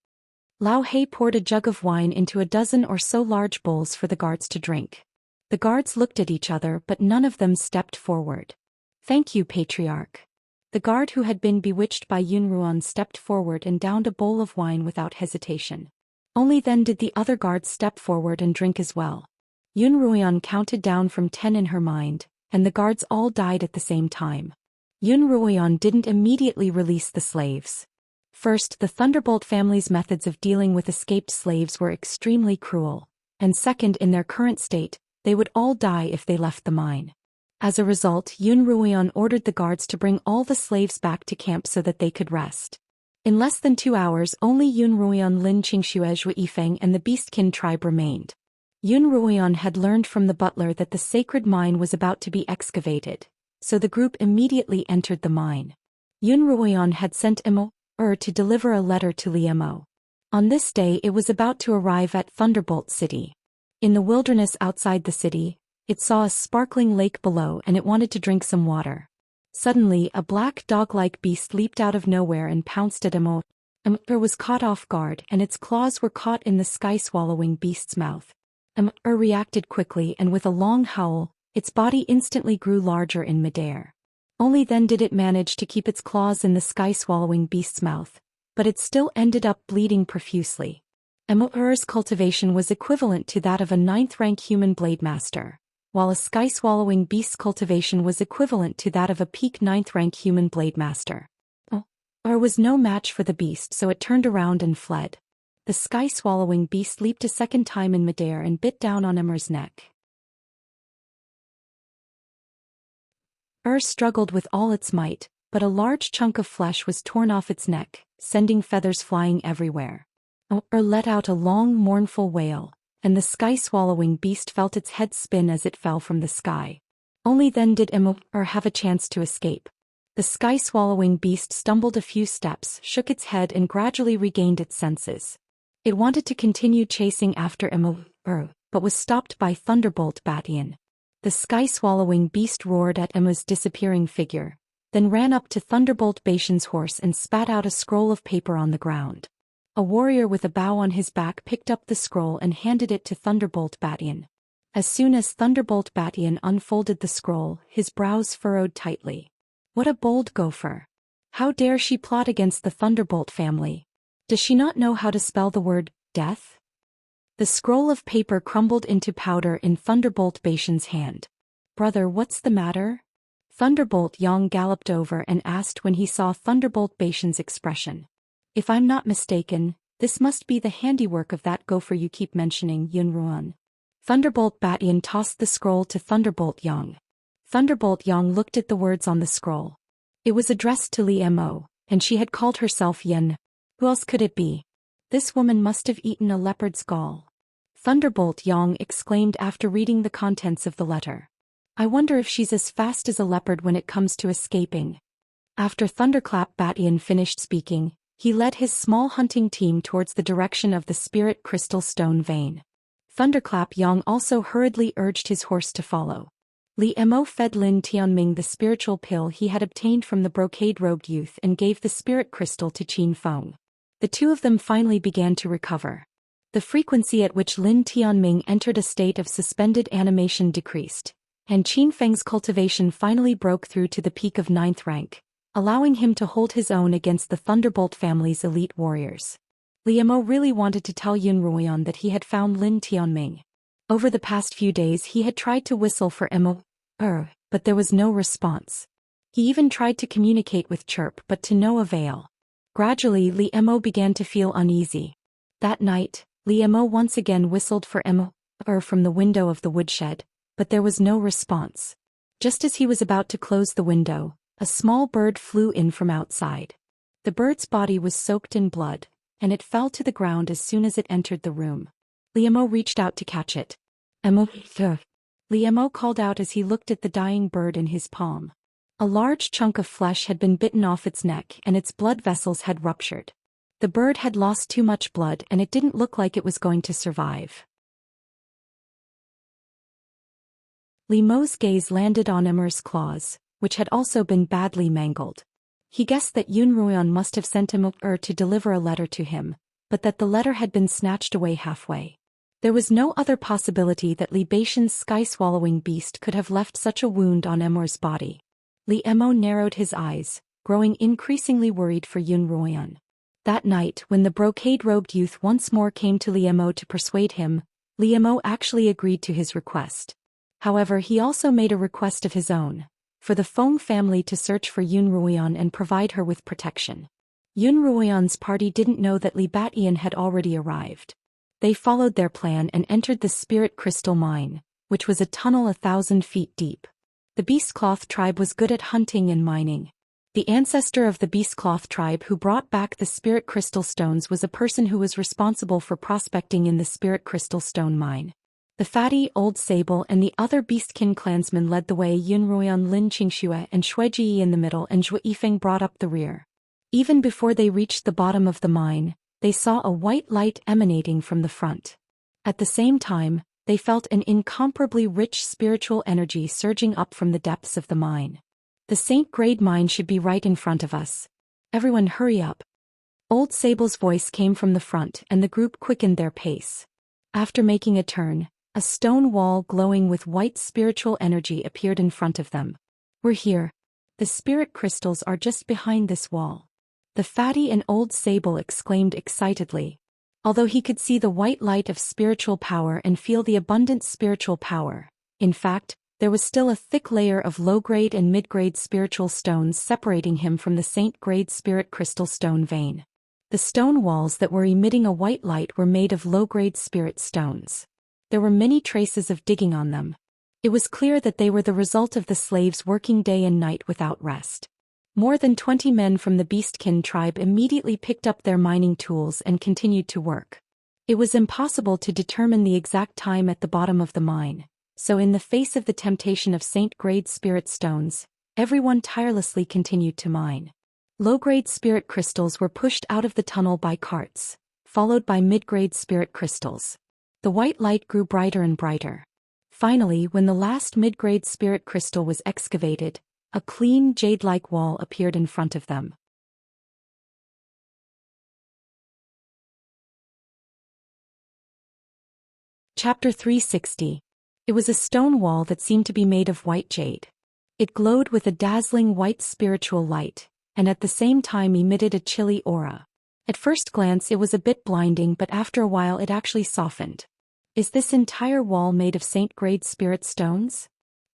Lao He poured a jug of wine into a dozen or so large bowls for the guards to drink. The guards looked at each other, but none of them stepped forward. Thank you, patriarch. The guard who had been bewitched by Yun Ruoyan stepped forward and downed a bowl of wine without hesitation. Only then did the other guards step forward and drink as well. Yun Ruoyan counted down from 10 in her mind, and the guards all died at the same time. Yun Ruoyan didn't immediately release the slaves. First, the Thunderbolt family's methods of dealing with escaped slaves were extremely cruel, and second, in their current state, they would all die if they left the mine. As a result, Yun Ruoyan ordered the guards to bring all the slaves back to camp so that they could rest. In less than 2 hours, only Yun Ruoyan, Lin Qingshui, Zhui Yifeng, and the Beastkin tribe remained. Yun Ruoyan had learned from the butler that the sacred mine was about to be excavated, so the group immediately entered the mine. Yun Ruoyan had sent Immortal to deliver a letter to Li Mo. On this day it was about to arrive at Thunderbolt City. In the wilderness outside the city, it saw a sparkling lake below and it wanted to drink some water. Suddenly, a black dog-like beast leaped out of nowhere and pounced at Immortal. Immortal was caught off guard and its claws were caught in the sky-swallowing beast's mouth. Immortal reacted quickly and with a long howl, its body instantly grew larger in midair. Only then did it manage to keep its claws in the sky-swallowing beast's mouth, but it still ended up bleeding profusely. Immortal's cultivation was equivalent to that of a 9th-rank human blade master, while a sky-swallowing beast's cultivation was equivalent to that of a peak 9th-rank human blade master. Immortal was no match for the beast, so it turned around and fled. The sky-swallowing beast leaped a second time in midair and bit down on Immortal's neck. Struggled with all its might, but a large chunk of flesh was torn off its neck, sending feathers flying everywhere. Let out a long mournful wail, and the sky-swallowing beast felt its head spin as it fell from the sky. Only then did Immortal have a chance to escape. The sky-swallowing beast stumbled a few steps, shook its head and gradually regained its senses. It wanted to continue chasing after Immortal, but was stopped by Thunderbolt Batian. The sky-swallowing beast roared at Emma's disappearing figure, then ran up to Thunderbolt Batian's horse and spat out a scroll of paper on the ground. A warrior with a bow on his back picked up the scroll and handed it to Thunderbolt Batian. As soon as Thunderbolt Batian unfolded the scroll, his brows furrowed tightly. What a bold gopher! How dare she plot against the Thunderbolt family? Does she not know how to spell the word death? The scroll of paper crumbled into powder in Thunderbolt Batian's hand. Brother, what's the matter? Thunderbolt Yang galloped over and asked when he saw Thunderbolt Batian's expression. If I'm not mistaken, this must be the handiwork of that gopher you keep mentioning, Yunruan. Thunderbolt Batian tossed the scroll to Thunderbolt Yang. Thunderbolt Yang looked at the words on the scroll. It was addressed to Li Mo, and she had called herself Yen. Who else could it be? This woman must have eaten a leopard's gall. Thunderbolt Yang exclaimed after reading the contents of the letter. I wonder if she's as fast as a leopard when it comes to escaping. After Thunderclap Batian finished speaking, he led his small hunting team towards the direction of the Spirit Crystal Stone Vein. Thunderclap Yang also hurriedly urged his horse to follow. Li Mo fed Lin Tianming the spiritual pill he had obtained from the brocade-robed youth and gave the spirit crystal to Qin Feng. The two of them finally began to recover. The frequency at which Lin Tianming entered a state of suspended animation decreased, and Qin Feng's cultivation finally broke through to the peak of 9th rank, allowing him to hold his own against the Thunderbolt family's elite warriors. Li Mo really wanted to tell Yun Ruoyan that he had found Lin Tianming. Over the past few days he had tried to whistle for but there was no response. He even tried to communicate with Chirp but to no avail. Gradually Li Mo began to feel uneasy. That night, Li Mo once again whistled for from the window of the woodshed, but there was no response. Just as he was about to close the window, a small bird flew in from outside. The bird's body was soaked in blood, and it fell to the ground as soon as it entered the room. Li Mo reached out to catch it. Li Mo called out as he looked at the dying bird in his palm. A large chunk of flesh had been bitten off its neck and its blood vessels had ruptured. The bird had lost too much blood and it didn't look like it was going to survive. Li Mo's gaze landed on Immerse's claws, which had also been badly mangled. He guessed that Yun Ruoyan must have sent him to deliver a letter to him, but that the letter had been snatched away halfway. There was no other possibility that Li Batian's sky-swallowing beast could have left such a wound on Immerse's body. Li Mo narrowed his eyes, growing increasingly worried for Yun Ruoyan. That night, when the brocade-robed youth once more came to Li Mo to persuade him, Li Mo actually agreed to his request. However, he also made a request of his own, for the Feng family to search for Yun Ruoyan and provide her with protection. Yun Ruoyan's party didn't know that Li Batian had already arrived. They followed their plan and entered the Spirit Crystal Mine, which was a tunnel 1,000 feet deep. The Beastcloth tribe was good at hunting and mining. The ancestor of the Beastcloth tribe who brought back the Spirit Crystal Stones was a person who was responsible for prospecting in the Spirit Crystal Stone Mine. The fatty, old Sable and the other Beastkin clansmen led the way, Yun Ruoyan, Lin Qingxue and Shuiji in the middle, and Zhou Yifeng brought up the rear. Even before they reached the bottom of the mine, they saw a white light emanating from the front. At the same time, they felt an incomparably rich spiritual energy surging up from the depths of the mine. The Saint Grade mine should be right in front of us. Everyone hurry up. Old Sable's voice came from the front and the group quickened their pace. After making a turn, a stone wall glowing with white spiritual energy appeared in front of them. We're here. The spirit crystals are just behind this wall. The fatty and old Sable exclaimed excitedly. Although he could see the white light of spiritual power and feel the abundant spiritual power, in fact, there was still a thick layer of low-grade and mid-grade spiritual stones separating him from the Saint-grade spirit crystal stone vein. The stone walls that were emitting a white light were made of low-grade spirit stones. There were many traces of digging on them. It was clear that they were the result of the slaves working day and night without rest. More than 20 men from the Beastkin tribe immediately picked up their mining tools and continued to work. It was impossible to determine the exact time at the bottom of the mine, so in the face of the temptation of saint-grade spirit stones, everyone tirelessly continued to mine. Low-grade spirit crystals were pushed out of the tunnel by carts, followed by mid-grade spirit crystals. The white light grew brighter and brighter. Finally, when the last mid-grade spirit crystal was excavated, a clean jade-like wall appeared in front of them. Chapter 360. It was a stone wall that seemed to be made of white jade. It glowed with a dazzling white spiritual light, and at the same time emitted a chilly aura. At first glance it was a bit blinding, but after a while it actually softened. Is this entire wall made of saint-grade spirit stones?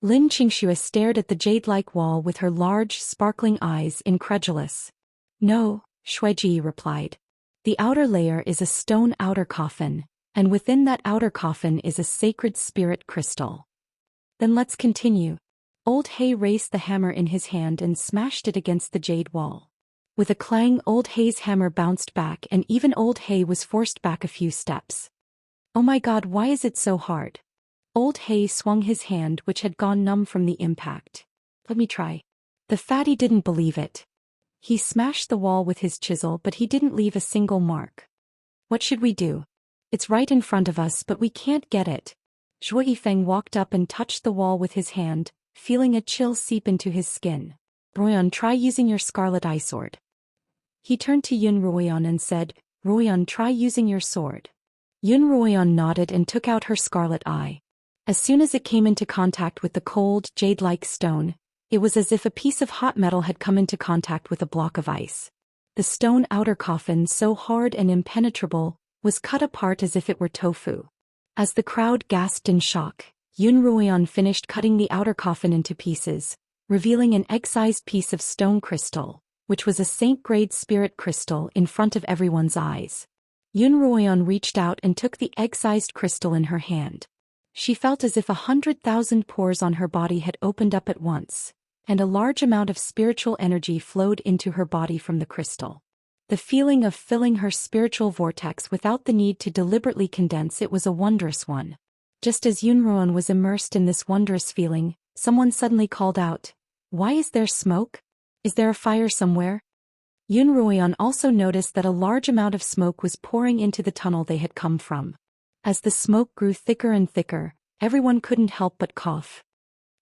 Xianxia stared at the jade-like wall with her large, sparkling eyes, incredulous. No, Shuiji replied. The outer layer is a stone outer coffin, and within that outer coffin is a sacred spirit crystal. Then let's continue. Old He raised the hammer in his hand and smashed it against the jade wall. With a clang, Old He's hammer bounced back, and even Old He was forced back a few steps. Oh my god, why is it so hard? Old He swung his hand, which had gone numb from the impact. Let me try. The fatty didn't believe it. He smashed the wall with his chisel, but he didn't leave a single mark. What should we do? It's right in front of us, but we can't get it. Zhou Yifeng walked up and touched the wall with his hand, feeling a chill seep into his skin. Ruoyan, try using your scarlet eye sword. He turned to Yun Ruoyan and said, Ruoyan, try using your sword. Yun Ruoyan nodded and took out her scarlet eye. As soon as it came into contact with the cold, jade-like stone, it was as if a piece of hot metal had come into contact with a block of ice. The stone outer coffin, so hard and impenetrable, was cut apart as if it were tofu. As the crowd gasped in shock, Yun Ruoyan finished cutting the outer coffin into pieces, revealing an egg-sized piece of stone crystal, which was a saint-grade spirit crystal, in front of everyone's eyes. Yun Ruoyan reached out and took the egg-sized crystal in her hand. She felt as if 100,000 pores on her body had opened up at once, and a large amount of spiritual energy flowed into her body from the crystal. The feeling of filling her spiritual vortex without the need to deliberately condense it was a wondrous one. Just as Yun Ruoyan was immersed in this wondrous feeling, someone suddenly called out, "Why is there smoke? Is there a fire somewhere?" Yun Ruoyan also noticed that a large amount of smoke was pouring into the tunnel they had come from. As the smoke grew thicker and thicker, everyone couldn't help but cough.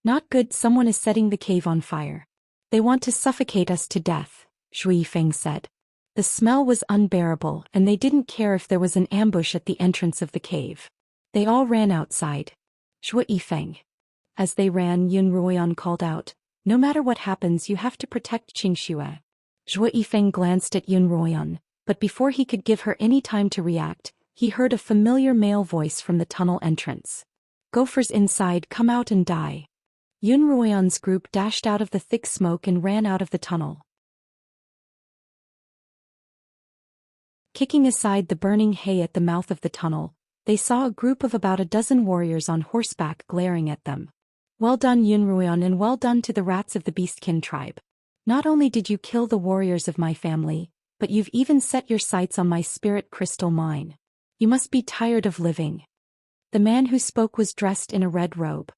Not good, someone is setting the cave on fire. They want to suffocate us to death, Zhou Yifeng said. The smell was unbearable, and they didn't care if there was an ambush at the entrance of the cave. They all ran outside. Zhou Yifeng. As they ran, Yun Ruoyan called out, "No matter what happens, you have to protect Xianxia." Zhou Yifeng glanced at Yun Ruoyan, but before he could give her any time to react, he heard a familiar male voice from the tunnel entrance. "Gophers inside, come out and die." Yun Ruoyan's group dashed out of the thick smoke and ran out of the tunnel. Kicking aside the burning hay at the mouth of the tunnel, they saw a group of about a dozen warriors on horseback glaring at them. "Well done, Yun Ruoyan, and well done to the rats of the Beastkin tribe. Not only did you kill the warriors of my family, but you've even set your sights on my spirit crystal mine. You must be tired of living." The man who spoke was dressed in a red robe.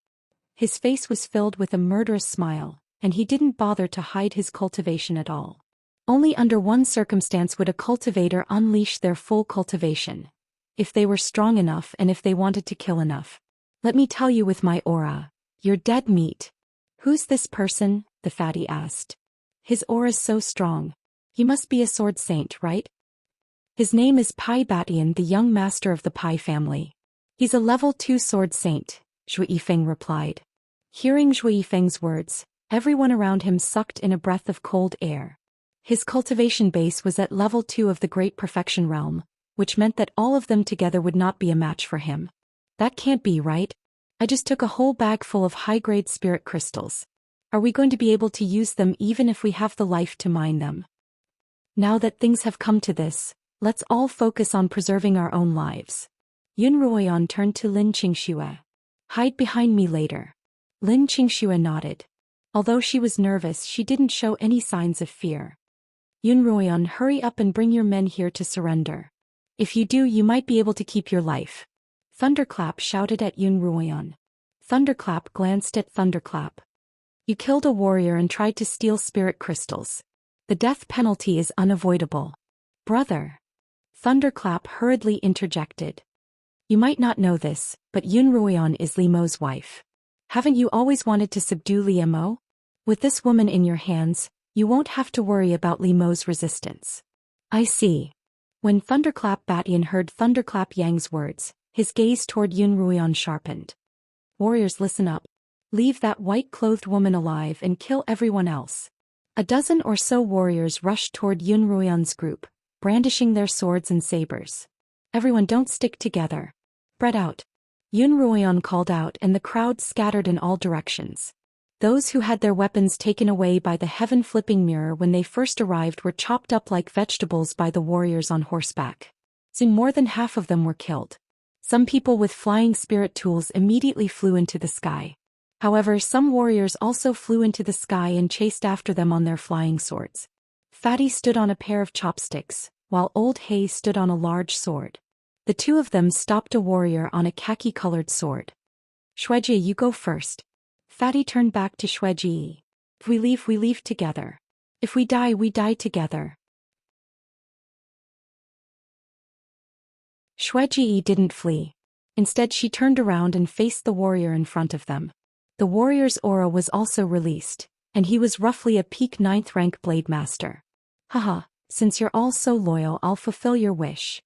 His face was filled with a murderous smile, and he didn't bother to hide his cultivation at all. Only under one circumstance would a cultivator unleash their full cultivation: if they were strong enough and if they wanted to kill enough. "Let me tell you with my aura, you're dead meat." "Who's this person?" the fatty asked. "His aura's so strong. He must be a sword saint, right?" "His name is Pai Batian, the young master of the Pai family. He's a level 2 sword saint," Zhou Yifeng replied. Hearing Zhou Yifeng's words, everyone around him sucked in a breath of cold air. His cultivation base was at level 2 of the Great Perfection Realm, which meant that all of them together would not be a match for him. "That can't be right. I just took a whole bag full of high-grade spirit crystals. Are we going to be able to use them even if we have the life to mine them? Now that things have come to this, let's all focus on preserving our own lives." Yun Ruoyan turned to Xianxia. "Hide behind me later." Xianxia nodded. Although she was nervous, she didn't show any signs of fear. Yun Ruoyan, hurry up and bring your men here to surrender. If you do, you might be able to keep your life. Thunderclap shouted at Yun Ruoyan. Thunderclap glanced at Thunderclap. You killed a warrior and tried to steal spirit crystals. The death penalty is unavoidable. Brother. Thunderclap hurriedly interjected. You might not know this, but Yun Ruoyan is Li Mo's wife. Haven't you always wanted to subdue Li Mo? With this woman in your hands, you won't have to worry about Li Mo's resistance. I see. When Thunderclap Batian heard Thunderclap Yang's words, his gaze toward Yun Ruoyan sharpened. Warriors, listen up. Leave that white-clothed woman alive and kill everyone else. A dozen or so warriors rushed toward Yun Ruoyan's group, brandishing their swords and sabers. Everyone, don't stick together. Spread out. Yun Ruoyan called out, and the crowd scattered in all directions. Those who had their weapons taken away by the heaven-flipping mirror when they first arrived were chopped up like vegetables by the warriors on horseback. Soon more than half of them were killed. Some people with flying spirit tools immediately flew into the sky. However, some warriors also flew into the sky and chased after them on their flying swords. Fatty stood on a pair of chopsticks, while Old Hay stood on a large sword. The two of them stopped a warrior on a khaki-colored sword. Xueji, you go first. Fatty turned back to Xueji. If we leave together. If we die together. Xueji didn't flee. Instead, she turned around and faced the warrior in front of them. The warrior's aura was also released, and he was roughly a peak 9th rank blade master. Haha, since you're all so loyal, I'll fulfill your wish.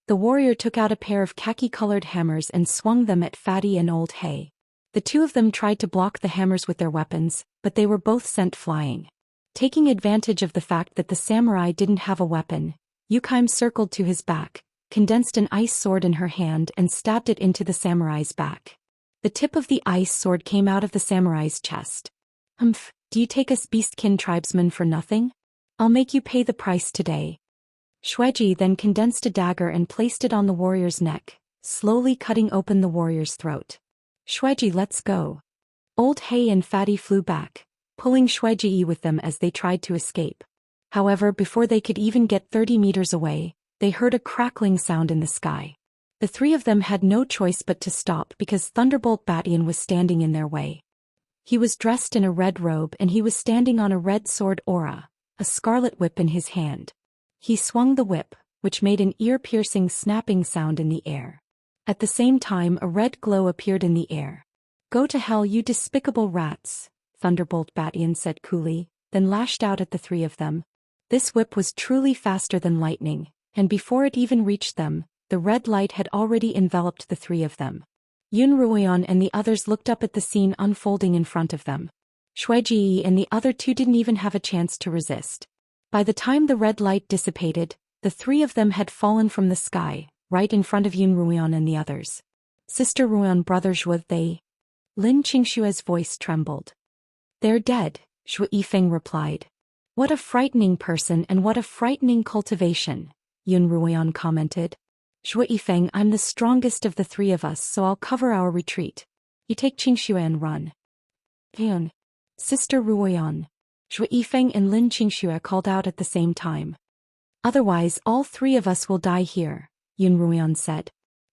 The warrior took out a pair of khaki-colored hammers and swung them at Fatty and Old Hay. The two of them tried to block the hammers with their weapons, but they were both sent flying. Taking advantage of the fact that the samurai didn't have a weapon, Yukime circled to his back, condensed an ice sword in her hand and stabbed it into the samurai's back. The tip of the ice sword came out of the samurai's chest. Do you take us beastkin tribesmen for nothing? I'll make you pay the price today. Xueji then condensed a dagger and placed it on the warrior's neck, slowly cutting open the warrior's throat. Xueji, let's go. Old Hay and Fatty flew back, pulling Xueji with them as they tried to escape. However, before they could even get 30 meters away, they heard a crackling sound in the sky. The three of them had no choice but to stop because Thunderbolt Batian was standing in their way. He was dressed in a red robe and he was standing on a red sword aura, a scarlet whip in his hand. He swung the whip, which made an ear-piercing snapping sound in the air. At the same time, a red glow appeared in the air. Go to hell, you despicable rats, Thunderbolt Batian said coolly, then lashed out at the three of them. This whip was truly faster than lightning, and before it even reached them, the red light had already enveloped the three of them. Yun Ruoyan and the others looked up at the scene unfolding in front of them. Xueji and the other two didn't even have a chance to resist. By the time the red light dissipated, the three of them had fallen from the sky, right in front of Yun Ruoyan and the others. Sister Ruoyan, brother Zhuo, they... Lin Qingshue's voice trembled. They're dead, Zhu Yifeng replied. What a frightening person and what a frightening cultivation, Yun Ruoyan commented. Zhu Yifeng, I'm the strongest of the three of us, so I'll cover our retreat. You take Qingxue and run. Yun. Sister Ruoyan. Zhu Yifeng and Lin Qingxue called out at the same time. Otherwise, all three of us will die here, Yun Ruoyan said.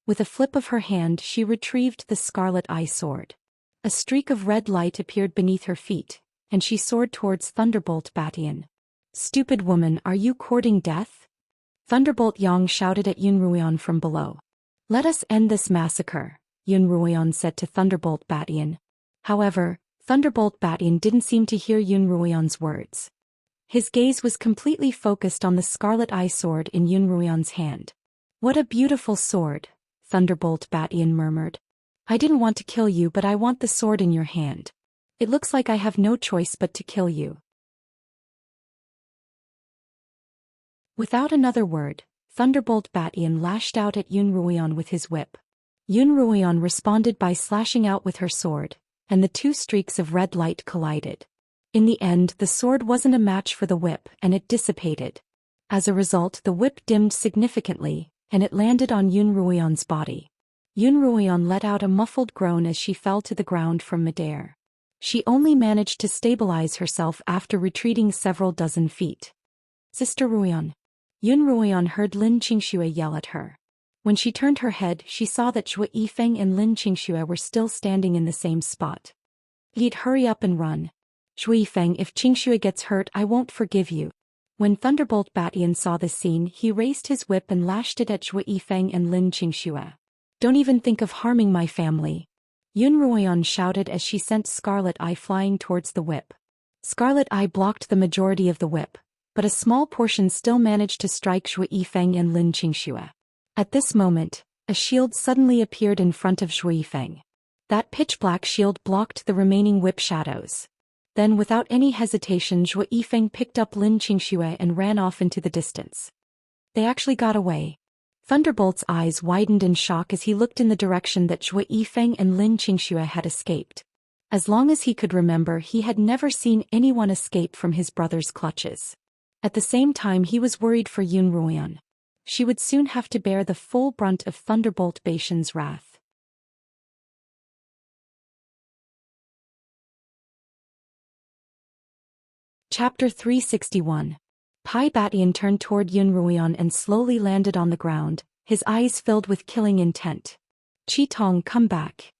With a flip of her hand, she retrieved the scarlet eye sword. A streak of red light appeared beneath her feet, and she soared towards Thunderbolt Batian. Stupid woman, are you courting death? Thunderbolt Yang shouted at Yun Ruoyan from below. Let us end this massacre, Yun Ruoyan said to Thunderbolt Batian. However, Thunderbolt Batian didn't seem to hear Yun Ruoyan's words. His gaze was completely focused on the scarlet eye sword in Yun Ruoyan's hand. What a beautiful sword, Thunderbolt Batian murmured. I didn't want to kill you, but I want the sword in your hand. It looks like I have no choice but to kill you. Without another word, Thunderbolt Batian lashed out at Yun Ruoyan with his whip. Yun Ruoyan responded by slashing out with her sword, and the two streaks of red light collided. In the end, the sword wasn't a match for the whip and it dissipated. As a result, the whip dimmed significantly, and it landed on Yun Ruoyan's body. Yun Ruoyan let out a muffled groan as she fell to the ground from midair. She only managed to stabilize herself after retreating several dozen feet. Sister Ruoyan. Yun Ruoyan heard Lin Qingxue yell at her. When she turned her head, she saw that Zhou Yifeng and Lin Qingxue were still standing in the same spot. You'd hurry up and run. Zhou Yifeng, if Qingxue gets hurt, I won't forgive you. When Thunderbolt Batian saw this scene, he raised his whip and lashed it at Zhou Yifeng and Lin Qingxue. Don't even think of harming my family. Yun Ruoyan shouted as she sent Scarlet Eye flying towards the whip. Scarlet Eye blocked the majority of the whip, but a small portion still managed to strike Zhou Yifeng and Lin Qingxue. At this moment, a shield suddenly appeared in front of Zhou Yifeng. That pitch-black shield blocked the remaining whip shadows. Then without any hesitation, Zhou Yifeng picked up Lin Qingxue and ran off into the distance. They actually got away. Thunderbolt's eyes widened in shock as he looked in the direction that Zhou Yifeng and Lin Qingxue had escaped. As long as he could remember, he had never seen anyone escape from his brother's clutches. At the same time, he was worried for Yun Ruoyan. She would soon have to bear the full brunt of Thunderbolt Batian's wrath. Chapter 361. Pai Batian turned toward Yun Ruoyan and slowly landed on the ground, his eyes filled with killing intent. Qi Tong, come back.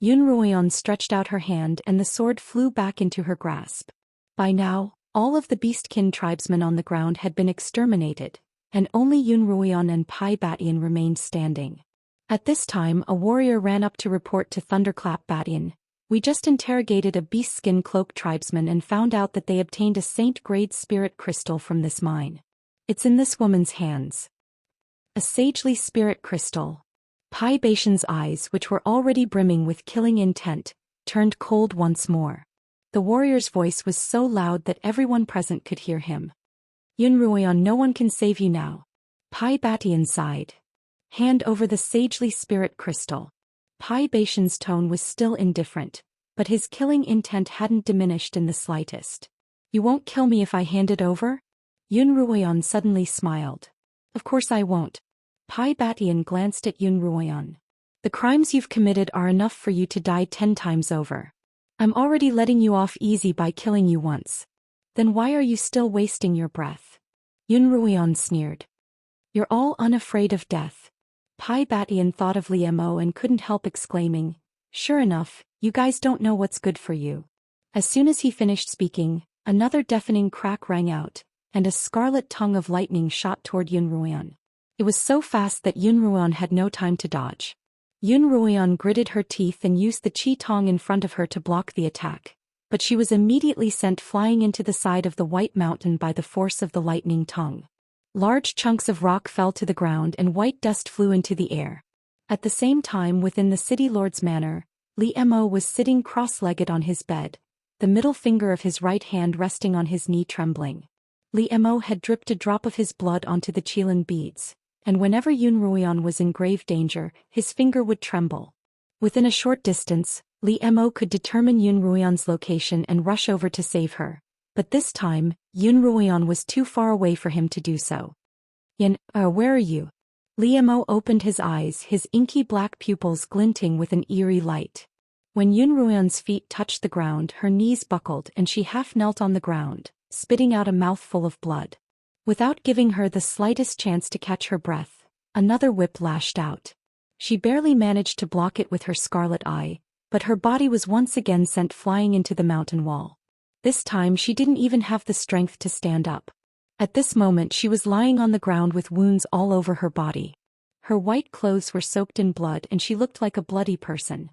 Yun Ruoyan stretched out her hand and the sword flew back into her grasp. By now, all of the beastkin tribesmen on the ground had been exterminated, and only Yun Ruoyan and Pai Batian remained standing. At this time, a warrior ran up to report to Thunderclap Batian. We just interrogated a beastskin cloak tribesman and found out that they obtained a saint-grade spirit crystal from this mine. It's in this woman's hands. A sagely spirit crystal. Pai Batian's eyes, which were already brimming with killing intent, turned cold once more. The warrior's voice was so loud that everyone present could hear him. Yun Ruoyan, no one can save you now. Pai Batian sighed. Hand over the sagely spirit crystal. Pai Batian's tone was still indifferent, but his killing intent hadn't diminished in the slightest. You won't kill me if I hand it over? Yun Ruoyan suddenly smiled. Of course I won't. Pai Batian glanced at Yun Ruoyan. The crimes you've committed are enough for you to die 10 times over. I'm already letting you off easy by killing you once. Then why are you still wasting your breath? Yun Ruoyan sneered. You're all unafraid of death. Pai Batian thought of Li Mo and couldn't help exclaiming, sure enough, you guys don't know what's good for you. As soon as he finished speaking, another deafening crack rang out, and a scarlet tongue of lightning shot toward Yun Ruoyan. It was so fast that Yun Ruoyan had no time to dodge. Yun Ruoyan gritted her teeth and used the Qi Tong in front of her to block the attack, but she was immediately sent flying into the side of the White Mountain by the force of the lightning tongue. Large chunks of rock fell to the ground and white dust flew into the air. At the same time, within the city lord's manor, Li Mo was sitting cross-legged on his bed, the middle finger of his right hand resting on his knee trembling. Li Mo had dripped a drop of his blood onto the Qilin beads, and whenever Yun Ruoyan was in grave danger, his finger would tremble. Within a short distance, Li Mo could determine Yun Ruoyan's location and rush over to save her. But this time, Yun Ruoyan was too far away for him to do so. Yan, where are you? Li Mo opened his eyes, his inky black pupils glinting with an eerie light. When Yun Ruoyan's feet touched the ground, her knees buckled and she half knelt on the ground, spitting out a mouthful of blood. Without giving her the slightest chance to catch her breath, another whip lashed out. She barely managed to block it with her scarlet eye, but her body was once again sent flying into the mountain wall. This time she didn't even have the strength to stand up. At this moment she was lying on the ground with wounds all over her body. Her white clothes were soaked in blood and she looked like a bloody person.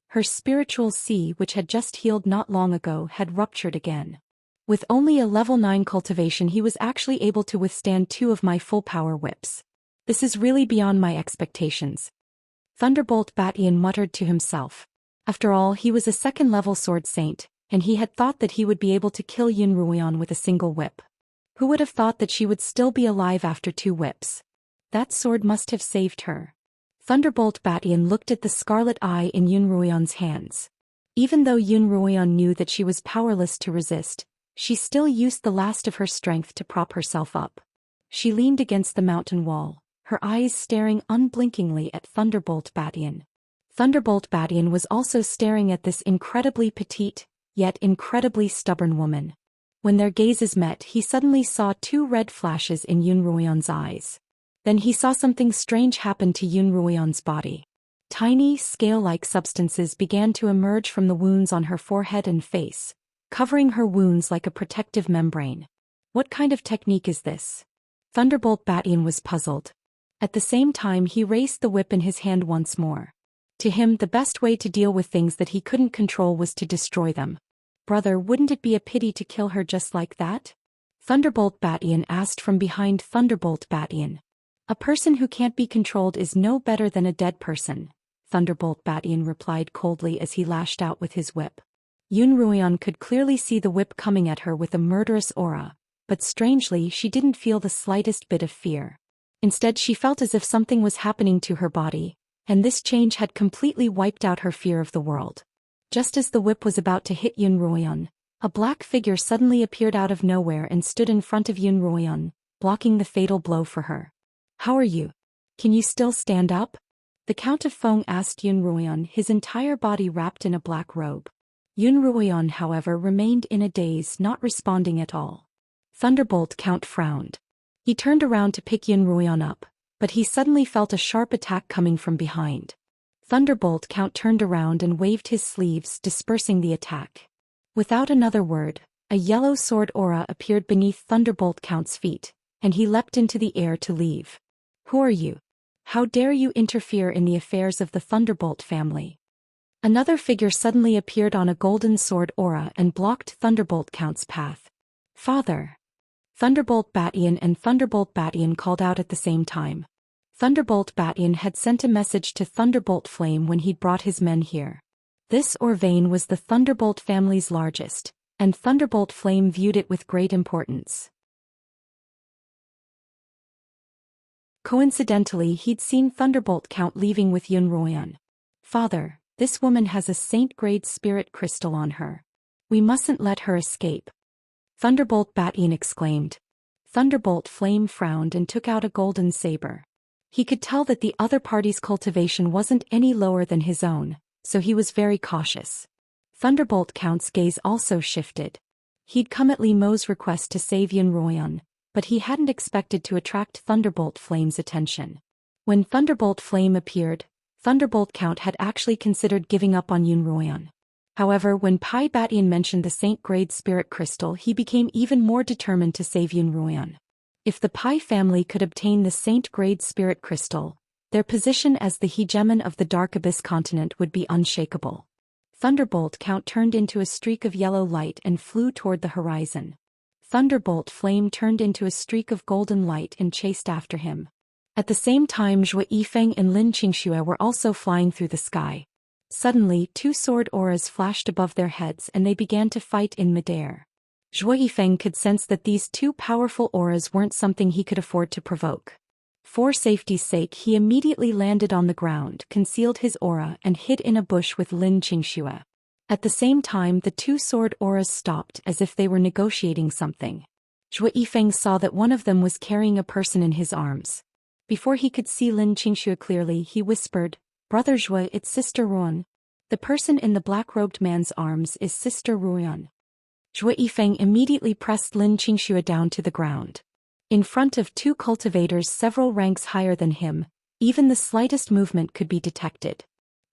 Her spiritual sea, which had just healed not long ago, had ruptured again. With only a level 9 cultivation, he was actually able to withstand 2 of my full power whips. This is really beyond my expectations. Thunderbolt Batian muttered to himself. After all, he was a 2nd-level sword saint, and he had thought that he would be able to kill Yun Ruoyan with a single whip. Who would have thought that she would still be alive after 2 whips? That sword must have saved her. Thunderbolt Batian looked at the scarlet eye in Yun Ruoyan's hands. Even though Yun Ruoyan knew that she was powerless to resist, she still used the last of her strength to prop herself up. She leaned against the mountain wall, her eyes staring unblinkingly at Thunderbolt Batian. Thunderbolt Batian was also staring at this incredibly petite, yet incredibly stubborn woman. When their gazes met, he suddenly saw two red flashes in Yun Ruoyon's eyes. Then he saw something strange happen to Yun Ruoyon's body. Tiny, scale-like substances began to emerge from the wounds on her forehead and face, covering her wounds like a protective membrane. What kind of technique is this? Thunderbolt Batian was puzzled. At the same time, he raised the whip in his hand once more. To him, the best way to deal with things that he couldn't control was to destroy them. Brother, wouldn't it be a pity to kill her just like that? Thunderbolt Batian asked from behind Thunderbolt Batian. A person who can't be controlled is no better than a dead person, Thunderbolt Batian replied coldly as he lashed out with his whip. Yun Ruoyon could clearly see the whip coming at her with a murderous aura, but strangely she didn't feel the slightest bit of fear. Instead, she felt as if something was happening to her body, and this change had completely wiped out her fear of the world. Just as the whip was about to hit Yun Ruoyon, a black figure suddenly appeared out of nowhere and stood in front of Yun Ruoyon, blocking the fatal blow for her. How are you? Can you still stand up? The Count of Feng asked Yun Ruoyon, his entire body wrapped in a black robe. Yun Ruoyon, however, remained in a daze, not responding at all. Thunderbolt Count frowned. He turned around to pick Yun Ruoyon up, but he suddenly felt a sharp attack coming from behind. Thunderbolt Count turned around and waved his sleeves, dispersing the attack. Without another word, a yellow sword aura appeared beneath Thunderbolt Count's feet, and he leapt into the air to leave. Who are you? How dare you interfere in the affairs of the Thunderbolt family? Another figure suddenly appeared on a golden sword aura and blocked Thunderbolt Count's path. Father! Thunderbolt Batian and Thunderbolt Batian called out at the same time. Thunderbolt Batian had sent a message to Thunderbolt Flame when he'd brought his men here. This vein was the Thunderbolt family's largest, and Thunderbolt Flame viewed it with great importance. Coincidentally, he'd seen Thunderbolt Count leaving with Yun Ruoyon. Father, this woman has a saint-grade spirit crystal on her. We mustn't let her escape. Thunderbolt Batian exclaimed. Thunderbolt Flame frowned and took out a golden saber. He could tell that the other party's cultivation wasn't any lower than his own, so he was very cautious. Thunderbolt Count's gaze also shifted. He'd come at Li Mo's request to save Yun Ruoyon, but he hadn't expected to attract Thunderbolt Flame's attention. When Thunderbolt Flame appeared, Thunderbolt Count had actually considered giving up on Yun Ruoyon. However, when Pai Batian mentioned the Saint-grade spirit crystal, he became even more determined to save Yun Ruoyon. If the Pai family could obtain the Saint-grade spirit crystal, their position as the hegemon of the Dark Abyss continent would be unshakable. Thunderbolt Count turned into a streak of yellow light and flew toward the horizon. Thunderbolt Flame turned into a streak of golden light and chased after him. At the same time, Zhou Yifeng and Lin Xianxia were also flying through the sky. Suddenly, two sword auras flashed above their heads and they began to fight in midair. Zhou Yifeng could sense that these two powerful auras weren't something he could afford to provoke. For safety's sake, he immediately landed on the ground, concealed his aura, and hid in a bush with Lin Xianxia. At the same time, the two sword auras stopped as if they were negotiating something. Zhou Yifeng saw that one of them was carrying a person in his arms. Before he could see Lin Xianxia clearly, he whispered, "Brother Zhou, it's Sister Ruoyon. The person in the black-robed man's arms is Sister Ruoyon." Zhou Yifeng immediately pressed Lin Xianxia down to the ground. In front of two cultivators several ranks higher than him, even the slightest movement could be detected.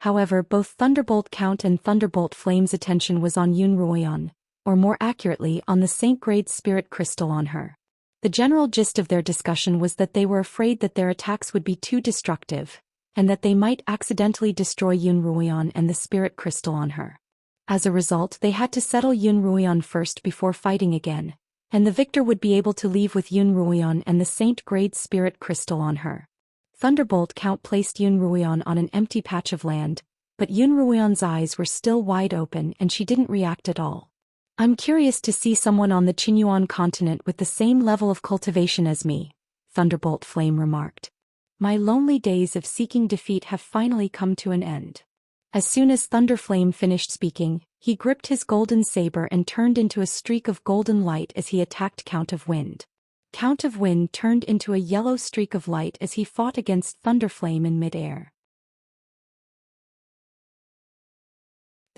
However, both Thunderbolt Count and Thunderbolt Flame's attention was on Yun Ruoyon, or more accurately on the Saint-grade spirit crystal on her. The general gist of their discussion was that they were afraid that their attacks would be too destructive, and that they might accidentally destroy Yun Ruoyon and the spirit crystal on her. As a result, they had to settle Yun Ruoyon first before fighting again, and the victor would be able to leave with Yun Ruoyon and the Saint-grade spirit crystal on her. Thunderbolt Count placed Yun Ruoyon on an empty patch of land, but Yun Ruoyon's eyes were still wide open and she didn't react at all. "I'm curious to see someone on the Qinyuan continent with the same level of cultivation as me," Thunderbolt Flame remarked. "My lonely days of seeking defeat have finally come to an end." As soon as Thunderflame finished speaking, he gripped his golden saber and turned into a streak of golden light as he attacked Count of Wind. Count of Wind turned into a yellow streak of light as he fought against Thunderflame in midair.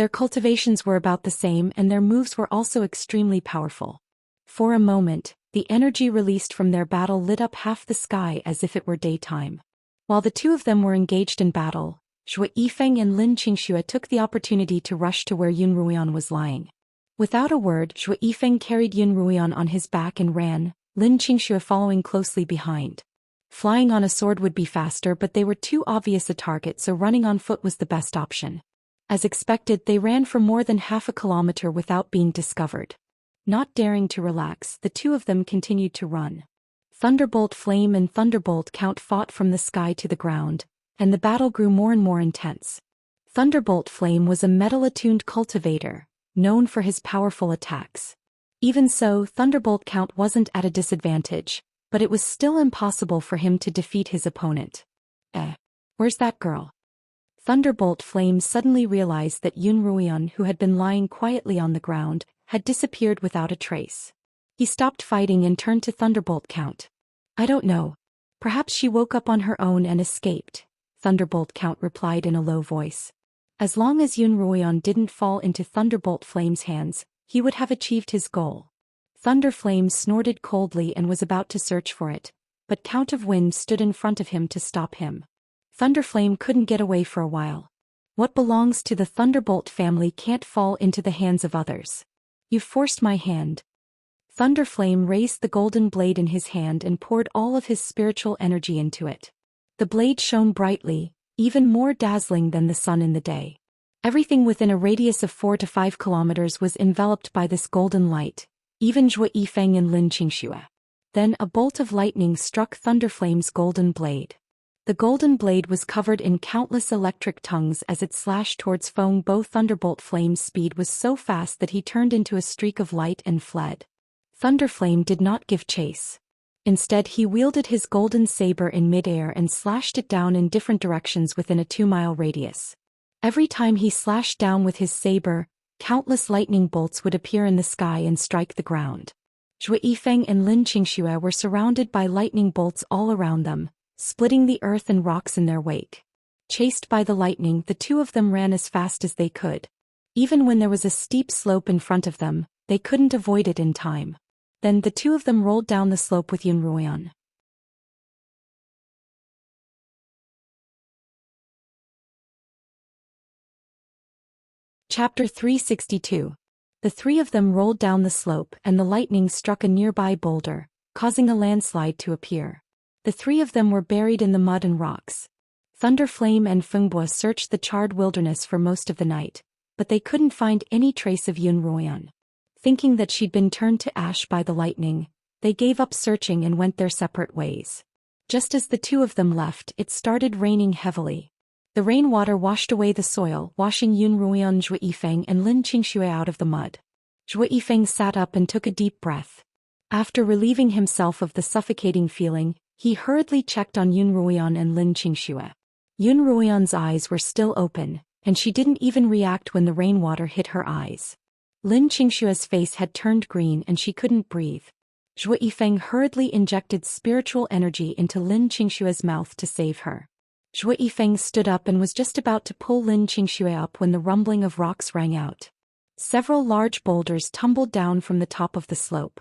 Their cultivations were about the same and their moves were also extremely powerful. For a moment, the energy released from their battle lit up half the sky as if it were daytime. While the two of them were engaged in battle, Zhou Yifeng and Lin Qingxue took the opportunity to rush to where Yun Ruoyan was lying. Without a word, Zhou Yifeng carried Yun Ruoyan on his back and ran, Lin Qingxue following closely behind. Flying on a sword would be faster, but they were too obvious a target, so running on foot was the best option. As expected, they ran for more than half a kilometer without being discovered. Not daring to relax, the two of them continued to run. Thunderbolt Flame and Thunderbolt Count fought from the sky to the ground, and the battle grew more and more intense. Thunderbolt Flame was a metal-attuned cultivator, known for his powerful attacks. Even so, Thunderbolt Count wasn't at a disadvantage, but it was still impossible for him to defeat his opponent. Where's that girl? Thunderbolt Flame suddenly realized that Yun Ruoyan, who had been lying quietly on the ground, had disappeared without a trace. He stopped fighting and turned to Thunderbolt Count. I don't know. Perhaps she woke up on her own and escaped, Thunderbolt Count replied in a low voice. As long as Yun Ruoyan didn't fall into Thunderbolt Flame's hands, he would have achieved his goal. Thunder Flame snorted coldly and was about to search for it, but Count of Wind stood in front of him to stop him. Thunder Flame couldn't get away for a while. What belongs to the Thunderbolt family can't fall into the hands of others. You've forced my hand. Thunder Flame raised the golden blade in his hand and poured all of his spiritual energy into it. The blade shone brightly, even more dazzling than the sun in the day. Everything within a radius of 4 to 5 kilometers was enveloped by this golden light, even Zhou Yifeng and Lin Qingxue. Then a bolt of lightning struck Thunder Flame's golden blade. The golden blade was covered in countless electric tongues as it slashed towards foe. Both Thunderbolt Flame's speed was so fast that he turned into a streak of light and fled. Thunder Flame did not give chase. Instead, he wielded his golden saber in midair and slashed it down in different directions within a 2-mile radius. Every time he slashed down with his saber, countless lightning bolts would appear in the sky and strike the ground. Zhou Yifeng and Lin Qingxue were surrounded by lightning bolts all around them, splitting the earth and rocks in their wake. Chased by the lightning, the two of them ran as fast as they could. Even when there was a steep slope in front of them, they couldn't avoid it in time. Then the two of them rolled down the slope with Yun Ruoyan. Chapter 362. The three of them rolled down the slope and the lightning struck a nearby boulder, causing a landslide to appear. The three of them were buried in the mud and rocks. Thunder Flame and Fengbo searched the charred wilderness for most of the night, but they couldn't find any trace of Yun Ruoyan. Thinking that she'd been turned to ash by the lightning, they gave up searching and went their separate ways. Just as the two of them left, it started raining heavily. The rainwater washed away the soil, washing Yun Ruoyan, Zhou Yifeng and Lin Qingxue out of the mud. Zhou Yifeng sat up and took a deep breath. After relieving himself of the suffocating feeling, he hurriedly checked on Yun Ruoyan and Lin Qingxue. Yun Ruoyan's eyes were still open, and she didn't even react when the rainwater hit her eyes. Lin Qingxue's face had turned green and she couldn't breathe. Zhou Yifeng hurriedly injected spiritual energy into Lin Qingxue's mouth to save her. Zhou Yifeng stood up and was just about to pull Lin Qingxue up when the rumbling of rocks rang out. Several large boulders tumbled down from the top of the slope.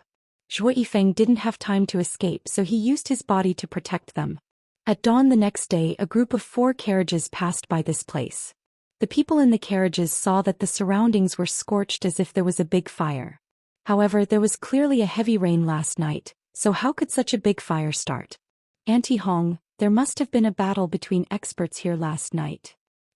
Zhou Yifeng didn't have time to escape, so he used his body to protect them. At dawn the next day, a group of 4 carriages passed by this place. The people in the carriages saw that the surroundings were scorched as if there was a big fire. However, there was clearly a heavy rain last night, so how could such a big fire start? Auntie Hong, there must have been a battle between experts here last night.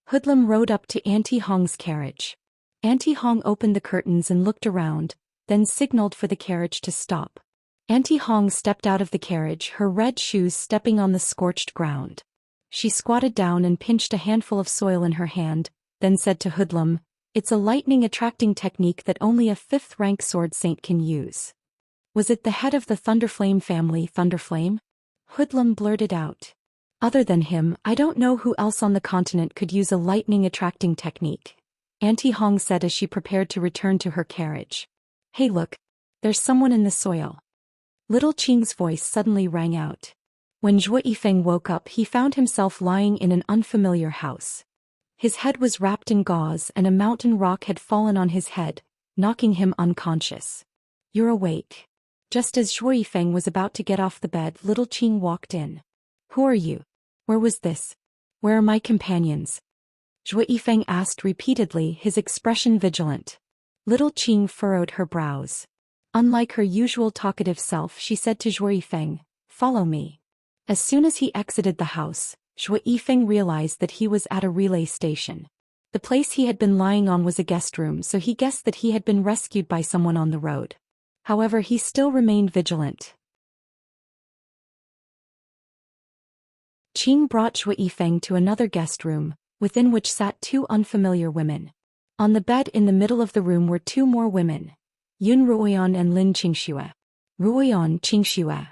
Hoodlum rode up to Auntie Hong's carriage. Auntie Hong opened the curtains and looked around, then signaled for the carriage to stop. Auntie Hong stepped out of the carriage, her red shoes stepping on the scorched ground. She squatted down and pinched a handful of soil in her hand, then said to Hoodlum, "It's a lightning-attracting technique that only a 5th-rank sword saint can use." Was it the head of the Thunderflame family, Thunderflame? Hoodlum blurted out. Other than him, I don't know who else on the continent could use a lightning-attracting technique, Auntie Hong said as she prepared to return to her carriage. Hey look, there's someone in the soil. Little Qing's voice suddenly rang out. When Zhou Yifeng woke up, he found himself lying in an unfamiliar house. His head was wrapped in gauze and a mountain rock had fallen on his head, knocking him unconscious. "You're awake." Just as Zhou Yifeng was about to get off the bed, little Qing walked in. "Who are you? Where was this? Where are my companions?" Zhou Yifeng asked repeatedly, his expression vigilant. Little Qing furrowed her brows. Unlike her usual talkative self, she said to Zhou Yifeng, "Follow me." As soon as he exited the house, Zhou Yifeng realized that he was at a relay station. The place he had been lying on was a guest room, so he guessed that he had been rescued by someone on the road. However, he still remained vigilant. Qing brought Zhou Yifeng to another guest room, within which sat two unfamiliar women. On the bed in the middle of the room were two more women, Yun Ruoyan and Lin Qingxue. Ruoyan, Qingxue.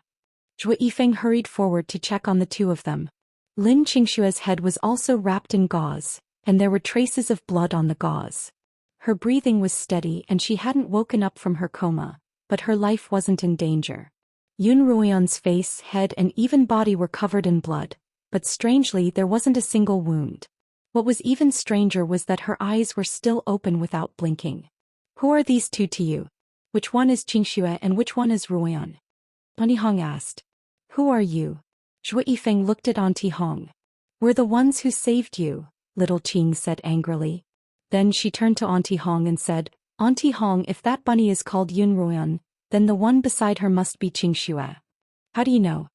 Zhou Yifeng hurried forward to check on the two of them. Lin Qingxue's head was also wrapped in gauze, and there were traces of blood on the gauze. Her breathing was steady and she hadn't woken up from her coma, but her life wasn't in danger. Yun Ruoyan's face, head and even body were covered in blood, but strangely there wasn't a single wound. What was even stranger was that her eyes were still open without blinking. "Who are these two to you? Which one is Qingxue and which one is Ruoyan?" Auntie Hong asked. "Who are you?" Zhou Yifeng looked at Auntie Hong. "We're the ones who saved you," little Qing said angrily. Then she turned to Auntie Hong and said, "Auntie Hong, if that bunny is called Yun Ruoyan, then the one beside her must be Qingxue." "How do you know?"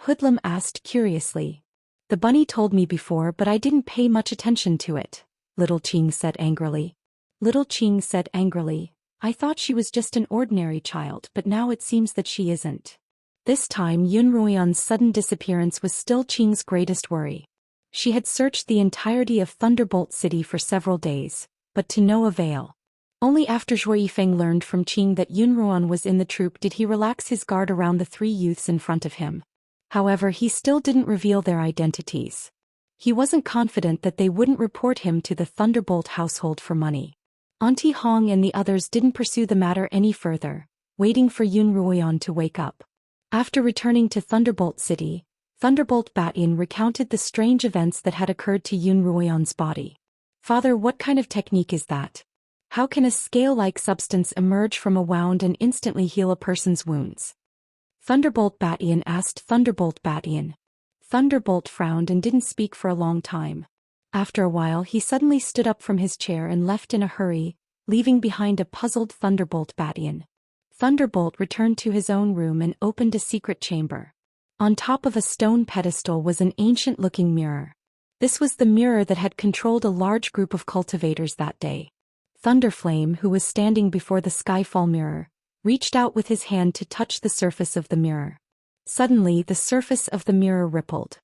Hoodlum asked curiously. "The bunny told me before, but I didn't pay much attention to it," little Qing said angrily. Little Qing said angrily, "I thought she was just an ordinary child, but now it seems that she isn't." This time Yun Ruoyan's sudden disappearance was still Qing's greatest worry. She had searched the entirety of Thunderbolt City for several days, but to no avail. Only after Zhou Yifeng learned from Qing that Yun Ruoyan was in the troop did he relax his guard around the three youths in front of him. However, he still didn't reveal their identities. He wasn't confident that they wouldn't report him to the Thunderbolt household for money. Auntie Hong and the others didn't pursue the matter any further, waiting for Yun Ruoyan to wake up. After returning to Thunderbolt City, Thunderbolt Batyan recounted the strange events that had occurred to Yun Ruoyan's body. "Father, what kind of technique is that? How can a scale-like substance emerge from a wound and instantly heal a person's wounds?" Thunderbolt Batyan asked Thunderbolt Batyan. Thunderbolt frowned and didn't speak for a long time. After a while he suddenly stood up from his chair and left in a hurry, leaving behind a puzzled Thunderbolt Batyan. Thunderbolt returned to his own room and opened a secret chamber. On top of a stone pedestal was an ancient-looking mirror. This was the mirror that had controlled a large group of cultivators that day. Thunderflame, who was standing before the Skyfall mirror, reached out with his hand to touch the surface of the mirror. Suddenly the surface of the mirror rippled.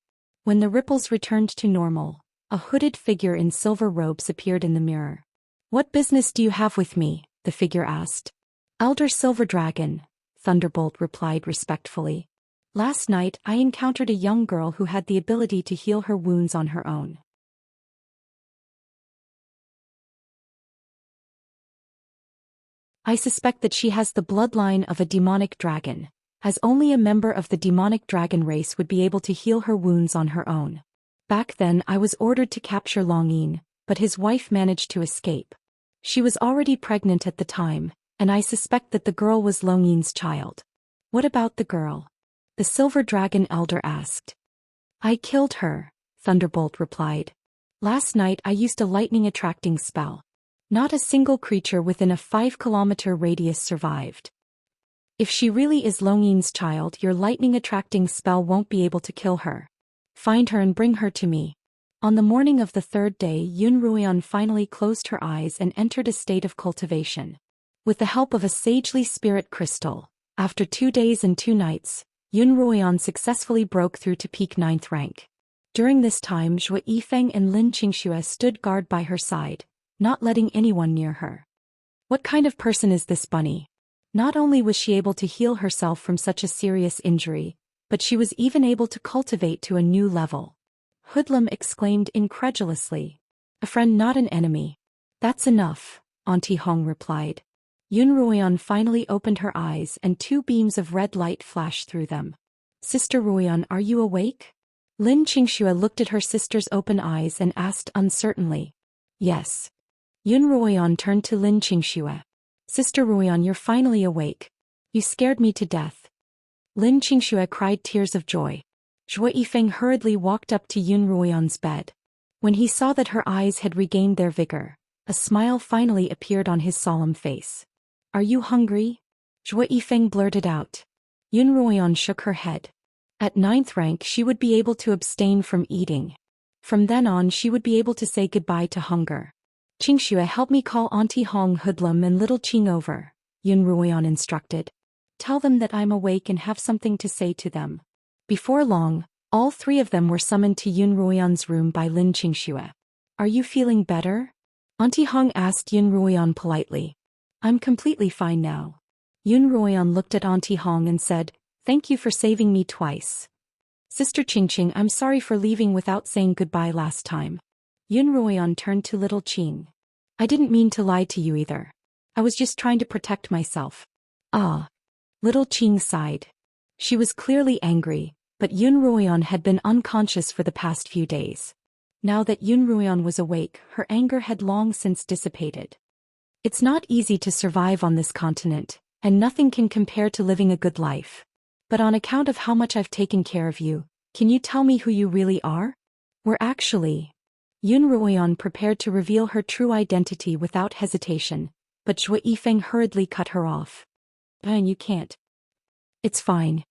When the ripples returned to normal, a hooded figure in silver robes appeared in the mirror. "What business do you have with me?" the figure asked. "Elder Silver Dragon," Thunderbolt replied respectfully. "Last night I encountered a young girl who had the ability to heal her wounds on her own. I suspect that she has the bloodline of a demonic dragon, as only a member of the demonic dragon race would be able to heal her wounds on her own. Back then I was ordered to capture Longyin, but his wife managed to escape. She was already pregnant at the time, and I suspect that the girl was Longyin's child." "What about the girl?" the Silver Dragon Elder asked. "I killed her," Thunderbolt replied. "Last night I used a lightning-attracting spell. Not a single creature within a 5-kilometer radius survived. If she really is Longyin's child, your lightning-attracting spell won't be able to kill her. Find her and bring her to me." On the morning of the third day, Yun Ruoyan finally closed her eyes and entered a state of cultivation. With the help of a sagely spirit crystal, after 2 days and 2 nights, Yun Ruoyan successfully broke through to peak 9th rank. During this time Zhou Yifeng and Lin Qingxue stood guard by her side, not letting anyone near her. What kind of person is this bunny? Not only was she able to heal herself from such a serious injury, but she was even able to cultivate to a new level. Hoodlum exclaimed incredulously. "A friend, not an enemy." "That's enough," Auntie Hong replied. Yun Ruoyan finally opened her eyes and 2 beams of red light flashed through them. "Sister Ruoyan, are you awake?" Lin Qingxue looked at her sister's open eyes and asked uncertainly. Yes. Yun Ruoyan turned to Lin Qingxue. Sister Ruoyan, you're finally awake. You scared me to death. Lin Qingxue cried tears of joy. Zhou Yifeng hurriedly walked up to Yun Ruoyan's bed. When he saw that her eyes had regained their vigor, a smile finally appeared on his solemn face. Are you hungry? Zhou Yifeng blurted out. Yun Ruoyan shook her head. At 9th rank she would be able to abstain from eating. From then on she would be able to say goodbye to hunger. Qingxue, help me call Auntie Hong, Hoodlum and Little Qing over, Yun Ruoyan instructed. Tell them that I'm awake and have something to say to them. Before long, all three of them were summoned to Yun Ruoyan's room by Lin Qingxue. Are you feeling better? Auntie Hong asked Yun Ruoyan politely. I'm completely fine now. Yun Ruoyan looked at Auntie Hong and said, thank you for saving me twice. Sister Qingqing, I'm sorry for leaving without saying goodbye last time. Yun Ruoyan turned to Little Qing. I didn't mean to lie to you either. I was just trying to protect myself. Ah. Little Qing sighed. She was clearly angry, but Yun Ruoyan had been unconscious for the past few days. Now that Yun Ruoyan was awake, her anger had long since dissipated. It's not easy to survive on this continent, and nothing can compare to living a good life. But on account of how much I've taken care of you, can you tell me who you really are? We're actually... Yun Ruoyan prepared to reveal her true identity without hesitation, but Zhou Yifeng hurriedly cut her off. And you can't. It's fine.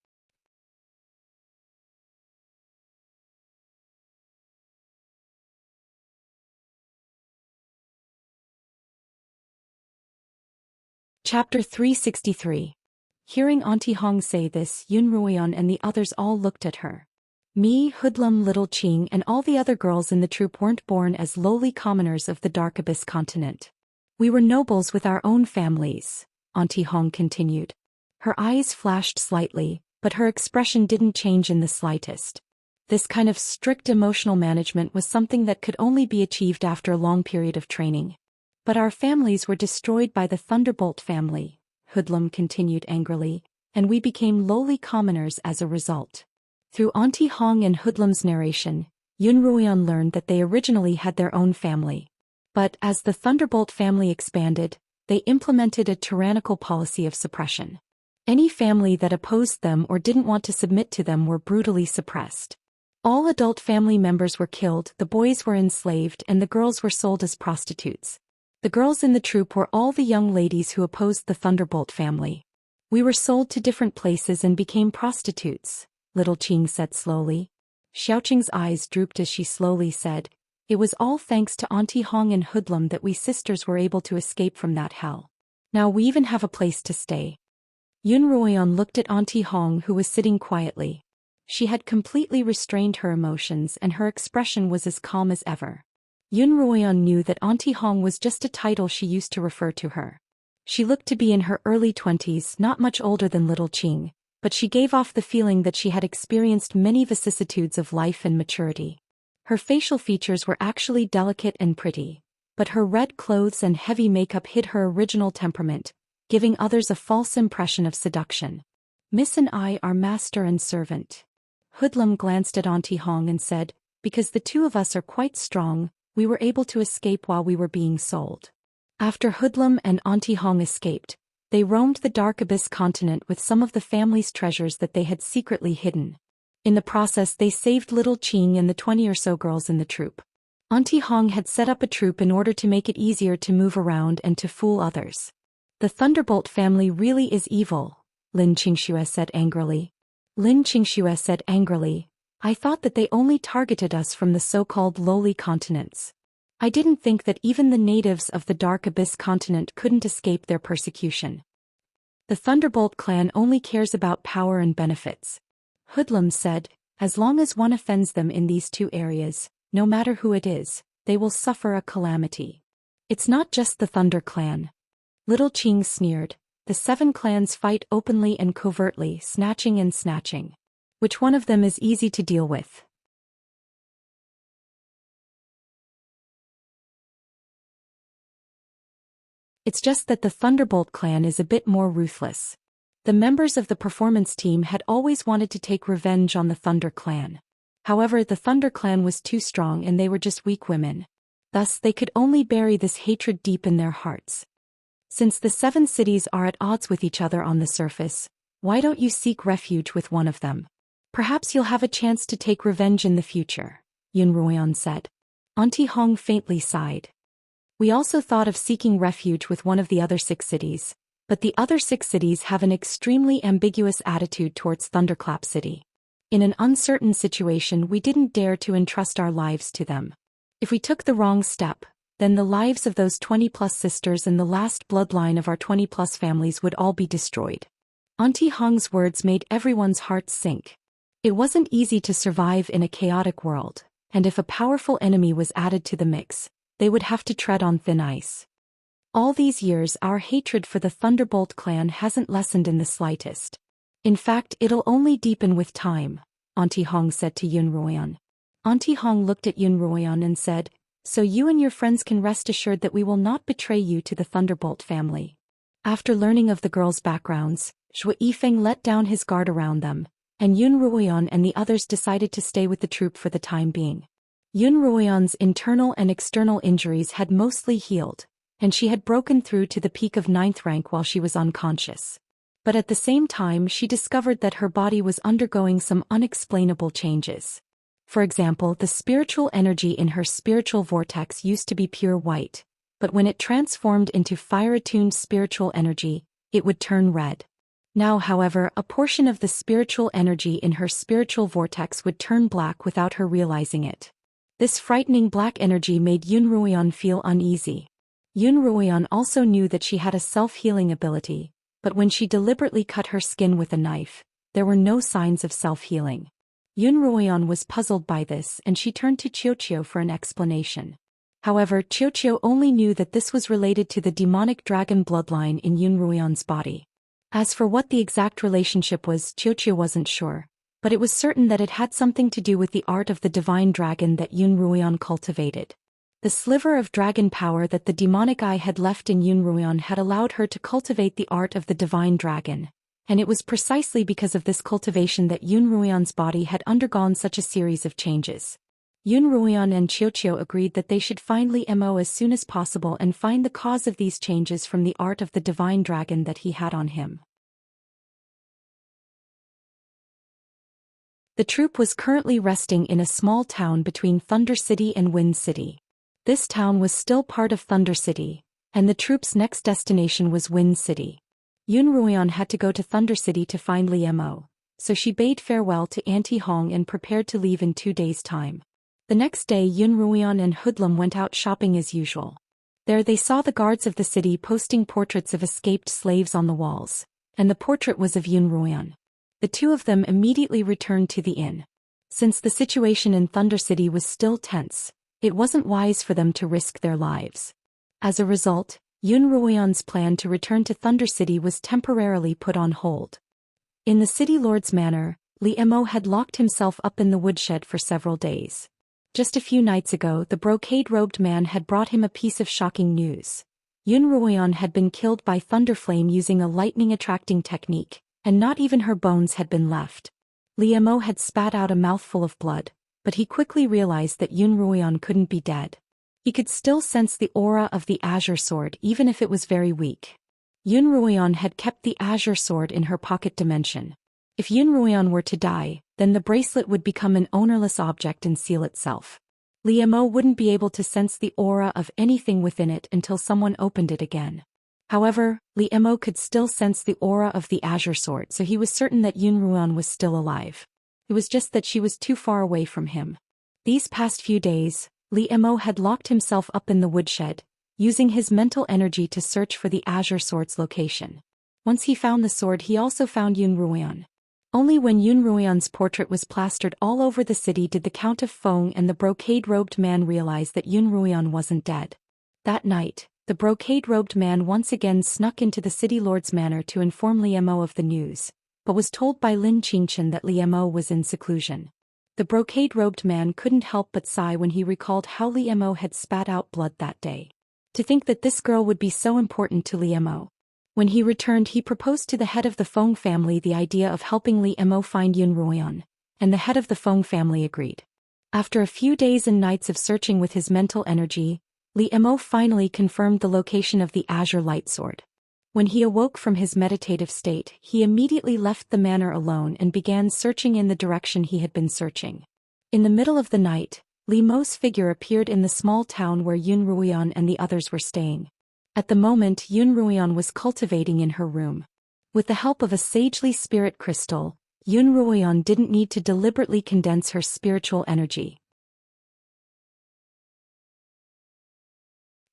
Chapter 363. Hearing Auntie Hong say this, Yun Ruoyan and the others all looked at her. Me, Hoodlum, Little Qing and all the other girls in the troop weren't born as lowly commoners of the Dark Abyss continent. We were nobles with our own families, Auntie Hong continued. Her eyes flashed slightly, but her expression didn't change in the slightest. This kind of strict emotional management was something that could only be achieved after a long period of training. But our families were destroyed by the Thunderbolt family, Hoodlum continued angrily, and we became lowly commoners as a result. Through Auntie Hong and Hoodlum's narration, Yun Ruoyan learned that they originally had their own family. But as the Thunderbolt family expanded, they implemented a tyrannical policy of suppression. Any family that opposed them or didn't want to submit to them were brutally suppressed. All adult family members were killed, the boys were enslaved, and the girls were sold as prostitutes. The girls in the troop were all the young ladies who opposed the Thunderbolt family. We were sold to different places and became prostitutes, Little Qing said slowly. Xiaoqing's eyes drooped as she slowly said, it was all thanks to Auntie Hong and Hoodlum that we sisters were able to escape from that hell. Now we even have a place to stay. Yun Ruoyan looked at Auntie Hong, who was sitting quietly. She had completely restrained her emotions and her expression was as calm as ever. Yun Ruoyan knew that Auntie Hong was just a title she used to refer to her. She looked to be in her early 20s, not much older than Little Qing, but she gave off the feeling that she had experienced many vicissitudes of life and maturity. Her facial features were actually delicate and pretty, but her red clothes and heavy makeup hid her original temperament, giving others a false impression of seduction. Miss and I are master and servant. Hoodlum glanced at Auntie Hong and said, because the two of us are quite strong, we were able to escape while we were being sold. After Hoodlum and Auntie Hong escaped, they roamed the Dark Abyss continent with some of the family's treasures that they had secretly hidden. In the process they saved Little Qing and the 20 or so girls in the troop. Auntie Hong had set up a troop in order to make it easier to move around and to fool others. The Thunderbolt family really is evil, Lin Qingxue said angrily. Lin Qingxue said angrily, I thought that they only targeted us from the so-called lowly continents. I didn't think that even the natives of the Dark Abyss continent couldn't escape their persecution. The Thunderbolt clan only cares about power and benefits. Hoodlum said, as long as one offends them in these two areas, no matter who it is, they will suffer a calamity. It's not just the Thunder clan. Little Qing sneered, the 7 clans fight openly and covertly, snatching and snatching. Which one of them is easy to deal with? It's just that the Thunderbolt clan is a bit more ruthless. The members of the performance team had always wanted to take revenge on the Thunder clan. However, the Thunder clan was too strong and they were just weak women. Thus they could only bury this hatred deep in their hearts. Since the 7 cities are at odds with each other on the surface, why don't you seek refuge with one of them? Perhaps you'll have a chance to take revenge in the future, Yun Ruoyan said. Auntie Hong faintly sighed. We also thought of seeking refuge with one of the other 6 cities, but the other 6 cities have an extremely ambiguous attitude towards Thunderclap City. In an uncertain situation, we didn't dare to entrust our lives to them. If we took the wrong step, then the lives of those 20+ sisters and the last bloodline of our 20+ families would all be destroyed. Auntie Hong's words made everyone's hearts sink. It wasn't easy to survive in a chaotic world, and if a powerful enemy was added to the mix, they would have to tread on thin ice. All these years our hatred for the Thunderbolt clan hasn't lessened in the slightest. In fact, it'll only deepen with time, Auntie Hong said to Yun Ruoyan. Auntie Hong looked at Yun Ruoyan and said, so you and your friends can rest assured that we will not betray you to the Thunderbolt family. After learning of the girls' backgrounds, Zhou Yifeng let down his guard around them, and Yun Ruoyan and the others decided to stay with the troop for the time being. Yun Ruoyan's internal and external injuries had mostly healed, and she had broken through to the peak of 9th rank while she was unconscious. But at the same time she discovered that her body was undergoing some unexplainable changes. For example, the spiritual energy in her spiritual vortex used to be pure white, but when it transformed into fire-attuned spiritual energy, it would turn red. Now, however, a portion of the spiritual energy in her spiritual vortex would turn black without her realizing it. This frightening black energy made Yun Ruoyan feel uneasy. Yun Ruoyan also knew that she had a self-healing ability, but when she deliberately cut her skin with a knife, there were no signs of self-healing. Yun Ruoyan was puzzled by this and she turned to Qiuqiu for an explanation. However, Qiuqiu only knew that this was related to the demonic dragon bloodline in Yun Ruoyan's body. As for what the exact relationship was, Qiuqiu wasn't sure, but it was certain that it had something to do with the art of the divine dragon that Yun Ruoyan cultivated. The sliver of dragon power that the demonic eye had left in Yun Ruoyan had allowed her to cultivate the art of the divine dragon, and it was precisely because of this cultivation that Yun Ruoyan's body had undergone such a series of changes. Yun Ruoyan and Qiuqiu agreed that they should find Li Mo as soon as possible and find the cause of these changes from the art of the divine dragon that he had on him. The troop was currently resting in a small town between Thunder City and Wind City. This town was still part of Thunder City, and the troop's next destination was Wind City. Yun Ruoyan had to go to Thunder City to find Li Mo, so she bade farewell to Auntie Hong and prepared to leave in 2 days' time. The next day Yun Ruoyan and Hoodlum went out shopping as usual. There they saw the guards of the city posting portraits of escaped slaves on the walls, and the portrait was of Yun Ruoyan. The two of them immediately returned to the inn. Since the situation in Thunder City was still tense, it wasn't wise for them to risk their lives. As a result, Yun Ruoyan's plan to return to Thunder City was temporarily put on hold. In the city lord's manor, Li Mo had locked himself up in the woodshed for several days. Just a few nights ago, the brocade-robed man had brought him a piece of shocking news. Yun Ruoyan had been killed by Thunderflame using a lightning-attracting technique, and not even her bones had been left. Li Mo had spat out a mouthful of blood, but he quickly realized that Yun Ruoyan couldn't be dead. He could still sense the aura of the azure sword even if it was very weak. Yun Ruoyan had kept the azure sword in her pocket dimension. If Yun Ruoyan were to die, then the bracelet would become an ownerless object and seal itself. Li Mo wouldn't be able to sense the aura of anything within it until someone opened it again. However, Li Mo could still sense the aura of the azure sword, so he was certain that Yun Ruoyan was still alive. It was just that she was too far away from him. These past few days, Li Mo had locked himself up in the woodshed, using his mental energy to search for the azure sword's location. Once he found the sword, he also found Yun Ruoyan. Only when Yun Ruoyan's portrait was plastered all over the city did the Count of Feng and the brocade-robed man realize that Yun Ruoyan wasn't dead. That night, the brocade-robed man once again snuck into the city lord's manor to inform Li Mo of the news, but was told by Lin Qingchen that Li Mo was in seclusion. The brocade-robed man couldn't help but sigh when he recalled how Li Mo had spat out blood that day. To think that this girl would be so important to Li Mo. When he returned, he proposed to the head of the Feng family the idea of helping Li Mo find Yun Ruoyan, and the head of the Feng family agreed. After a few days and nights of searching with his mental energy, Li Mo finally confirmed the location of the azure light sword. When he awoke from his meditative state, he immediately left the manor alone and began searching in the direction he had been searching. In the middle of the night, Li Mo's figure appeared in the small town where Yun Ruoyan and the others were staying. At the moment, Yun Ruoyan was cultivating in her room. With the help of a sagely spirit crystal, Yun Ruoyan didn't need to deliberately condense her spiritual energy.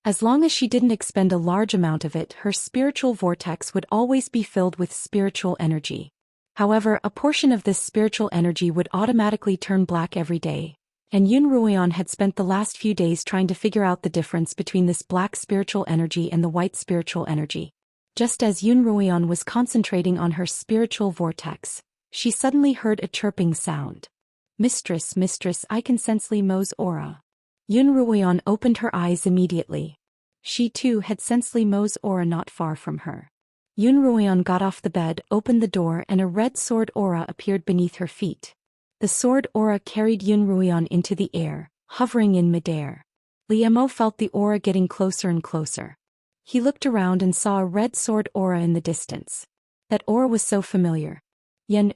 As long as she didn't expend a large amount of it, her spiritual vortex would always be filled with spiritual energy. However, a portion of this spiritual energy would automatically turn black every day, and Yun Ruoyan had spent the last few days trying to figure out the difference between this black spiritual energy and the white spiritual energy. Just as Yun Ruoyan was concentrating on her spiritual vortex, she suddenly heard a chirping sound. Mistress, mistress, I can sense Li Mo's aura. Yun Ruoyan opened her eyes immediately. She too had sensed Li Mo's aura not far from her. Yun Ruoyan got off the bed, opened the door, and a red sword aura appeared beneath her feet. The sword aura carried Yun Ruoyan into the air, hovering in midair. Li Mo felt the aura getting closer and closer. He looked around and saw a red sword aura in the distance. That aura was so familiar. Yen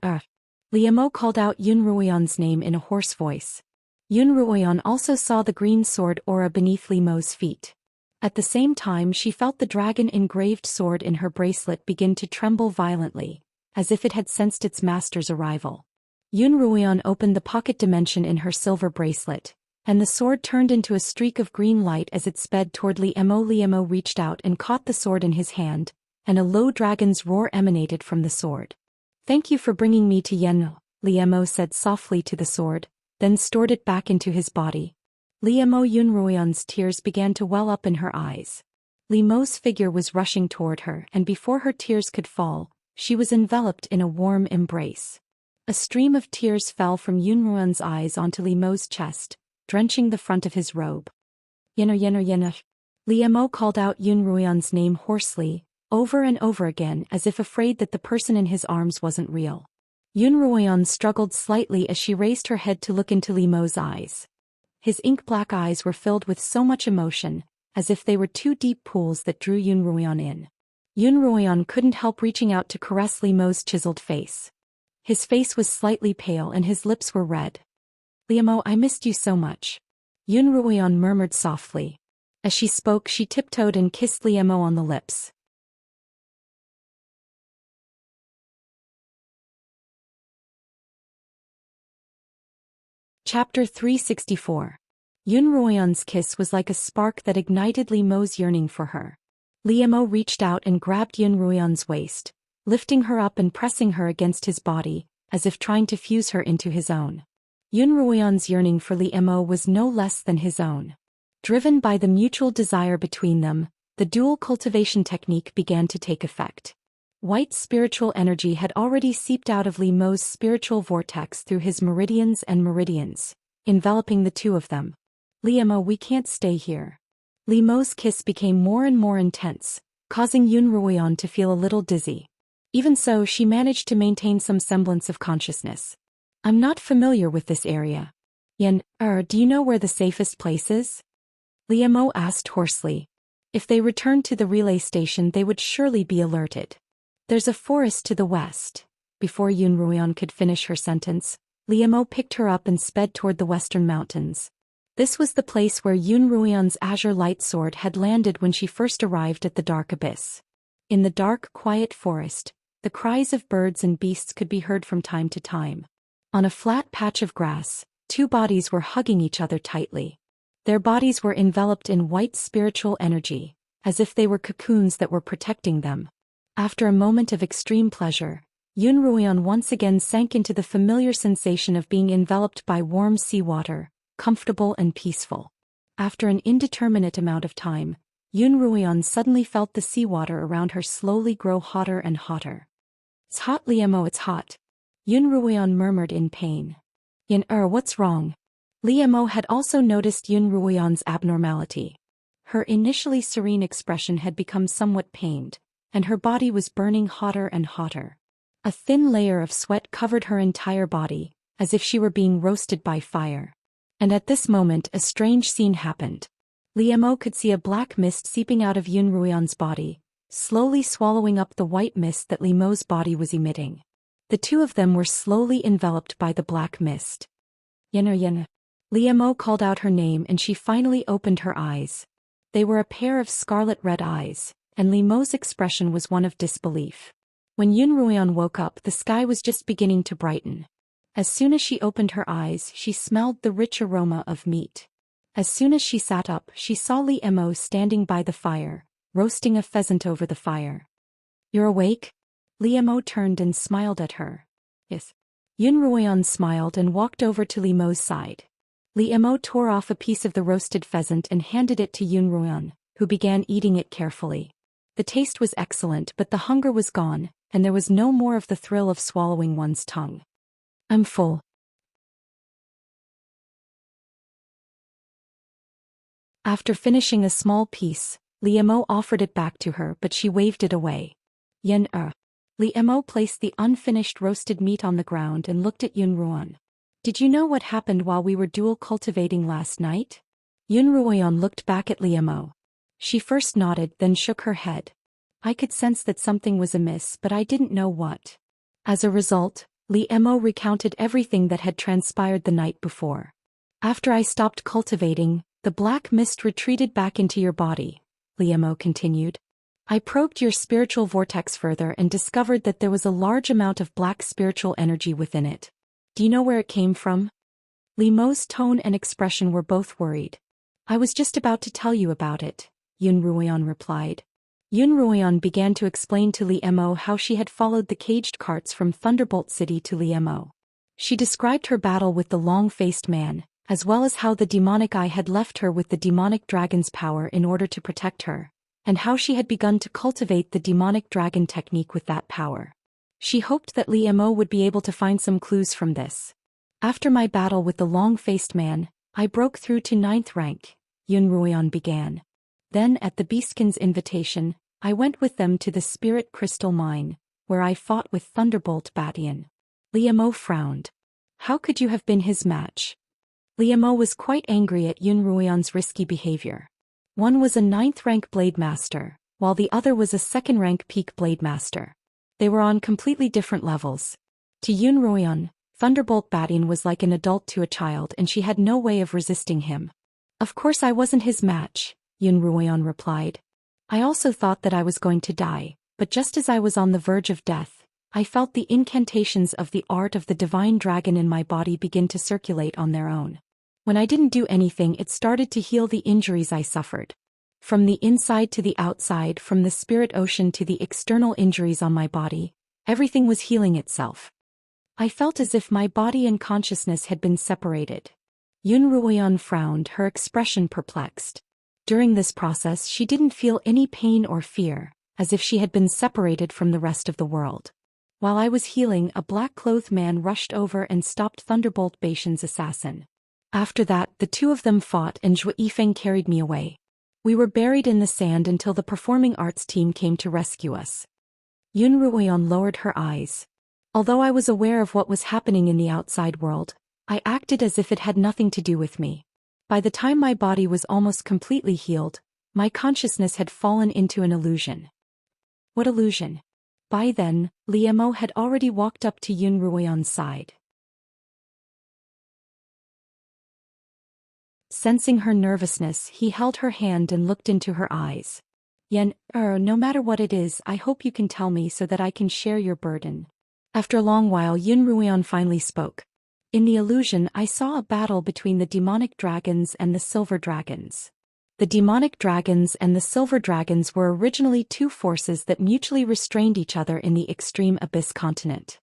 Li Mo called out Yun Ruoyan's name in a hoarse voice. Yun Ruoyan also saw the green sword aura beneath Li Mo's feet. At the same time, she felt the dragon-engraved sword in her bracelet begin to tremble violently, as if it had sensed its master's arrival. Yun Ruoyan opened the pocket dimension in her silver bracelet, and the sword turned into a streak of green light as it sped toward Li Mo. Li Mo reached out and caught the sword in his hand, and a low dragon's roar emanated from the sword. Thank you for bringing me to Yen, Li Mo said softly to the sword, then stored it back into his body. Li Mo. Yun Ruoyan's tears began to well up in her eyes. Li Mo's figure was rushing toward her, and before her tears could fall, she was enveloped in a warm embrace. A stream of tears fell from Yun Ruoyan's eyes onto Li Mo's chest, drenching the front of his robe. Yener. Li Mo called out Yun Ruoyan's name hoarsely, over and over again, as if afraid that the person in his arms wasn't real. Yun Ruoyan struggled slightly as she raised her head to look into Li Mo's eyes. His ink-black eyes were filled with so much emotion, as if they were two deep pools that drew Yun Ruoyan in. Yun Ruoyan couldn't help reaching out to caress Li Mo's chiseled face. His face was slightly pale and his lips were red. Li Mo, I missed you so much. Yun Ruoyan murmured softly. As she spoke, she tiptoed and kissed Li Mo on the lips. Chapter 364. Yun Ruoyan's kiss was like a spark that ignited Li Mo's yearning for her. Li Mo reached out and grabbed Yun Ruoyan's waist, lifting her up and pressing her against his body, as if trying to fuse her into his own. Yun Ruoyan's yearning for Li Mo was no less than his own. Driven by the mutual desire between them, the dual cultivation technique began to take effect. White spiritual energy had already seeped out of Li Mo's spiritual vortex through his meridians, enveloping the two of them. Li Mo, we can't stay here. Li Mo's kiss became more and more intense, causing Yun Ruoyan to feel a little dizzy. Even so, she managed to maintain some semblance of consciousness. I'm not familiar with this area. Yen, do you know where the safest place is? Li Mo asked hoarsely. If they returned to the relay station, they would surely be alerted. There's a forest to the west. Before Yun Ruoyan could finish her sentence, Li Mo picked her up and sped toward the western mountains. This was the place where Yun Ruoyan's azure light sword had landed when she first arrived at the dark abyss. In the dark, quiet forest, the cries of birds and beasts could be heard from time to time. On a flat patch of grass, two bodies were hugging each other tightly. Their bodies were enveloped in white spiritual energy, as if they were cocoons that were protecting them. After a moment of extreme pleasure, Yun Ruoyan once again sank into the familiar sensation of being enveloped by warm seawater, comfortable and peaceful. After an indeterminate amount of time, Yun Ruoyan suddenly felt the seawater around her slowly grow hotter and hotter. It's hot, Li Mo, it's hot. Yun Ruoyan murmured in pain. Yen, what's wrong? Li Mo had also noticed Yun Ruoyan's abnormality. Her initially serene expression had become somewhat pained, and her body was burning hotter and hotter. A thin layer of sweat covered her entire body, as if she were being roasted by fire. And at this moment a strange scene happened. Liemo could see a black mist seeping out of Yun Ruian's body, slowly swallowing up the white mist that Liemo's body was emitting. The two of them were slowly enveloped by the black mist. Yen. Liemo called out her name and she finally opened her eyes. They were a pair of scarlet-red eyes, and Liemo's expression was one of disbelief. When Yun Ruian woke up, the sky was just beginning to brighten. As soon as she opened her eyes, she smelled the rich aroma of meat. As soon as she sat up, she saw Liemo standing by the fire, roasting a pheasant over the fire. "You're awake?" Liemo turned and smiled at her. "Yes." Yun Ruian smiled and walked over to Liemo's side. Liemo tore off a piece of the roasted pheasant and handed it to Yun Ruian, who began eating it carefully. The taste was excellent, but the hunger was gone, and there was no more of the thrill of swallowing one's tongue. "I'm full." After finishing a small piece, Liemo offered it back to her, but she waved it away. "Yen." Liemo placed the unfinished roasted meat on the ground and looked at Yun Ruian. "Did you know what happened while we were dual cultivating last night?" Yun Ruian looked back at Liemo. She first nodded, then shook her head. "I could sense that something was amiss, but I didn't know what." As a result, Liemo recounted everything that had transpired the night before. "After I stopped cultivating, the black mist retreated back into your body," Liemo continued. "I probed your spiritual vortex further and discovered that there was a large amount of black spiritual energy within it. Do you know where it came from?" Liemo's tone and expression were both worried. "I was just about to tell you about it," Yun Ruian replied. Yun Ruian began to explain to Liemo how she had followed the caged carts from Thunderbolt City to Liemo. She described her battle with the long-faced man, as well as how the demonic eye had left her with the demonic dragon's power in order to protect her, and how she had begun to cultivate the demonic dragon technique with that power. She hoped that Liemo would be able to find some clues from this. "After my battle with the long-faced man, I broke through to 9th rank, Yun Ruian began. Then, at the Beastkin's invitation, I went with them to the Spirit Crystal Mine, where I fought with Thunderbolt Batian." Liemo frowned. "How could you have been his match?" Liemo was quite angry at Yun Ruian's risky behavior. One was a 9th rank Blade Master, while the other was a 2nd rank Peak Blade Master. They were on completely different levels. To Yun Ruian, Thunderbolt Batian was like an adult to a child and she had no way of resisting him. "Of course I wasn't his match," Yun Ruian replied. "I also thought that I was going to die, but just as I was on the verge of death, I felt the incantations of the art of the divine dragon in my body begin to circulate on their own. When I didn't do anything, it started to heal the injuries I suffered. From the inside to the outside, from the spirit ocean to the external injuries on my body, everything was healing itself. I felt as if my body and consciousness had been separated." Yun Ruian frowned, her expression perplexed. During this process she didn't feel any pain or fear, as if she had been separated from the rest of the world. "While I was healing, a black-clothed man rushed over and stopped Thunderbolt Batian's assassin. After that, the two of them fought and Zhou Yifeng carried me away. We were buried in the sand until the performing arts team came to rescue us." Yun Ruian lowered her eyes. "Although I was aware of what was happening in the outside world, I acted as if it had nothing to do with me. By the time my body was almost completely healed, my consciousness had fallen into an illusion." "What illusion?" By then, Liemo had already walked up to Yun Ruian's side. Sensing her nervousness, he held her hand and looked into her eyes. "Yen, no matter what it is, I hope you can tell me so that I can share your burden." After a long while, Yun Ruian finally spoke. "In the illusion, I saw a battle between the demonic dragons and the silver dragons. The demonic dragons and the silver dragons were originally two forces that mutually restrained each other in the Extreme Abyss continent.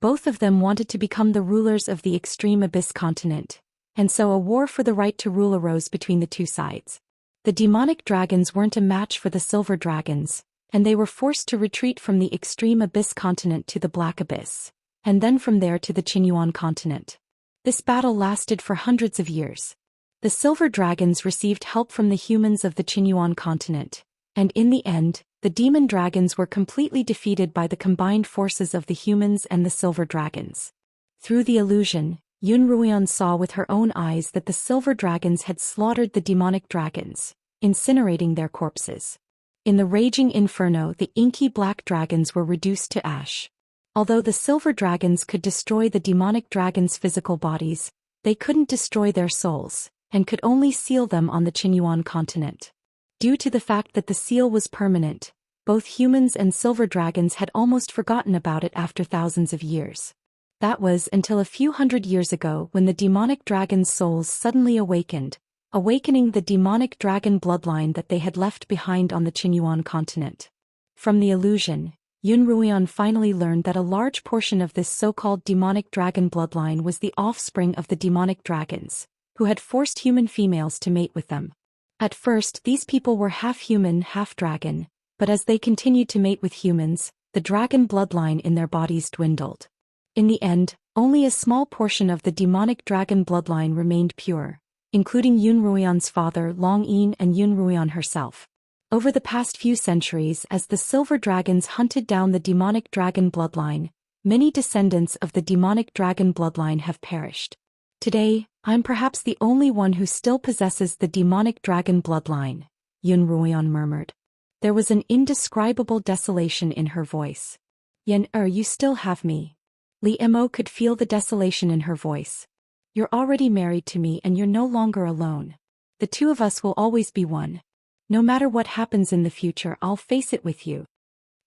Both of them wanted to become the rulers of the Extreme Abyss continent, and so a war for the right to rule arose between the two sides. The demonic dragons weren't a match for the silver dragons, and they were forced to retreat from the Extreme Abyss continent to the Black Abyss, and then from there to the Qinyuan continent. This battle lasted for hundreds of years. The silver dragons received help from the humans of the Qinyuan continent, and in the end, the demon dragons were completely defeated by the combined forces of the humans and the silver dragons. Through the illusion, Yun Ruian saw with her own eyes that the silver dragons had slaughtered the demonic dragons, incinerating their corpses. In the raging inferno, the inky black dragons were reduced to ash. Although the silver dragons could destroy the demonic dragons' physical bodies, they couldn't destroy their souls, and could only seal them on the Qinyuan continent. Due to the fact that the seal was permanent, both humans and silver dragons had almost forgotten about it after thousands of years. That was until a few hundred years ago when the demonic dragon's souls suddenly awakened, awakening the demonic dragon bloodline that they had left behind on the Qinyuan continent. From the illusion, Yun Ruian finally learned that a large portion of this so-called demonic dragon bloodline was the offspring of the demonic dragons, who had forced human females to mate with them. At first, these people were half human, half dragon, but as they continued to mate with humans, the dragon bloodline in their bodies dwindled. In the end, only a small portion of the demonic dragon bloodline remained pure, including Yun Ruian's father Long Yin and Yun Ruian herself. Over the past few centuries, as the silver dragons hunted down the demonic dragon bloodline, many descendants of the demonic dragon bloodline have perished. Today, I'm perhaps the only one who still possesses the demonic dragon bloodline, Yun Ruian murmured. There was an indescribable desolation in her voice. You still have me. Li Mo could feel the desolation in her voice. You're already married to me and you're no longer alone. The two of us will always be one. No matter what happens in the future, I'll face it with you.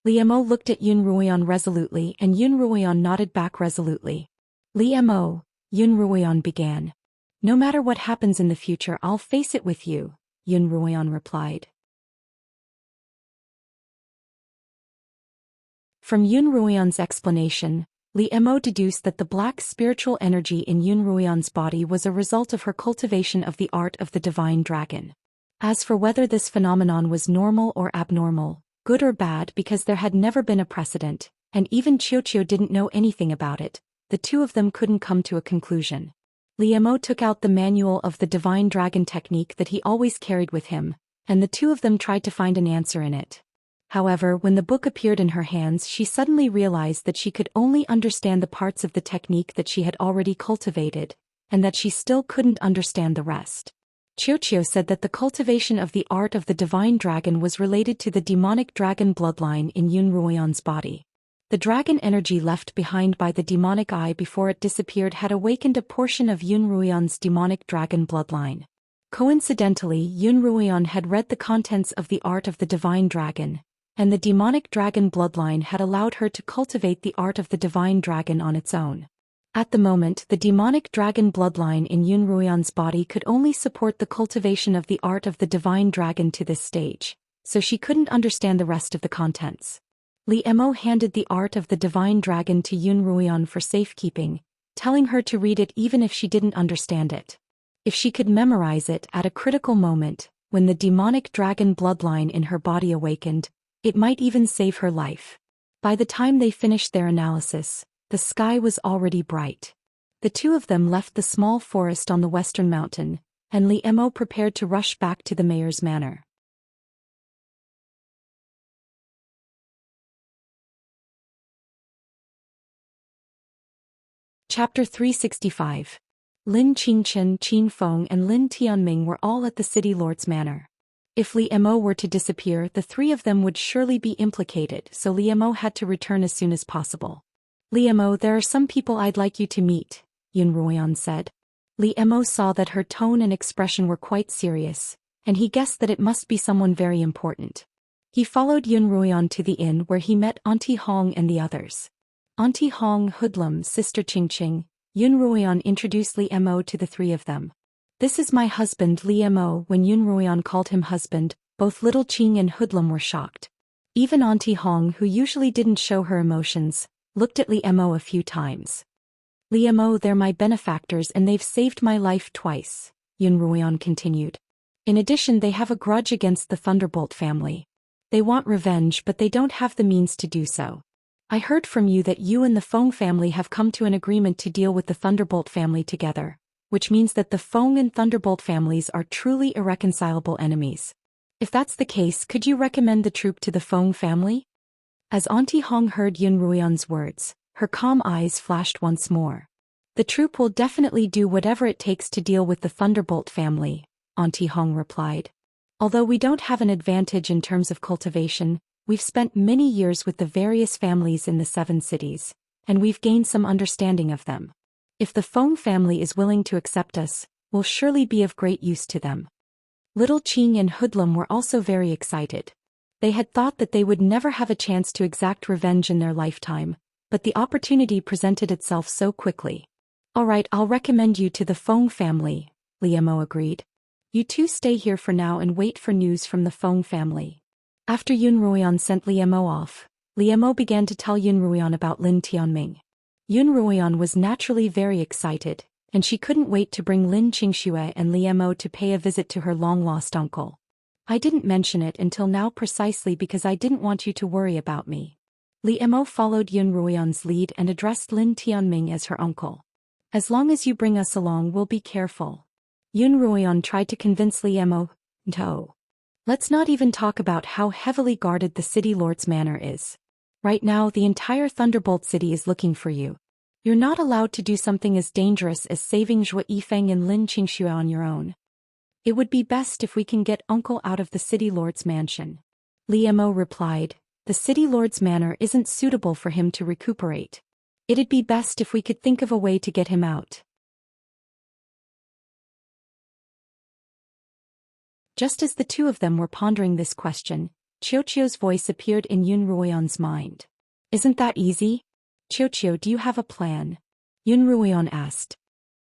Li Mo looked at Yun Ruian resolutely and Yun Ruian nodded back resolutely. Li Mo, Yun Ruian began. No matter what happens in the future, I'll face it with you, Yun Ruian replied. From Yun Ruian's explanation, Li Mo deduced that the black spiritual energy in Yun Ruian's body was a result of her cultivation of the art of the divine dragon. As for whether this phenomenon was normal or abnormal, good or bad, because there had never been a precedent, and even Qiuqiu didn't know anything about it, the two of them couldn't come to a conclusion. Li Mo took out the manual of the divine dragon technique that he always carried with him, and the two of them tried to find an answer in it. However, when the book appeared in her hands, she suddenly realized that she could only understand the parts of the technique that she had already cultivated, and that she still couldn't understand the rest. Qiuqiu said that the cultivation of the art of the divine dragon was related to the demonic dragon bloodline in Yun Ruian's body. The dragon energy left behind by the demonic eye before it disappeared had awakened a portion of Yun Ruian's demonic dragon bloodline. Coincidentally, Yun Ruian had read the contents of the art of the divine dragon, and the demonic dragon bloodline had allowed her to cultivate the art of the divine dragon on its own. At the moment, the demonic dragon bloodline in Yun Ruian's body could only support the cultivation of the art of the divine dragon to this stage, so she couldn't understand the rest of the contents. Li Mo handed the art of the divine dragon to Yun Ruian for safekeeping, telling her to read it even if she didn't understand it. If she could memorize it at a critical moment, when the demonic dragon bloodline in her body awakened, it might even save her life. By the time they finished their analysis, the sky was already bright. The two of them left the small forest on the western mountain, and Li Mo prepared to rush back to the mayor's manor. Chapter 365. Lin Qingchen, Qin Feng and Lin Tianming were all at the city lord's manor. If Li Mo were to disappear, the three of them would surely be implicated, so Li Mo had to return as soon as possible. Li Mo, there are some people I'd like you to meet, Yun Ruian said. Li Mo saw that her tone and expression were quite serious, and he guessed that it must be someone very important. He followed Yun Ruian to the inn where he met Auntie Hong and the others. Auntie Hong, Hoodlum, Sister Qingqing, Yun Ruian introduced Li Mo to the three of them. This is my husband Li Mo. When Yun Ruian called him husband, both Little Qing and Hoodlum were shocked. Even Auntie Hong, who usually didn't show her emotions, looked at Li Mo a few times. Li Mo, they're my benefactors and they've saved my life twice, Yun Ruian continued. In addition, they have a grudge against the Thunderbolt family. They want revenge, but they don't have the means to do so. I heard from you that you and the Feng family have come to an agreement to deal with the Thunderbolt family together, which means that the Feng and Thunderbolt families are truly irreconcilable enemies. If that's the case, could you recommend the troop to the Feng family? As Auntie Hong heard Yun Ruian's words, her calm eyes flashed once more. The troop will definitely do whatever it takes to deal with the Thunderbolt family, Auntie Hong replied. Although we don't have an advantage in terms of cultivation, we've spent many years with the various families in the 7 cities, and we've gained some understanding of them. If the Feng family is willing to accept us, we'll surely be of great use to them. Little Qing and Hoodlum were also very excited. They had thought that they would never have a chance to exact revenge in their lifetime, but the opportunity presented itself so quickly. All right, I'll recommend you to the Feng family, Liemo agreed. You two stay here for now and wait for news from the Feng family. After Yun Ruoyan sent Liemo off, Liemo began to tell Yun Ruoyan about Lin Tianming. Yun Ruoyan was naturally very excited, and she couldn't wait to bring Lin Qingxue and Liemo to pay a visit to her long-lost uncle. I didn't mention it until now precisely because I didn't want you to worry about me. Liemo followed Yun Ruoyan's lead and addressed Lin Tianming as her uncle. As long as you bring us along, we'll be careful. Yun Ruoyan tried to convince Liemo. No. Let's not even talk about how heavily guarded the city lord's manor is. Right now the entire Thunderbolt city is looking for you. You're not allowed to do something as dangerous as saving Zhou Yifeng and Lin Qingxue on your own. It would be best if we can get uncle out of the city lord's mansion. Liemo replied, the city lord's manor isn't suitable for him to recuperate. It'd be best if we could think of a way to get him out. Just as the two of them were pondering this question, Qiuqiu's voice appeared in Yun Ruoyan's mind. Isn't that easy? Qiuqiu, do you have a plan? Yun Ruoyan asked.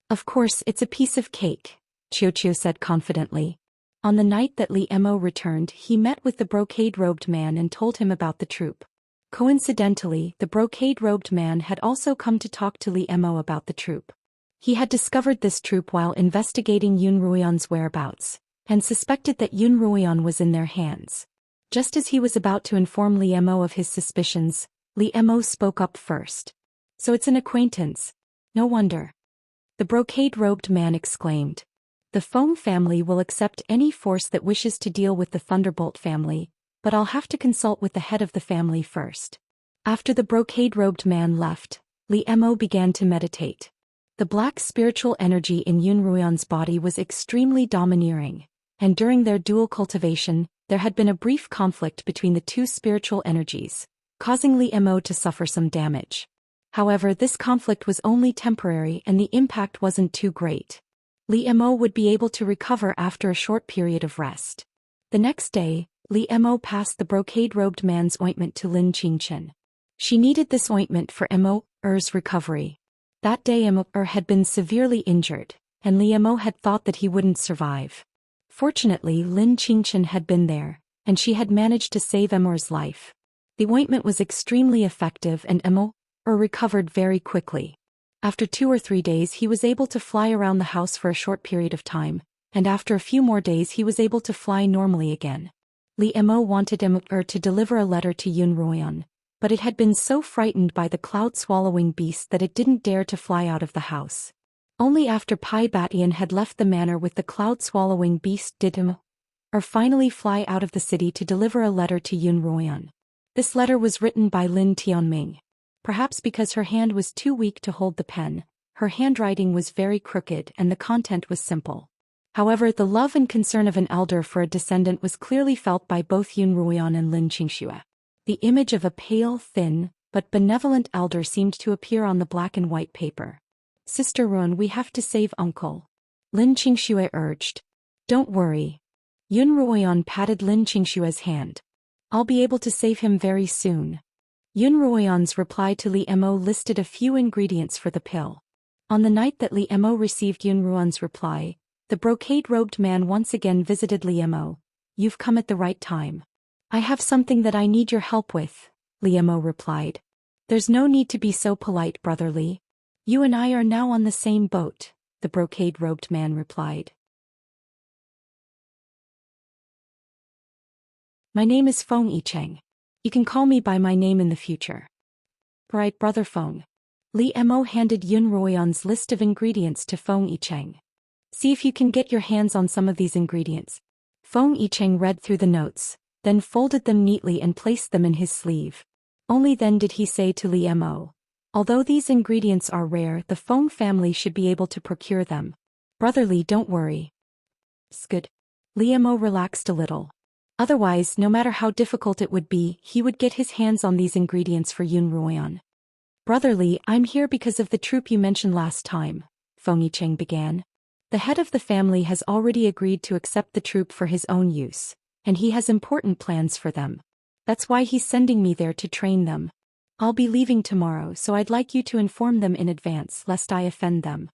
Of course, it's a piece of cake, Qiuqiu said confidently. On the night that Liemo returned, he met with the brocade-robed man and told him about the troop. Coincidentally, the brocade-robed man had also come to talk to Liemo about the troop. He had discovered this troop while investigating Yun Ruoyan's whereabouts, and suspected that Yun Ruoyan was in their hands. Just as he was about to inform Liemo of his suspicions, Liemo spoke up first. So it's an acquaintance. No wonder. The brocade-robed man exclaimed. The Feng family will accept any force that wishes to deal with the Thunderbolt family, but I'll have to consult with the head of the family first. After the brocade-robed man left, Liemo began to meditate. The black spiritual energy in Yun Ruoyan's body was extremely domineering, and during their dual cultivation, there had been a brief conflict between the two spiritual energies, causing Liemo to suffer some damage. However, this conflict was only temporary and the impact wasn't too great. Liemo would be able to recover after a short period of rest. The next day, Liemo passed the brocade-robed man's ointment to Lin Qingchen. She needed this ointment for Immerse's recovery. That day Immerse had been severely injured, and Liemo had thought that he wouldn't survive. Fortunately, Lin Qingchen had been there, and she had managed to save Immerse's life. The ointment was extremely effective and Immerse recovered very quickly. After 2 or 3 days he was able to fly around the house for a short period of time, and after a few more days he was able to fly normally again. Liemo wanted Immerse to deliver a letter to Yun Ruoyan, but it had been so frightened by the cloud-swallowing beast that it didn't dare to fly out of the house. Only after Pai Batian had left the manor with the cloud-swallowing beast did Immerse finally fly out of the city to deliver a letter to Yun Ruoyan. This letter was written by Lin Tianming. Perhaps because her hand was too weak to hold the pen, her handwriting was very crooked and the content was simple. However, the love and concern of an elder for a descendant was clearly felt by both Yun Ruoyan and Lin Qingxue. The image of a pale, thin, but benevolent elder seemed to appear on the black and white paper. Sister Run, we have to save Uncle. Lin Qingxue urged. Don't worry. Yun Ruoyan patted Lin Qingxue's hand. I'll be able to save him very soon. Yun Ruoyan's reply to Liemo listed a few ingredients for the pill. On the night that Liemo received Yun Ruoyan's reply, the brocade-robed man once again visited Liemo. You've come at the right time. I have something that I need your help with, Liemo replied. There's no need to be so polite, Brother Li. You and I are now on the same boat, the brocade-robed man replied. My name is Feng Yicheng. You can call me by my name in the future. Right, Brother Feng. Liemo handed Yun Ruoyan's list of ingredients to Feng Yicheng. See if you can get your hands on some of these ingredients. Feng Yicheng read through the notes, then folded them neatly and placed them in his sleeve. Only then did he say to Liemo, Although these ingredients are rare, the Feng family should be able to procure them. Brotherly, don't worry. Good. Liemo relaxed a little. Otherwise, no matter how difficult it would be, he would get his hands on these ingredients for Yun Ruoyan. Brotherly, I'm here because of the troop you mentioned last time, Feng Yicheng began. The head of the family has already agreed to accept the troop for his own use, and he has important plans for them. That's why he's sending me there to train them. I'll be leaving tomorrow, so I'd like you to inform them in advance lest I offend them.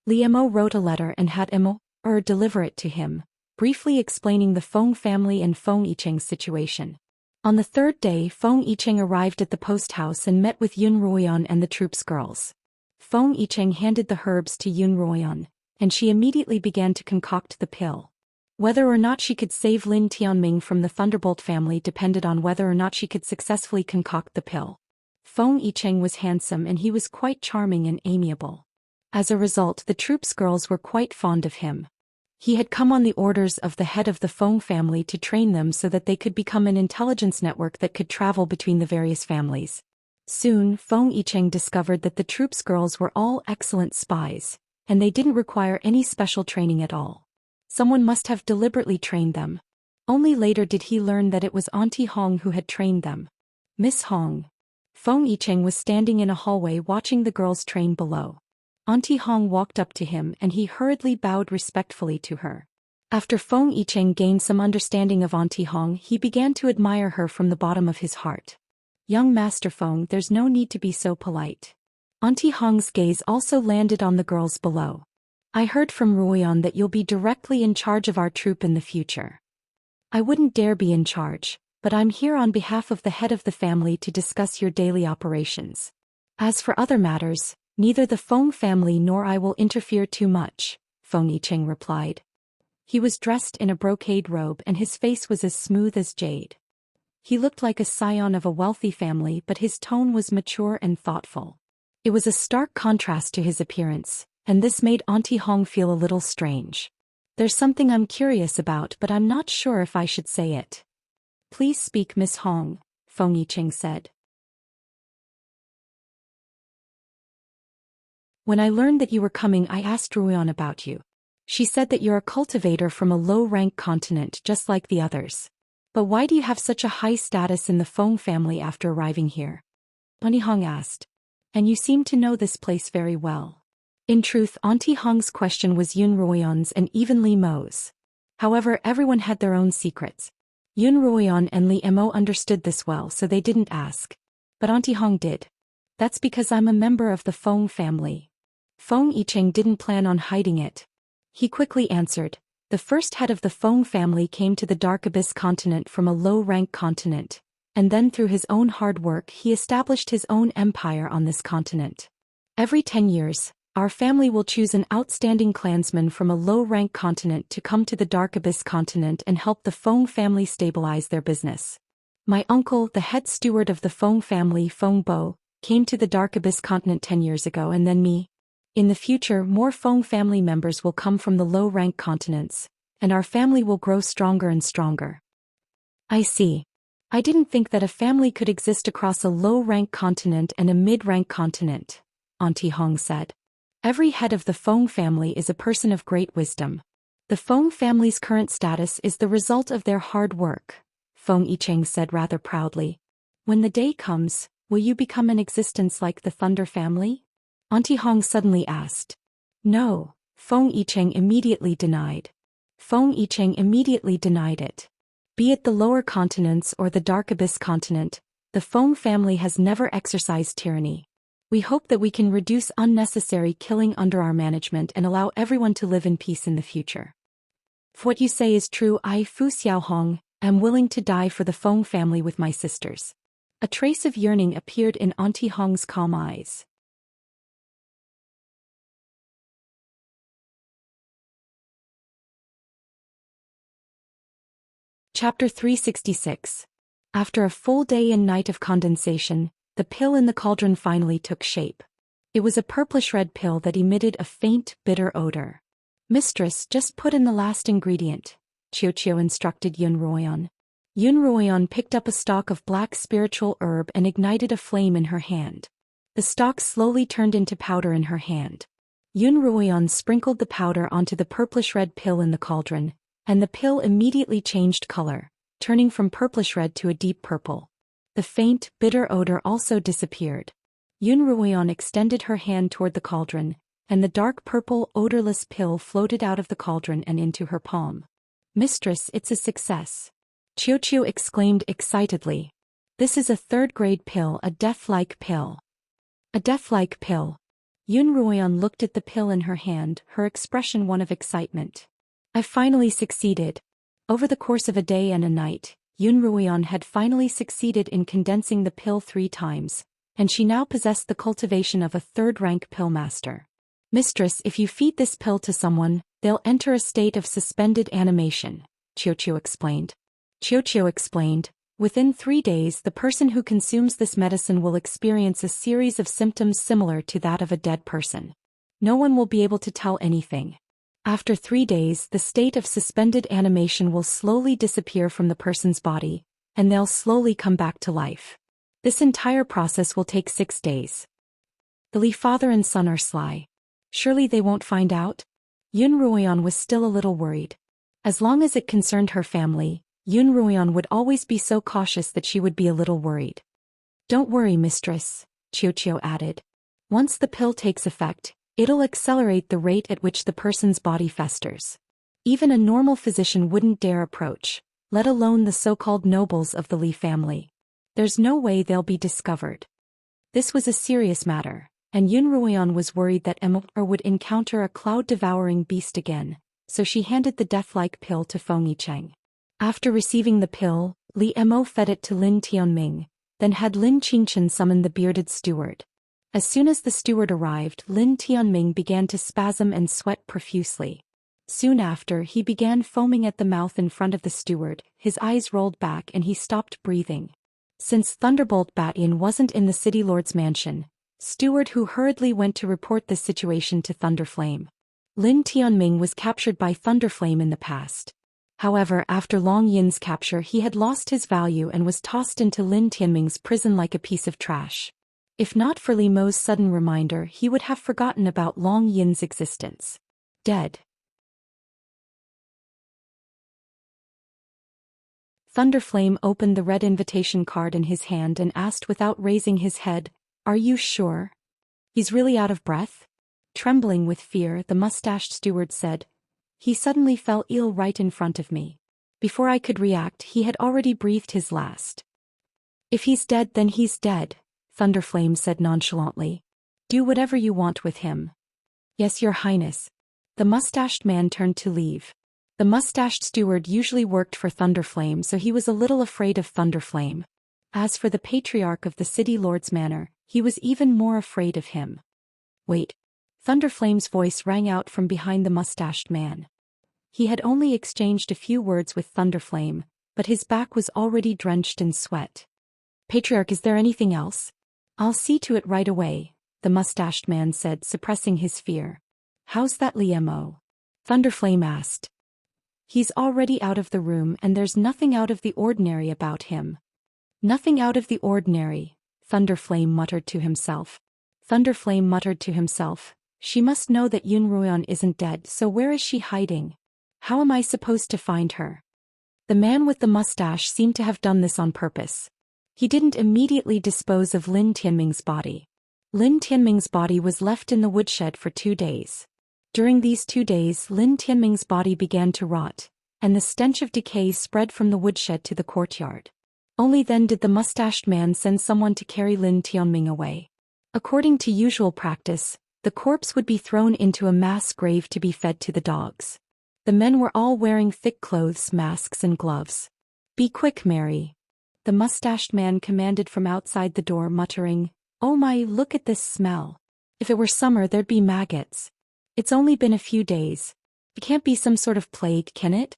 Liemo wrote a letter and had Immorse deliver it to him, briefly explaining the Feng family and Feng Yicheng's situation. On the third day, Feng Yicheng arrived at the post house and met with Yun Ruoyan and the troop's girls. Feng Yicheng handed the herbs to Yun Ruoyan, and she immediately began to concoct the pill. Whether or not she could save Lin Tianming from the Thunderbolt family depended on whether or not she could successfully concoct the pill. Feng Yicheng was handsome and he was quite charming and amiable. As a result, the troop's girls were quite fond of him. He had come on the orders of the head of the Feng family to train them so that they could become an intelligence network that could travel between the various families. Soon, Feng Yicheng discovered that the troop's girls were all excellent spies, and they didn't require any special training at all. Someone must have deliberately trained them. Only later did he learn that it was Auntie Hong who had trained them. Miss Hong. Feng Yicheng was standing in a hallway watching the girls train below. Auntie Hong walked up to him and he hurriedly bowed respectfully to her. After Feng Yicheng gained some understanding of Auntie Hong, he began to admire her from the bottom of his heart. Young Master Feng, there's no need to be so polite. Auntie Hong's gaze also landed on the girls below. I heard from Ruoyan that you'll be directly in charge of our troop in the future. I wouldn't dare be in charge, but I'm here on behalf of the head of the family to discuss your daily operations. As for other matters, neither the Feng family nor I will interfere too much, Feng Yicheng replied. He was dressed in a brocade robe and his face was as smooth as jade. He looked like a scion of a wealthy family, but his tone was mature and thoughtful. It was a stark contrast to his appearance, and this made Auntie Hong feel a little strange. There's something I'm curious about, but I'm not sure if I should say it. Please speak, Miss Hong, Feng Yicheng said. When I learned that you were coming, I asked Ruoyan about you. She said that you're a cultivator from a low-rank continent just like the others. But why do you have such a high status in the Feng family after arriving here? Auntie Hong asked. And you seem to know this place very well. In truth, Auntie Hong's question was Yun Ruoyan's and even Li Mo's. However, everyone had their own secrets. Yun Ruoyan and Li Mo understood this well, so they didn't ask. But Auntie Hong did. That's because I'm a member of the Feng family. Feng Yicheng didn't plan on hiding it. He quickly answered. The first head of the Feng family came to the Dark Abyss continent from a low-rank continent, and then through his own hard work he established his own empire on this continent. Every 10 years, our family will choose an outstanding clansman from a low-rank continent to come to the Dark Abyss continent and help the Feng family stabilize their business. My uncle, the head steward of the Feng family, Feng Bo, came to the Dark Abyss continent 10 years ago, and then me. In the future, more Feng family members will come from the low-rank continents, and our family will grow stronger and stronger. I see. I didn't think that a family could exist across a low-rank continent and a mid-rank continent, Auntie Hong said. Every head of the Feng family is a person of great wisdom. The Feng family's current status is the result of their hard work, Feng Yicheng said rather proudly. When the day comes, will you become an existence like the Thunder family? Auntie Hong suddenly asked. No, Feng Yicheng immediately denied. Feng Yicheng immediately denied it. Be it the lower continents or the Dark Abyss continent, the Feng family has never exercised tyranny. We hope that we can reduce unnecessary killing under our management and allow everyone to live in peace in the future. If what you say is true, I, Fu Xiaohong, am willing to die for the Feng family with my sisters. A trace of yearning appeared in Auntie Hong's calm eyes. Chapter 366. After a full day and night of condensation, the pill in the cauldron finally took shape. It was a purplish-red pill that emitted a faint, bitter odor. Mistress, just put in the last ingredient, Chiu instructed Yun Ruoyan. Yun Ruoyan picked up a stalk of black spiritual herb and ignited a flame in her hand. The stalk slowly turned into powder in her hand. Yun Ruoyan sprinkled the powder onto the purplish-red pill in the cauldron, and the pill immediately changed color, turning from purplish-red to a deep purple. The faint, bitter odor also disappeared. Yun Ruoyan extended her hand toward the cauldron, and the dark purple, odorless pill floated out of the cauldron and into her palm. "Mistress, it's a success," Qiu exclaimed excitedly. "This is a third-grade pill, a death-like pill." "A death-like pill." Yun Ruoyan looked at the pill in her hand, her expression one of excitement. "I finally succeeded." Over the course of a day and a night, Yun Ruoyan had finally succeeded in condensing the pill 3 times, and she now possessed the cultivation of a third-rank pill master. "Mistress, if you feed this pill to someone, they'll enter a state of suspended animation," Qiu explained. Qiu explained, "Within 3 days the person who consumes this medicine will experience a series of symptoms similar to that of a dead person. No one will be able to tell anything. After 3 days the state of suspended animation will slowly disappear from the person's body, and they'll slowly come back to life. This entire process will take 6 days. The Li father and son are sly. Surely they won't find out?" Yun Ruoyan was still a little worried. As long as it concerned her family, Yun Ruoyan would always be so cautious that she would be a little worried. "Don't worry, mistress," Qiu added. "Once the pill takes effect, it'll accelerate the rate at which the person's body festers. Even a normal physician wouldn't dare approach, let alone the so-called nobles of the Li family. There's no way they'll be discovered." This was a serious matter, and Yun Ruoyan was worried that Immortal would encounter a cloud-devouring beast again, so she handed the death-like pill to Feng Yicheng. After receiving the pill, Li Mo fed it to Lin Tianming, then had Lin Qingchen summon the bearded steward. As soon as the steward arrived, Lin Tianming began to spasm and sweat profusely. Soon after, he began foaming at the mouth in front of the steward, his eyes rolled back and he stopped breathing. Since Thunderbolt Bat-Yin wasn't in the city lord's mansion, steward who hurriedly went to report the situation to Thunderflame. Lin Tianming was captured by Thunderflame in the past. However, after Long Yin's capture he had lost his value and was tossed into Lin Tianming's prison like a piece of trash. If not for Li Mo's sudden reminder, he would have forgotten about Long Yin's existence. Dead. Thunderflame opened the red invitation card in his hand and asked without raising his head, "Are you sure? He's really out of breath?" Trembling with fear, the mustached steward said, "He suddenly fell ill right in front of me. Before I could react, he had already breathed his last." "If he's dead, then he's dead," Thunderflame said nonchalantly. "Do whatever you want with him." "Yes, Your Highness." The mustached man turned to leave. The mustached steward usually worked for Thunderflame, so he was a little afraid of Thunderflame. As for the patriarch of the city lord's manor, he was even more afraid of him. "Wait." Thunderflame's voice rang out from behind the mustached man. He had only exchanged a few words with Thunderflame, but his back was already drenched in sweat. "Patriarch, is there anything else?" "I'll see to it right away," the mustached man said, suppressing his fear. "How's that Li Mo?" Thunderflame asked. "He's already out of the room and there's nothing out of the ordinary about him." "Nothing out of the ordinary," Thunderflame muttered to himself. Thunderflame muttered to himself, "She must know that Yun Ruoyan isn't dead, so where is she hiding? How am I supposed to find her?" The man with the mustache seemed to have done this on purpose. He didn't immediately dispose of Lin Tianming's body. Lin Tianming's body was left in the woodshed for 2 days. During these 2 days, Lin Tianming's body began to rot, and the stench of decay spread from the woodshed to the courtyard. Only then did the mustached man send someone to carry Lin Tianming away. According to usual practice, the corpse would be thrown into a mass grave to be fed to the dogs. The men were all wearing thick clothes, masks and gloves. "Be quick, Mary," the mustached man commanded from outside the door, muttering, "Oh my, look at this smell. If it were summer there'd be maggots. It's only been a few days. It can't be some sort of plague, can it?"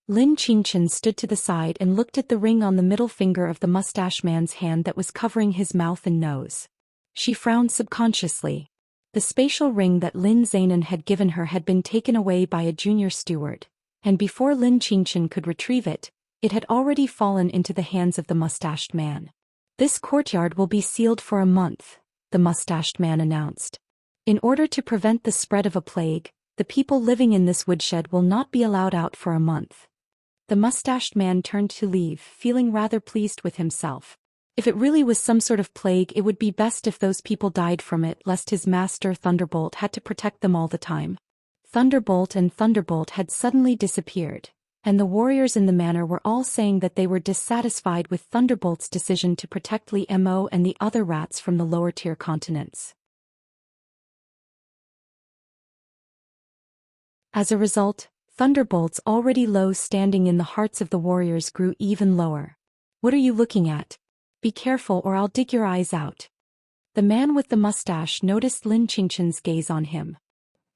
Lin Qingchen stood to the side and looked at the ring on the middle finger of the mustache man's hand that was covering his mouth and nose. She frowned subconsciously. The spatial ring that Lin Zainan had given her had been taken away by a junior steward, and before Lin Qingchen could retrieve it, it had already fallen into the hands of the mustached man. "This courtyard will be sealed for a month," the mustached man announced. In order to prevent the spread of a plague, the people living in this woodshed will not be allowed out for a month. The mustached man turned to leave, feeling rather pleased with himself. If it really was some sort of plague, it would be best if those people died from it, lest his master Thunderbolt had to protect them all the time. Thunderbolt and Thunderbolt had suddenly disappeared, and the warriors in the manor were all saying that they were dissatisfied with Thunderbolt's decision to protect Li Mo and the other rats from the lower-tier continents. As a result, Thunderbolt's already low standing in the hearts of the warriors grew even lower. "What are you looking at? Be careful or I'll dig your eyes out." The man with the mustache noticed Lin Qingqian's gaze on him.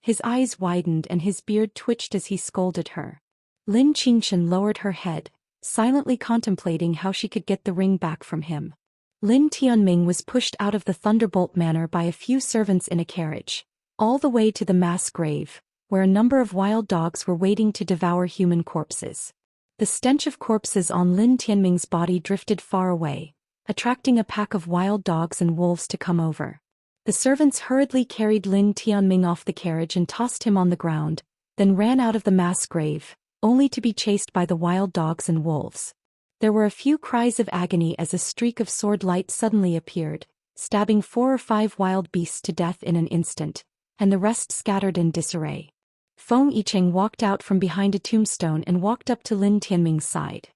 His eyes widened and his beard twitched as he scolded her. Lin Qingqian lowered her head, silently contemplating how she could get the ring back from him. Lin Tianming was pushed out of the Thunderbolt Manor by a few servants in a carriage, all the way to the mass grave, where a number of wild dogs were waiting to devour human corpses. The stench of corpses on Lin Tianming's body drifted far away, attracting a pack of wild dogs and wolves to come over. The servants hurriedly carried Lin Tianming off the carriage and tossed him on the ground, then ran out of the mass grave, only to be chased by the wild dogs and wolves. There were a few cries of agony as a streak of sword light suddenly appeared, stabbing 4 or 5 wild beasts to death in an instant, and the rest scattered in disarray. Feng Yicheng walked out from behind a tombstone and walked up to Lin Tianming's side.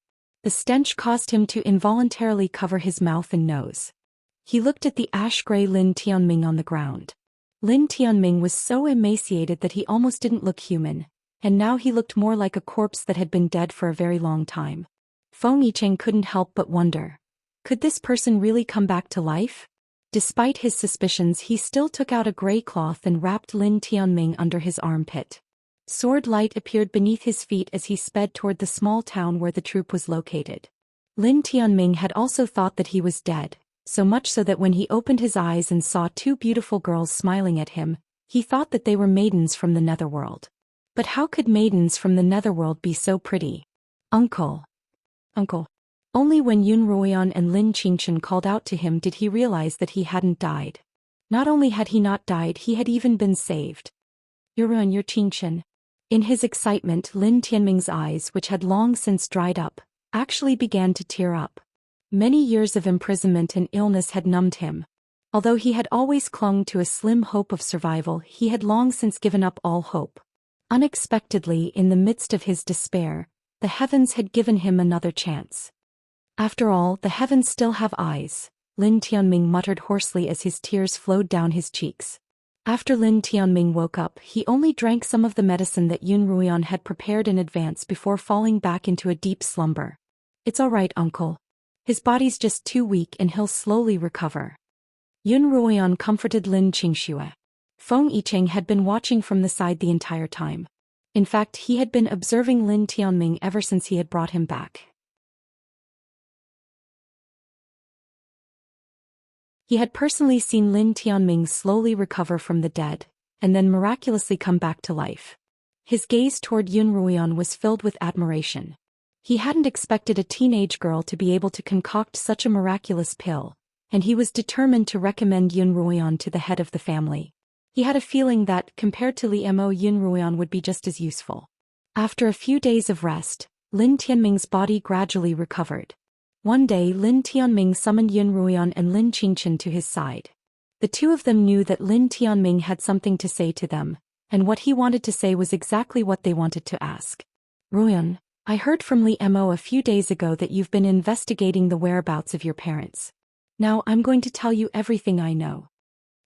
The stench caused him to involuntarily cover his mouth and nose. He looked at the ash-gray Lin Tianming on the ground. Lin Tianming was so emaciated that he almost didn't look human, and now he looked more like a corpse that had been dead for a very long time. Feng Yicheng couldn't help but wonder, could this person really come back to life? Despite his suspicions, he still took out a gray cloth and wrapped Lin Tianming under his armpit. Sword light appeared beneath his feet as he sped toward the small town where the troop was located. Lin Tianming had also thought that he was dead, so much so that when he opened his eyes and saw 2 beautiful girls smiling at him, he thought that they were maidens from the netherworld. But how could maidens from the netherworld be so pretty? Uncle. Only when Yun Ruoyan and Lin Qingqian called out to him did he realize that he hadn't died. Not only had he not died, he had even been saved. You're Qingqian. In his excitement, Lin Tianming's eyes, which had long since dried up, actually began to tear up. Many years of imprisonment and illness had numbed him. Although he had always clung to a slim hope of survival, he had long since given up all hope. Unexpectedly, in the midst of his despair, the heavens had given him another chance. After all, the heavens still have eyes, Lin Tianming muttered hoarsely as his tears flowed down his cheeks. After Lin Tianming woke up, he only drank some of the medicine that Yun Ruoyan had prepared in advance before falling back into a deep slumber. "It's all right, uncle. His body's just too weak and he'll slowly recover." Yun Ruoyan comforted Lin Qingxue. Feng Yicheng had been watching from the side the entire time. In fact, he had been observing Lin Tianming ever since he had brought him back. He had personally seen Lin Tianming slowly recover from the dead, and then miraculously come back to life. His gaze toward Yun Ruoyan was filled with admiration. He hadn't expected a teenage girl to be able to concoct such a miraculous pill, and he was determined to recommend Yun Ruoyan to the head of the family. He had a feeling that, compared to Li Mo, Yun Ruoyan would be just as useful. After a few days of rest, Lin Tianming's body gradually recovered. One day, Lin Tianming summoned Yun Ruoyan and Lin Qingqian to his side. The two of them knew that Lin Tianming had something to say to them, and what he wanted to say was exactly what they wanted to ask. "Ruoyan, I heard from Li Mo a few days ago that you've been investigating the whereabouts of your parents. Now I'm going to tell you everything I know."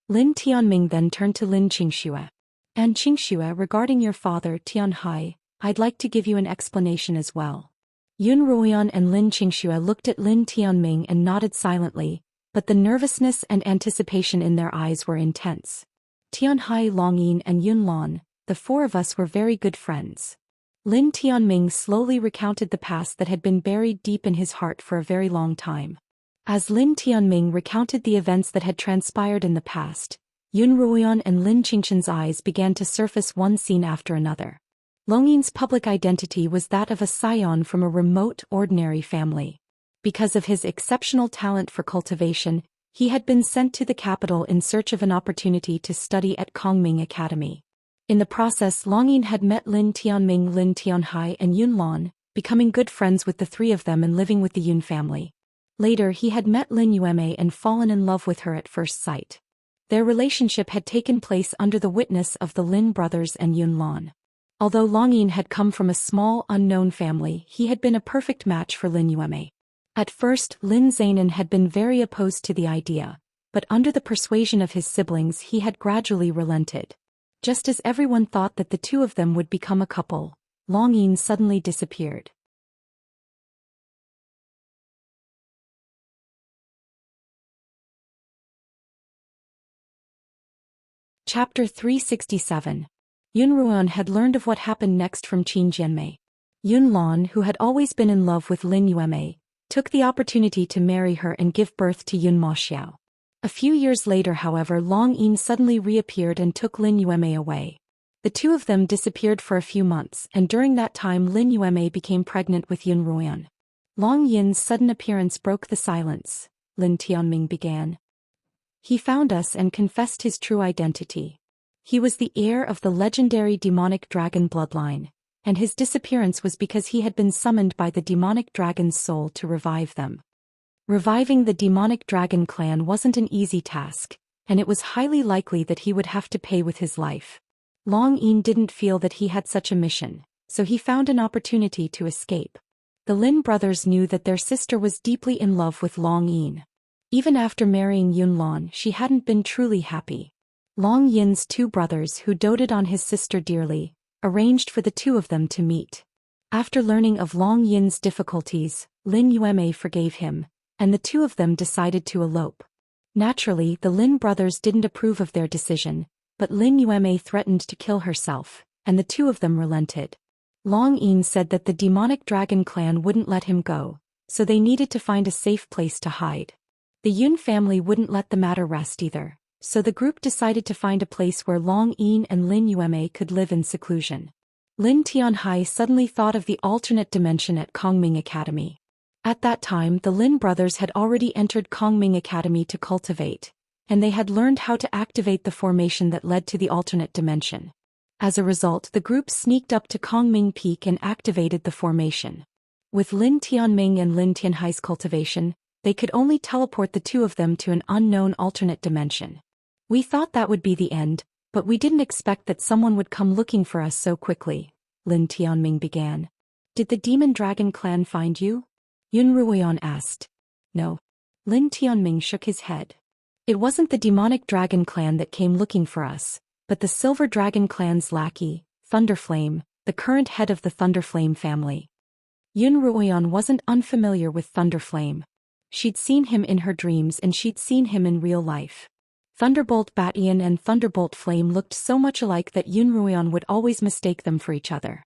Lin Tianming then turned to Lin Qingxue. "And Qingxue, regarding your father Tianhai, I'd like to give you an explanation as well." Yun Ruoyan and Lin Qingxue looked at Lin Tianming and nodded silently, but the nervousness and anticipation in their eyes were intense. "Tianhai, Longyin and Yun Lan, the 4 of us were very good friends." Lin Tianming slowly recounted the past that had been buried deep in his heart for a very long time. As Lin Tianming recounted the events that had transpired in the past, Yun Ruoyan and Lin Qingqian's eyes began to surface one scene after another. Longyin's public identity was that of a scion from a remote, ordinary family. Because of his exceptional talent for cultivation, He had been sent to the capital in search of an opportunity to study at Kongming Academy. In the process, Long Yin had met Lin Tianming, Lin Tianhai and Yun Lan, becoming good friends with the three of them and living with the Yun family. Later he had met Lin Yueme and fallen in love with her at first sight. Their relationship had taken place under the witness of the Lin brothers and Yun Lan. Although Long Yin had come from a small, unknown family, he had been a perfect match for Lin Yueme. At first, Lin Zainan had been very opposed to the idea, but under the persuasion of his siblings he had gradually relented. Just as everyone thought that the two of them would become a couple, Long Yin suddenly disappeared. Chapter 367. Yun Ruan had learned of what happened next from Qin Jianmei. Yun Lan, who had always been in love with Lin Yueme, took the opportunity to marry her and give birth to Yun Ma Xiao. A few years later, however, Long Yin suddenly reappeared and took Lin Yueme away. The two of them disappeared for a few months, and during that time Lin Yueme became pregnant with Yun Ruan. Long Yin's sudden appearance broke the silence. Lin Tianming began. He found us and confessed his true identity. He was the heir of the legendary demonic dragon bloodline, and his disappearance was because he had been summoned by the demonic dragon's soul to revive them. Reviving the demonic dragon clan wasn't an easy task, and it was highly likely that he would have to pay with his life. Long Yin didn't feel that he had such a mission, so he found an opportunity to escape. The Lin brothers knew that their sister was deeply in love with Long Yin. Even after marrying Yun Lan, she hadn't been truly happy. Long Yin's two brothers, who doted on his sister dearly, arranged for the two of them to meet. After learning of Long Yin's difficulties, Lin Yueme forgave him, and the two of them decided to elope. Naturally, the Lin brothers didn't approve of their decision, but Lin Yueme threatened to kill herself, and the two of them relented. Long Yin said that the demonic dragon clan wouldn't let him go, so they needed to find a safe place to hide. The Yun family wouldn't let the matter rest either, so the group decided to find a place where Long Yin and Lin Yueme could live in seclusion. Lin Tianhai suddenly thought of the alternate dimension at Kongming Academy. At that time, the Lin brothers had already entered Kongming Academy to cultivate, and they had learned how to activate the formation that led to the alternate dimension. As a result, the group sneaked up to Kongming Peak and activated the formation. With Lin Tianming and Lin Tianhai's cultivation, they could only teleport the two of them to an unknown alternate dimension. We thought that would be the end, but we didn't expect that someone would come looking for us so quickly, Lin Tianming began. Did the Demon Dragon clan find you? Yun Ruoyan asked. No. Lin Tianming shook his head. It wasn't the Demonic Dragon clan that came looking for us, but the Silver Dragon clan's lackey, Thunderflame, the current head of the Thunderflame family. Yun Ruoyan wasn't unfamiliar with Thunderflame. She'd seen him in her dreams and she'd seen him in real life. Thunderbolt Batian and Thunderbolt Flame looked so much alike that Yun Ruoyan would always mistake them for each other.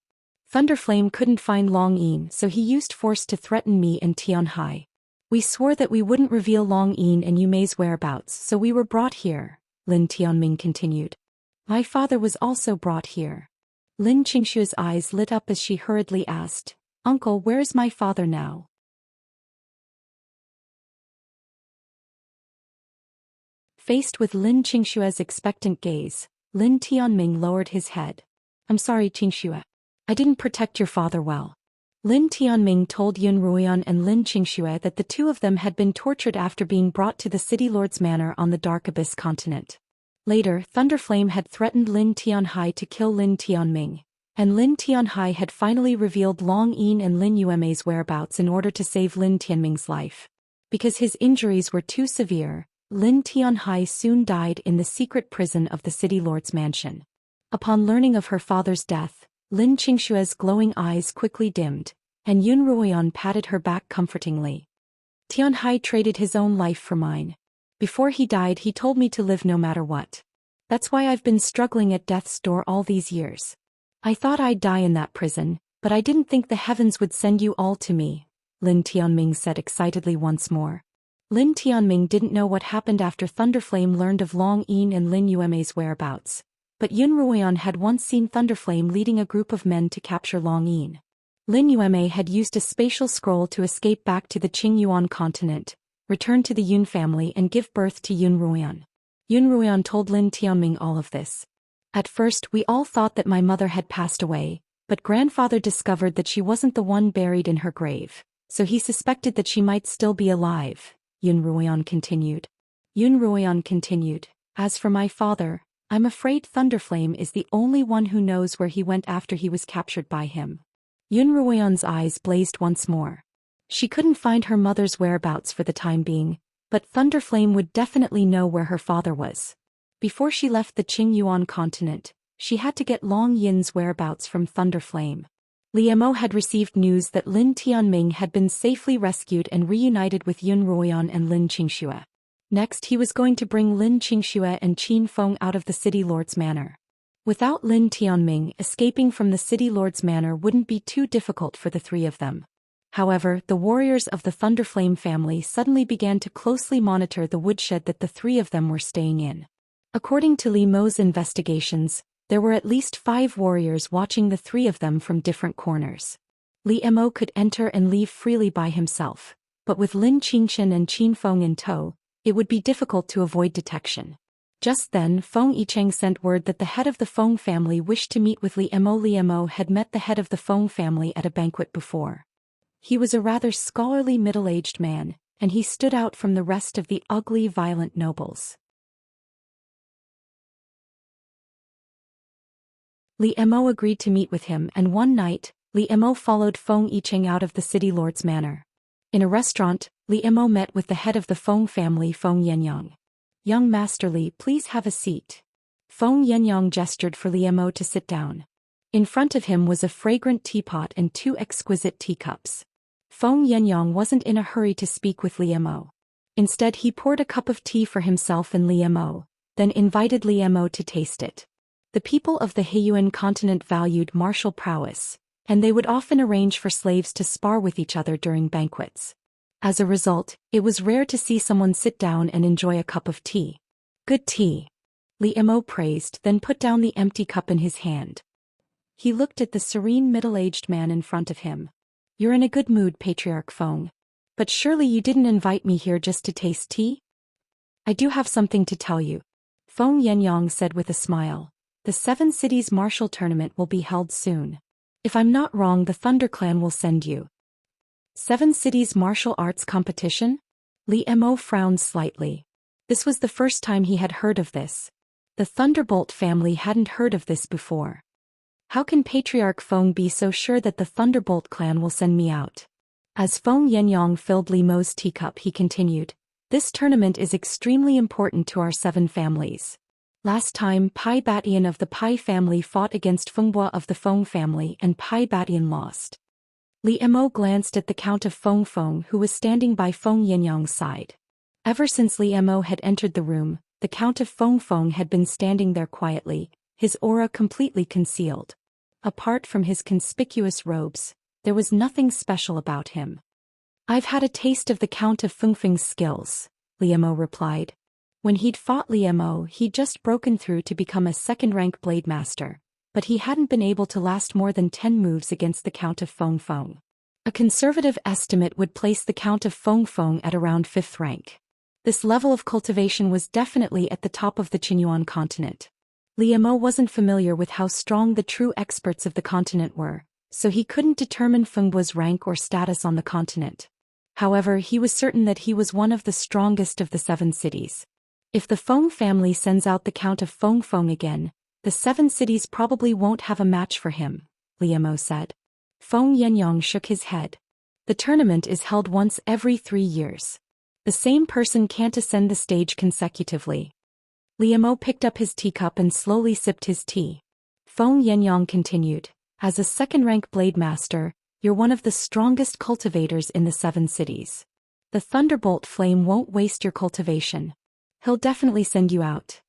Thunderflame couldn't find Long Yin, so he used force to threaten me and Tianhai. We swore that we wouldn't reveal Long Yin and Yume's whereabouts, so we were brought here, Lin Tianming continued. My father was also brought here. Lin Xingshua's eyes lit up as she hurriedly asked, Uncle, where's my father now? Faced with Lin Xingshua's expectant gaze, Lin Tianming lowered his head. I'm sorry, Qingxue. I didn't protect your father well. Lin Tianming told Yun Ruoyan and Lin Qingxue that the two of them had been tortured after being brought to the City Lord's manor on the Dark Abyss continent. Later, Thunderflame had threatened Lin Tianhai to kill Lin Tianming, and Lin Tianhai had finally revealed Long Yin and Lin Yueme's whereabouts in order to save Lin Tianming's life. Because his injuries were too severe, Lin Tianhai soon died in the secret prison of the City Lord's mansion. Upon learning of her father's death, Lin Qingshue's glowing eyes quickly dimmed, and Yun Ruoyan patted her back comfortingly. Tianhai traded his own life for mine. Before he died, he told me to live no matter what. That's why I've been struggling at death's door all these years. I thought I'd die in that prison, but I didn't think the heavens would send you all to me, Lin Tianming said excitedly once more. Lin Tianming didn't know what happened after Thunderflame learned of Long Yin and Lin Yueme's whereabouts, but Yun Ruoyan had once seen Thunderflame leading a group of men to capture Long Yin. Lin Yueme had used a spatial scroll to escape back to the Qingyuan continent, return to the Yun family and give birth to Yun Ruoyan. Yun Ruoyan told Lin Tianming all of this. At first we all thought that my mother had passed away, but grandfather discovered that she wasn't the one buried in her grave, so he suspected that she might still be alive, Yun Ruoyan continued. Yun Ruoyan continued, as for my father, I'm afraid Thunderflame is the only one who knows where he went after he was captured by him. Yun Ruoyan's eyes blazed once more. She couldn't find her mother's whereabouts for the time being, but Thunderflame would definitely know where her father was. Before she left the Qingyuan continent, she had to get Long Yin's whereabouts from Thunderflame. Li Mo had received news that Lin Tianming had been safely rescued and reunited with Yun Ruoyan and Lin Qingxue. Next he was going to bring Lin Qingxue and Qin Feng out of the city lord's manor. Without Lin Tianming, escaping from the city lord's manor wouldn't be too difficult for the three of them. However, the warriors of the Thunderflame family suddenly began to closely monitor the woodshed that the three of them were staying in. According to Li Mo's investigations, there were at least 5 warriors watching the three of them from different corners. Li Mo could enter and leave freely by himself, but with Lin Qingxian and Qin Feng in tow, it would be difficult to avoid detection. Just then Feng Yicheng sent word that the head of the Feng family wished to meet with Li Mo. Li Mo had met the head of the Feng family at a banquet before. He was a rather scholarly middle-aged man, and he stood out from the rest of the ugly, violent nobles. Li Mo agreed to meet with him, and one night, Li Mo followed Feng Yicheng out of the city lord's manor. In a restaurant, Li Mo met with the head of the Feng family, Feng Yenyang. Young Master Li, please have a seat. Feng Yenyang gestured for Li Mo to sit down. In front of him was a fragrant teapot and 2 exquisite teacups. Feng Yenyang wasn't in a hurry to speak with Li Mo. Instead he poured a cup of tea for himself and Li Mo, then invited Li Mo to taste it. The people of the Heiyuan continent valued martial prowess, and they would often arrange for slaves to spar with each other during banquets. As a result, it was rare to see someone sit down and enjoy a cup of tea. Good tea. Li Mo praised, then put down the empty cup in his hand. He looked at the serene middle-aged man in front of him. You're in a good mood, Patriarch Feng. But surely you didn't invite me here just to taste tea? I do have something to tell you. Feng Yenyang said with a smile. The 7 cities martial tournament will be held soon. If I'm not wrong, the Thunder Clan will send you. 7 cities martial arts competition? Li Mo frowned slightly. This was the first time he had heard of this. The Thunderbolt family hadn't heard of this before. How can Patriarch Feng be so sure that the Thunderbolt clan will send me out? As Feng Yenyang filled Li Mo's teacup, he continued, this tournament is extremely important to our 7 families. Last time, Pai Batian of the Pai family fought against Fengbua of the Feng family and Pai Batian lost. Li Mo glanced at the Count of Feng Feng who was standing by Feng Yenyang's side. Ever since Li Mo had entered the room, the Count of Feng Feng had been standing there quietly, his aura completely concealed. Apart from his conspicuous robes, there was nothing special about him. I've had a taste of the Count of Feng Feng's skills, Li Mo replied. When he'd fought Li Mo, he'd just broken through to become a second-rank blade master, but he hadn't been able to last more than 10 moves against the Count of Feng Feng. A conservative estimate would place the Count of Feng Feng at around 5th rank. This level of cultivation was definitely at the top of the Qingyuan continent. Li Mo wasn't familiar with how strong the true experts of the continent were, so he couldn't determine Fengbua's rank or status on the continent. However, he was certain that he was one of the strongest of the 7 cities. If the Feng family sends out the Count of Feng Feng again, the 7 cities probably won't have a match for him, Li Mo said. Feng Yenyang shook his head. The tournament is held once every 3 years. The same person can't ascend the stage consecutively. Li Mo picked up his teacup and slowly sipped his tea. Feng Yenyang continued, as a second-rank blade master, you're one of the strongest cultivators in the 7 cities. The Thunderbolt Flame won't waste your cultivation. He'll definitely send you out.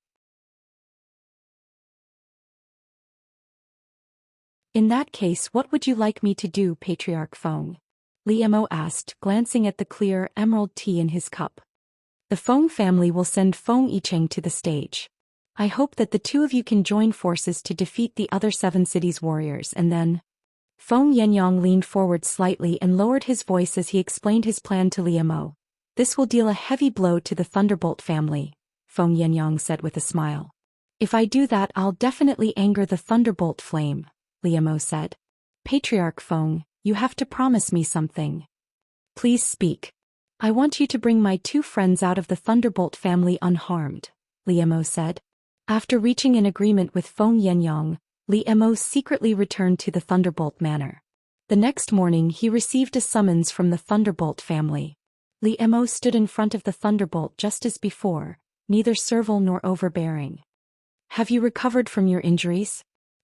In that case, what would you like me to do, Patriarch Feng? Li Mo asked, glancing at the clear, emerald tea in his cup. The Feng family will send Feng Yicheng to the stage. I hope that the 2 of you can join forces to defeat the other 7 cities' warriors and then... Feng Yenyang leaned forward slightly and lowered his voice as he explained his plan to Li Mo. This will deal a heavy blow to the Thunderbolt family, Feng Yangyang said with a smile. If I do that, I'll definitely anger the Thunderbolt flame, Liemo said. Patriarch Feng, you have to promise me something. Please speak. I want you to bring my 2 friends out of the Thunderbolt family unharmed, Liemo said. After reaching an agreement with Feng Yangyang, Liemo secretly returned to the Thunderbolt Manor. The next morning he received a summons from the Thunderbolt family. Liemo stood in front of the Thunderbolt just as before, neither servile nor overbearing. Have you recovered from your injuries?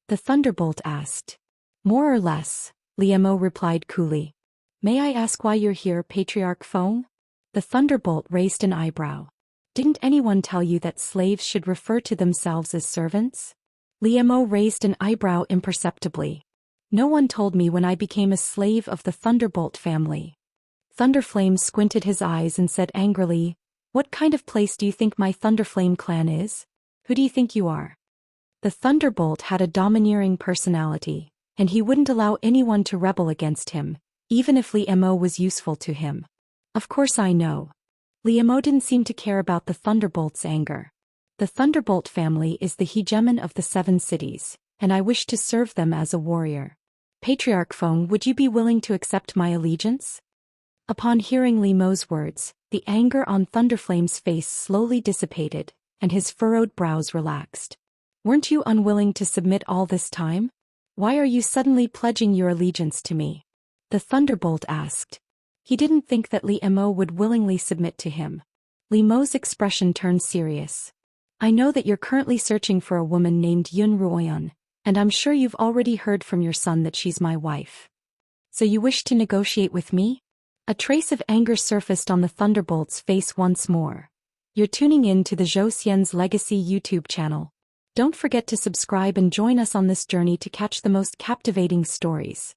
The Thunderbolt asked. More or less, Liemo replied coolly. May I ask why you're here, Patriarch Feng? The Thunderbolt raised an eyebrow. Didn't anyone tell you that slaves should refer to themselves as servants? Liemo raised an eyebrow imperceptibly. No one told me when I became a slave of the Thunderbolt family. Thunderflame squinted his eyes and said angrily, What kind of place do you think my Thunderflame clan is? Who do you think you are? The Thunderbolt had a domineering personality, and he wouldn't allow anyone to rebel against him, even if Liemo was useful to him. Of course I know. Liemo didn't seem to care about the Thunderbolt's anger. The Thunderbolt family is the hegemon of the 7 cities, and I wish to serve them as a warrior. Patriarch Feng, would you be willing to accept my allegiance? Upon hearing Liemo's words, the anger on Thunderflame's face slowly dissipated, and his furrowed brows relaxed. Weren't you unwilling to submit all this time? Why are you suddenly pledging your allegiance to me? The Thunderbolt asked. He didn't think that Liemo would willingly submit to him. Liemo's expression turned serious. I know that you're currently searching for a woman named Yun Ruoyan, and I'm sure you've already heard from your son that she's my wife. So you wish to negotiate with me? A trace of anger surfaced on the Thunderbolt's face once more. You're tuning in to the Zhou Xian's Legacy YouTube channel. Don't forget to subscribe and join us on this journey to catch the most captivating stories.